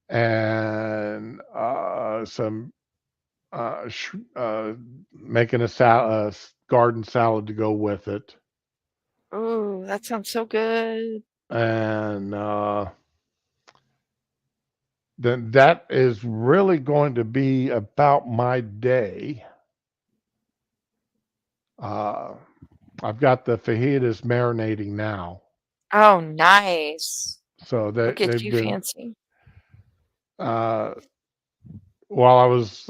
Speaker 1: and making a garden salad to go with it.
Speaker 2: Oh, that sounds so good.
Speaker 1: And then that is really going to be about my day. I've got the fajitas marinating now.
Speaker 2: Oh, nice.
Speaker 1: So
Speaker 2: Look at
Speaker 1: they've
Speaker 2: you,
Speaker 1: been
Speaker 2: fancy.
Speaker 1: while I was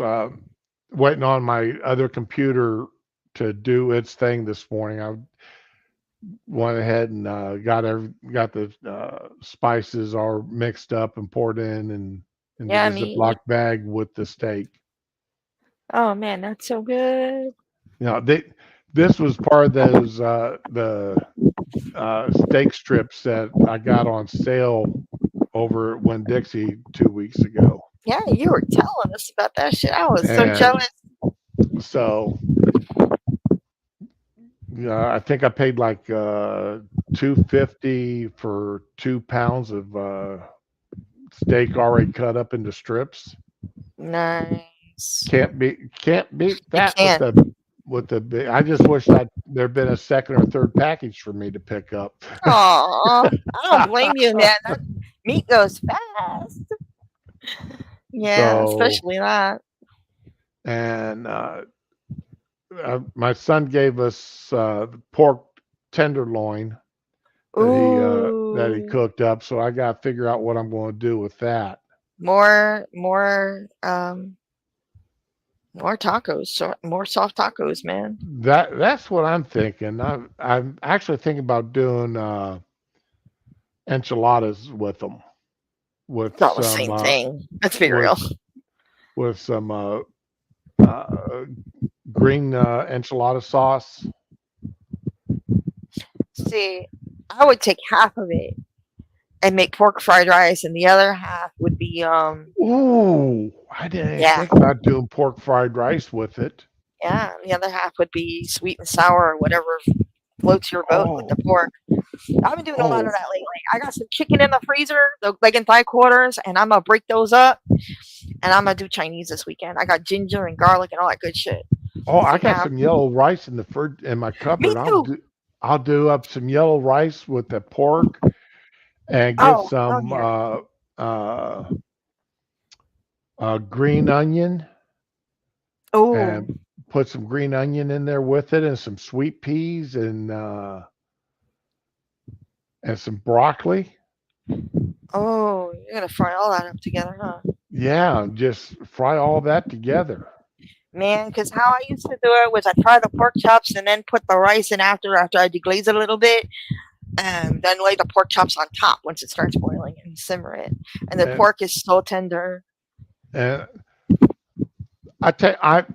Speaker 1: waiting on my other computer to do its thing this morning. I went ahead and got the spices all mixed up and poured in into the
Speaker 2: Yummy.
Speaker 1: Ziploc bag with the steak.
Speaker 2: Oh man, that's so good.
Speaker 1: This was part of those the steak strips that I got on sale over at Winn-Dixie 2 weeks ago.
Speaker 2: Yeah, you were telling us about that shit. I was so jealous.
Speaker 1: So I think I paid like $2.50 for 2 pounds of steak already cut up into strips.
Speaker 2: Nice.
Speaker 1: Can't beat that with the big. I just wish that there'd been a second or third package for me to pick up.
Speaker 2: Aw, I don't blame you, man. That meat goes fast. Yeah, especially that.
Speaker 1: And my son gave us pork tenderloin that he cooked up, so I got to figure out what I'm going to do with that.
Speaker 2: More More tacos, more soft tacos, man.
Speaker 1: That's what I'm thinking. I'm actually thinking about doing enchiladas with them, with
Speaker 2: It's all the
Speaker 1: some
Speaker 2: same thing. Let's be real.
Speaker 1: with some uh, green enchilada sauce.
Speaker 2: See, I would take half of it and make pork fried rice, and the other half would be
Speaker 1: Ooh, I didn't even
Speaker 2: yeah,
Speaker 1: think about doing pork fried rice with it.
Speaker 2: yeah. The other half would be sweet and sour or whatever floats your boat with the
Speaker 1: Oh,
Speaker 2: pork. I've been doing a lot of
Speaker 1: oh,
Speaker 2: that lately. I got some chicken in the freezer, the leg and thigh quarters, and I'm gonna break those up, and I'm gonna do Chinese this weekend. I got ginger and garlic and all that good shit.
Speaker 1: oh! I got
Speaker 2: Yeah,
Speaker 1: some yellow rice in the fridge in my
Speaker 2: me
Speaker 1: cupboard.
Speaker 2: too.
Speaker 1: I'll do up some yellow rice with the pork and get
Speaker 2: Oh, hell
Speaker 1: some
Speaker 2: yeah.
Speaker 1: uh, green onion
Speaker 2: Oh,
Speaker 1: and put some green onion in there with it and some sweet peas and some broccoli.
Speaker 2: oh, you're gonna fry all that up together, huh?
Speaker 1: Yeah, just fry all that together.
Speaker 2: Man, because how I used to do it was I fry the pork chops and then put the rice in after I deglaze it a little bit, and then lay the pork chops on top once it starts boiling and simmer it. And the
Speaker 1: And
Speaker 2: pork is so tender.
Speaker 1: and I tell I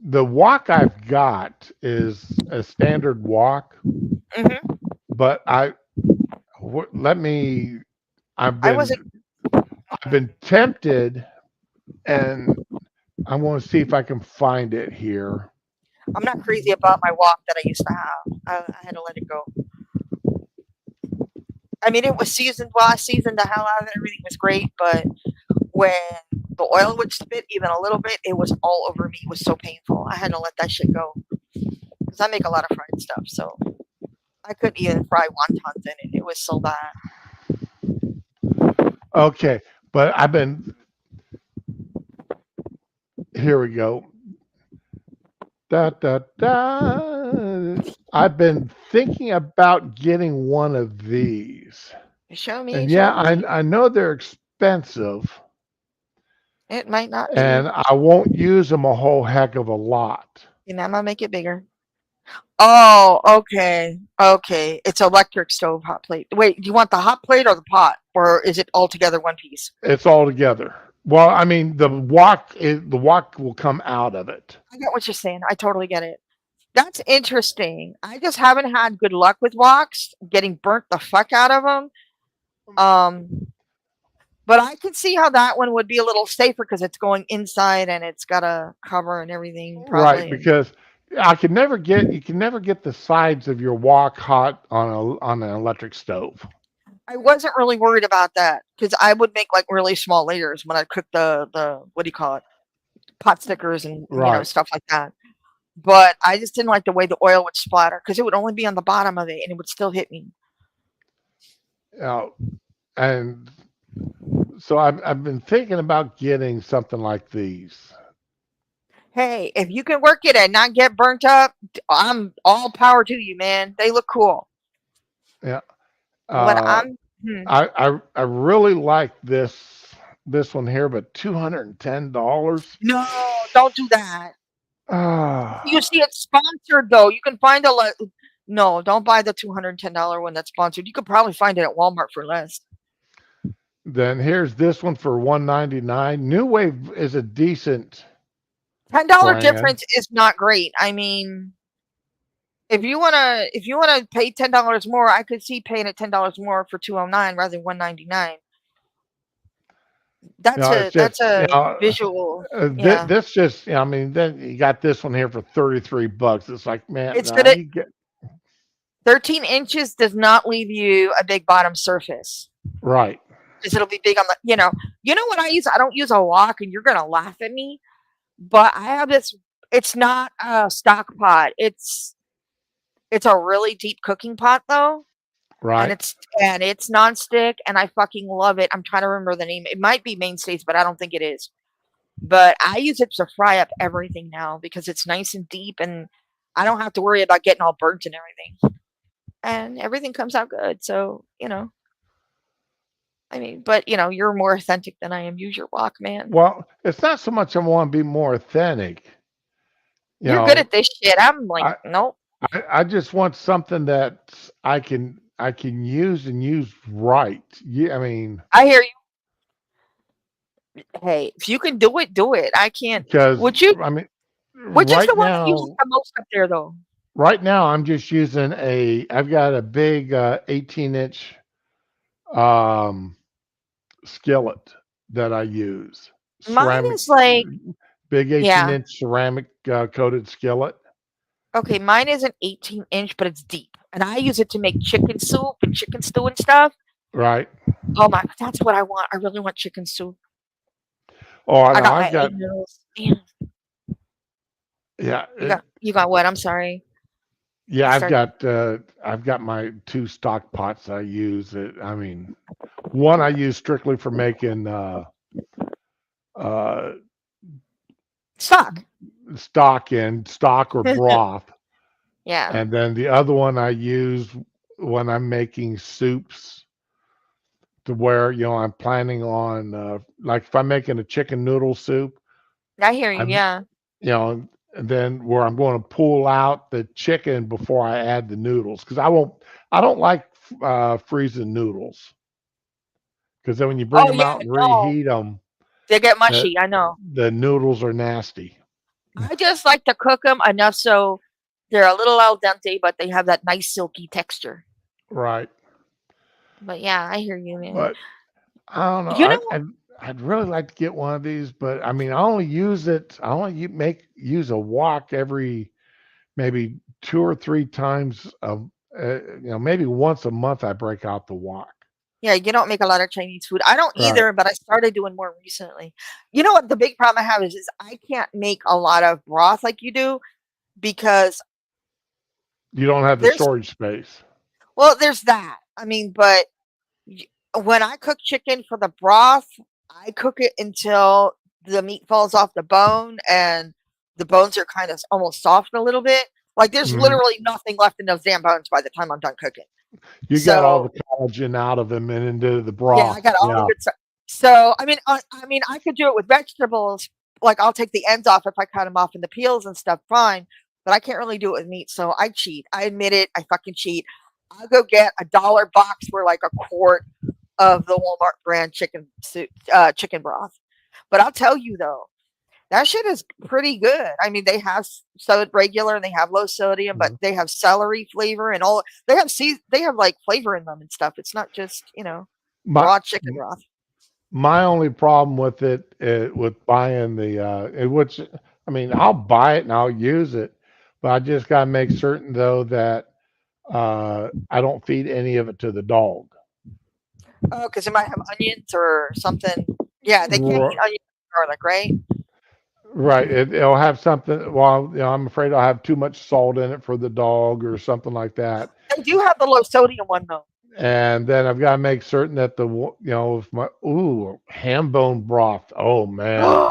Speaker 1: the wok I've got is a standard wok,
Speaker 2: Hmm.
Speaker 1: but let me. I've
Speaker 2: I wasn't.
Speaker 1: been I've been tempted, and I want to see if I can find it here.
Speaker 2: I'm not crazy about my wok that I used to have. I had to let it go. I mean, it was seasoned well. I seasoned the hell out of it. Everything was great, but when the oil would spit even a little bit, it was all over me. It was so painful. I had to let that shit go because I make a lot of fried stuff, so I couldn't even fry wontons in it. It was so bad.
Speaker 1: Okay, but I've been here. We go. Da da da. I've been thinking about getting one of these,
Speaker 2: Show me,
Speaker 1: and
Speaker 2: show
Speaker 1: yeah,
Speaker 2: me.
Speaker 1: I know they're expensive,
Speaker 2: It might not be.
Speaker 1: and I won't use them a whole heck of a lot.
Speaker 2: And I'm gonna make it bigger. Oh, okay, okay. It's electric stove hot plate. Wait, do you want the hot plate or the pot, or is it all together one piece?
Speaker 1: It's all together. Well, I mean, the wok will come out of it.
Speaker 2: I get what you're saying. I totally get it. That's interesting. I just haven't had good luck with woks, getting burnt the fuck out of them. Um, but I can see how that one would be a little safer because it's going inside and it's got a cover and everything,
Speaker 1: Right,
Speaker 2: probably. And
Speaker 1: because you can never get the sides of your wok hot on an electric stove.
Speaker 2: I wasn't really worried about that because I would make like really small layers when I cook the what do you call it, pot stickers and
Speaker 1: Right.
Speaker 2: stuff like that. But I just didn't like the way the oil would splatter because it would only be on the bottom of it and it would still hit me.
Speaker 1: Uh, and so I've been thinking about getting something like these.
Speaker 2: Hey, if you can work it and not get burnt up, I'm all power to you, man. They look cool.
Speaker 1: Yeah.
Speaker 2: What
Speaker 1: Uh,
Speaker 2: I'm hmm.
Speaker 1: I really like this one here, but $210.
Speaker 2: No, don't do that. You
Speaker 1: Ah,
Speaker 2: see, it's sponsored though. You can find no, don't buy the $210 one that's sponsored. You could probably find it at Walmart for less.
Speaker 1: then here's this one for 199. New Wave is a decent
Speaker 2: $10
Speaker 1: brand.
Speaker 2: difference is not great. I mean, if you wanna pay $10 more, I could see paying it $10 more for 209 rather than 199. That's
Speaker 1: It's
Speaker 2: a
Speaker 1: just
Speaker 2: that's a visual. Yeah,
Speaker 1: this just I mean then you got this one here for $33. It's like man,
Speaker 2: it's
Speaker 1: nah,
Speaker 2: gonna
Speaker 1: you get
Speaker 2: 13 inches does not leave you a big bottom surface
Speaker 1: right.
Speaker 2: because it'll be big on the. You know what I use? I don't use a wok, and you're gonna laugh at me, but I have this. It's not a stock pot. It's a really deep cooking pot though, and
Speaker 1: Right.
Speaker 2: it's nonstick, and I fucking love it. I'm trying to remember the name. It might be Mainstays, but I don't think it is. But I use it to fry up everything now because it's nice and deep, and I don't have to worry about getting all burnt and everything. And everything comes out good. So I mean, but you're more authentic than I am. Use your wok, man.
Speaker 1: Well, it's not so much I want to be more authentic. You
Speaker 2: You're good
Speaker 1: know,
Speaker 2: at this shit. I'm like,
Speaker 1: I,
Speaker 2: nope.
Speaker 1: I just want something that I can use and use right. Yeah, I mean,
Speaker 2: I hear you. Hey, if you can do it, do it. I can't.
Speaker 1: because
Speaker 2: Would you?
Speaker 1: I mean,
Speaker 2: Which is
Speaker 1: right
Speaker 2: the one that uses
Speaker 1: now,
Speaker 2: the most up there, though?
Speaker 1: right now I'm just using I've got a big 18-inch um, skillet that I use.
Speaker 2: Mine
Speaker 1: Ceramic,
Speaker 2: is like,
Speaker 1: big 18
Speaker 2: yeah.
Speaker 1: inch ceramic coated skillet.
Speaker 2: Okay, mine is an 18-inch, but it's deep, and I use it to make chicken soup and chicken stew and stuff.
Speaker 1: Right.
Speaker 2: Oh my, that's what I want. I really want chicken soup.
Speaker 1: Oh,
Speaker 2: I
Speaker 1: no,
Speaker 2: got
Speaker 1: I've
Speaker 2: my egg
Speaker 1: got,
Speaker 2: noodles. Damn,
Speaker 1: yeah,
Speaker 2: you got what? I'm sorry.
Speaker 1: yeah,
Speaker 2: You start.
Speaker 1: I've got my two stock pots I use. I mean, one I use strictly for making uh,
Speaker 2: Stock.
Speaker 1: stock or broth,
Speaker 2: Yeah.
Speaker 1: and then the other one I use when I'm making soups to where I'm planning on like if I'm making a chicken noodle soup,
Speaker 2: I hear you.
Speaker 1: I'm
Speaker 2: Yeah.
Speaker 1: and then where I'm going to pull out the chicken before I add the noodles because I don't like freezing noodles because then when you bring
Speaker 2: Oh
Speaker 1: them
Speaker 2: yeah.
Speaker 1: out and
Speaker 2: No,
Speaker 1: reheat them,
Speaker 2: they get
Speaker 1: the
Speaker 2: mushy. I know.
Speaker 1: the noodles are nasty.
Speaker 2: I just like to cook them enough so they're a little al dente, but they have that nice silky texture.
Speaker 1: Right.
Speaker 2: But yeah, I hear you, man.
Speaker 1: But I don't know.
Speaker 2: You know,
Speaker 1: I'd really like to get one of these, but I mean, I only use it. I only use a wok every maybe 2 or 3 times maybe once a month I break out the wok.
Speaker 2: yeah, you don't make a lot of Chinese food. I don't
Speaker 1: Right.
Speaker 2: either, but I started doing more recently. You know what the big problem I have is I can't make a lot of broth like you do because
Speaker 1: You don't have the
Speaker 2: there's
Speaker 1: storage space.
Speaker 2: well, there's that. I mean, but y- when I cook chicken for the broth, I cook it until the meat falls off the bone and the bones are kind of almost soft a little bit. Like there's
Speaker 1: Mhm.
Speaker 2: literally nothing left in those damn bones by the time I'm done cooking.
Speaker 1: You got all
Speaker 2: So
Speaker 1: the collagen out of them and into the
Speaker 2: yeah, I
Speaker 1: broth.
Speaker 2: got all the
Speaker 1: Yeah.
Speaker 2: good stuff. So I mean, I could do it with vegetables. Like I'll take the ends off if I cut them off and the peels and stuff, fine. But I can't really do it with meat, so I cheat. I admit it. I fucking cheat. I'll go get a dollar box for like a quart of the Walmart brand chicken soup, chicken broth. But I'll tell you though, that shit is pretty good. I mean, they have regular and they have low sodium, but
Speaker 1: Mhm.
Speaker 2: they have celery flavor and all. They have like flavor in them and stuff. It's not just
Speaker 1: My
Speaker 2: raw chicken broth.
Speaker 1: my only problem with it with buying which I mean, I'll buy it and I'll use it, but I just got to make certain though that I don't feed any of it to the dog.
Speaker 2: Oh, because it might have onions or something. Yeah, they can't eat
Speaker 1: R-
Speaker 2: onions and garlic, right?
Speaker 1: Right. It'll have something. Well, I'm afraid I'll have too much salt in it for the dog or something like that.
Speaker 2: They do have the low sodium one though.
Speaker 1: And then I've got to make certain that if my ham bone broth. Oh man.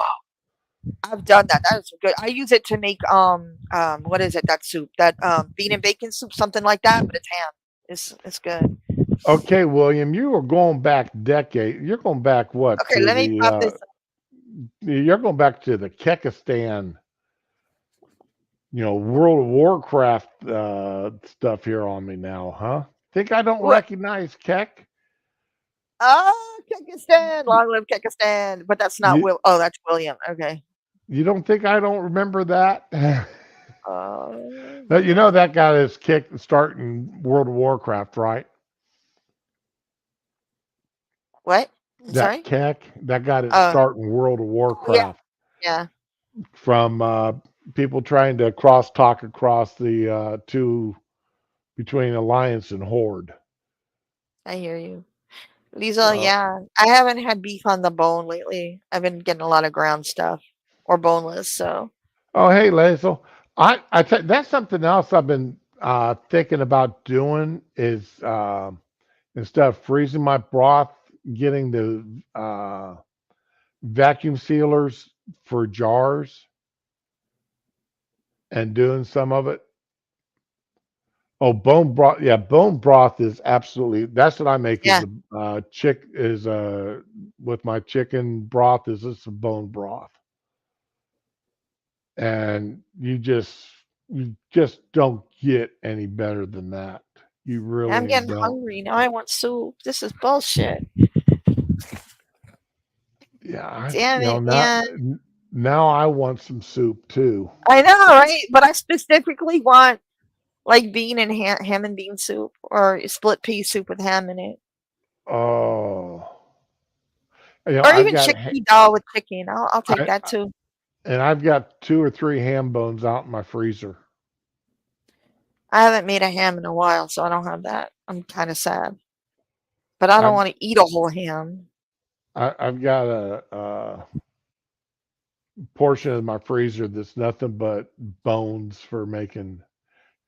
Speaker 2: I've done that. That is good. I use it to make what is it? That soup, that bean and bacon soup, something like that, but it's ham. It's good.
Speaker 1: Okay, William, you are going back decade. You're going back what
Speaker 2: Okay,
Speaker 1: to
Speaker 2: let me
Speaker 1: the?
Speaker 2: pop this.
Speaker 1: You're going back to the Kekistan. World of Warcraft stuff here on me now, huh? Think I don't
Speaker 2: What?
Speaker 1: recognize Keck?
Speaker 2: Oh, Kekistan, long live Kekistan. But that's not
Speaker 1: You
Speaker 2: Will. Oh, that's William. Okay.
Speaker 1: you don't think I don't remember that?
Speaker 2: Uh,
Speaker 1: But that got his kick start in World of Warcraft, right?
Speaker 2: what? I'm
Speaker 1: That
Speaker 2: sorry.
Speaker 1: Keck that got its
Speaker 2: Oh,
Speaker 1: start in World of
Speaker 2: yeah,
Speaker 1: Warcraft
Speaker 2: yeah.
Speaker 1: from people trying to cross talk across the two between Alliance and Horde.
Speaker 2: I hear you. Lisa,
Speaker 1: Uh,
Speaker 2: yeah. I haven't had beef on the bone lately. I've been getting a lot of ground stuff or boneless, so
Speaker 1: oh, hey, Lazel. That's something else I've been thinking about doing is instead of freezing my broth, getting the vacuum sealers for jars and doing some of it. Oh, bone broth. Yeah, bone broth is absolutely. That's what I make is
Speaker 2: yeah.
Speaker 1: a with my chicken broth is just a bone broth. and you just don't get any better than that. You
Speaker 2: I'm
Speaker 1: really
Speaker 2: getting
Speaker 1: don't.
Speaker 2: hungry now. I want soup. This is bullshit.
Speaker 1: Yeah,
Speaker 2: Damn it, man.
Speaker 1: now I want some soup too.
Speaker 2: I know, right? But I specifically want like bean and ham and bean soup or split pea soup with ham in it,
Speaker 1: Oh,
Speaker 2: or
Speaker 1: I've
Speaker 2: even
Speaker 1: got
Speaker 2: chickpea dal with chicken. I'll take
Speaker 1: I
Speaker 2: that too.
Speaker 1: and I've got 2 or 3 ham bones out in my freezer.
Speaker 2: I haven't made a ham in a while, so I don't have that. I'm kind of sad, but I don't
Speaker 1: I've
Speaker 2: want to eat a whole ham.
Speaker 1: I've got a portion of my freezer that's nothing but bones for making,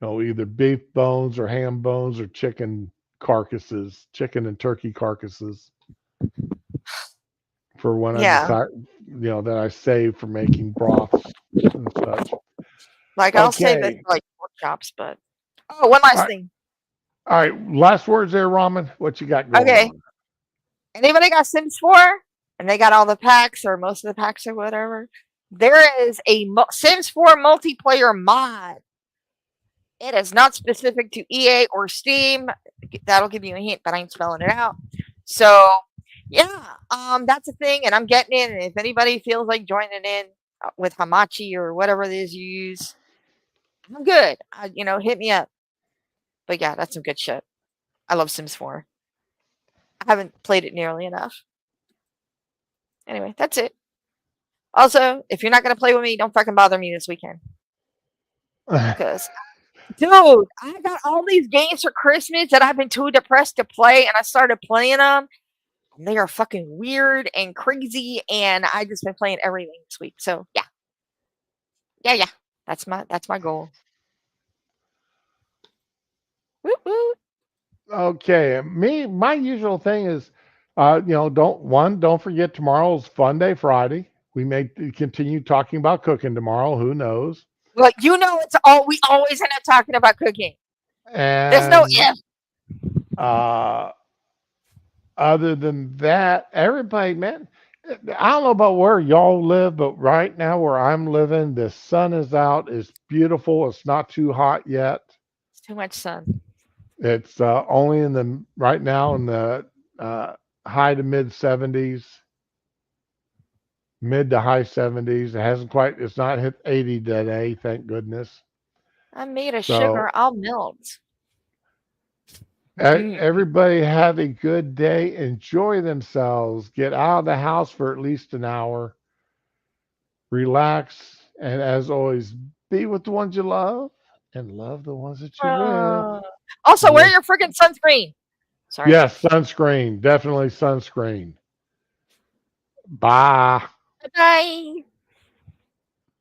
Speaker 1: either beef bones or ham bones or chicken carcasses, chicken and turkey carcasses for when I
Speaker 2: Yeah,
Speaker 1: decide, that I save for making broths and such.
Speaker 2: like I'll save it
Speaker 1: Okay.
Speaker 2: for like pork chops. But oh, one
Speaker 1: All
Speaker 2: last
Speaker 1: right.
Speaker 2: thing.
Speaker 1: All right. Last words there, Ramen. What you got going
Speaker 2: Okay,
Speaker 1: on?
Speaker 2: anybody got Sims 4 and they got all the packs or most of the packs or whatever? There is a Sims 4 multiplayer mod. It is not specific to EA or Steam. That'll give you a hint, but I ain't spelling it out. So, yeah, that's a thing, and I'm getting in. And if anybody feels like joining in with Hamachi or whatever it is you use, I'm good. Hit me up. But yeah, that's some good shit. I love Sims 4. I haven't played it nearly enough. Anyway, that's it. Also, if you're not gonna play with me, don't fucking bother me this weekend. Because dude, I got all these games for Christmas that I've been too depressed to play, and I started playing them. And they are fucking weird and crazy, and I just been playing everything this week. So yeah. That's my goal. Woot woot.
Speaker 1: Okay. My usual thing is, don't forget tomorrow's Fun Day Friday. We may continue talking about cooking tomorrow. Who knows?
Speaker 2: Well, we always end up talking about cooking. There's no
Speaker 1: And
Speaker 2: if.
Speaker 1: other than that, everybody, man, I don't know about where y'all live, but right now where I'm living, the sun is out. It's beautiful. It's not too hot yet.
Speaker 2: It's too much sun.
Speaker 1: It's only right now in the high to mid 70s, mid to high 70s. It's not hit 80 today, thank goodness.
Speaker 2: I'm made of
Speaker 1: So
Speaker 2: sugar. I'll melt.
Speaker 1: everybody have a good day. Enjoy themselves. Get out of the house for at least an hour. Relax. And as always, be with the ones you love and love the ones that you're with.
Speaker 2: Also, wear
Speaker 1: Yes.
Speaker 2: your friggin' sunscreen. Sorry.
Speaker 1: Yes, sunscreen. Definitely sunscreen. Bye.
Speaker 2: Bye.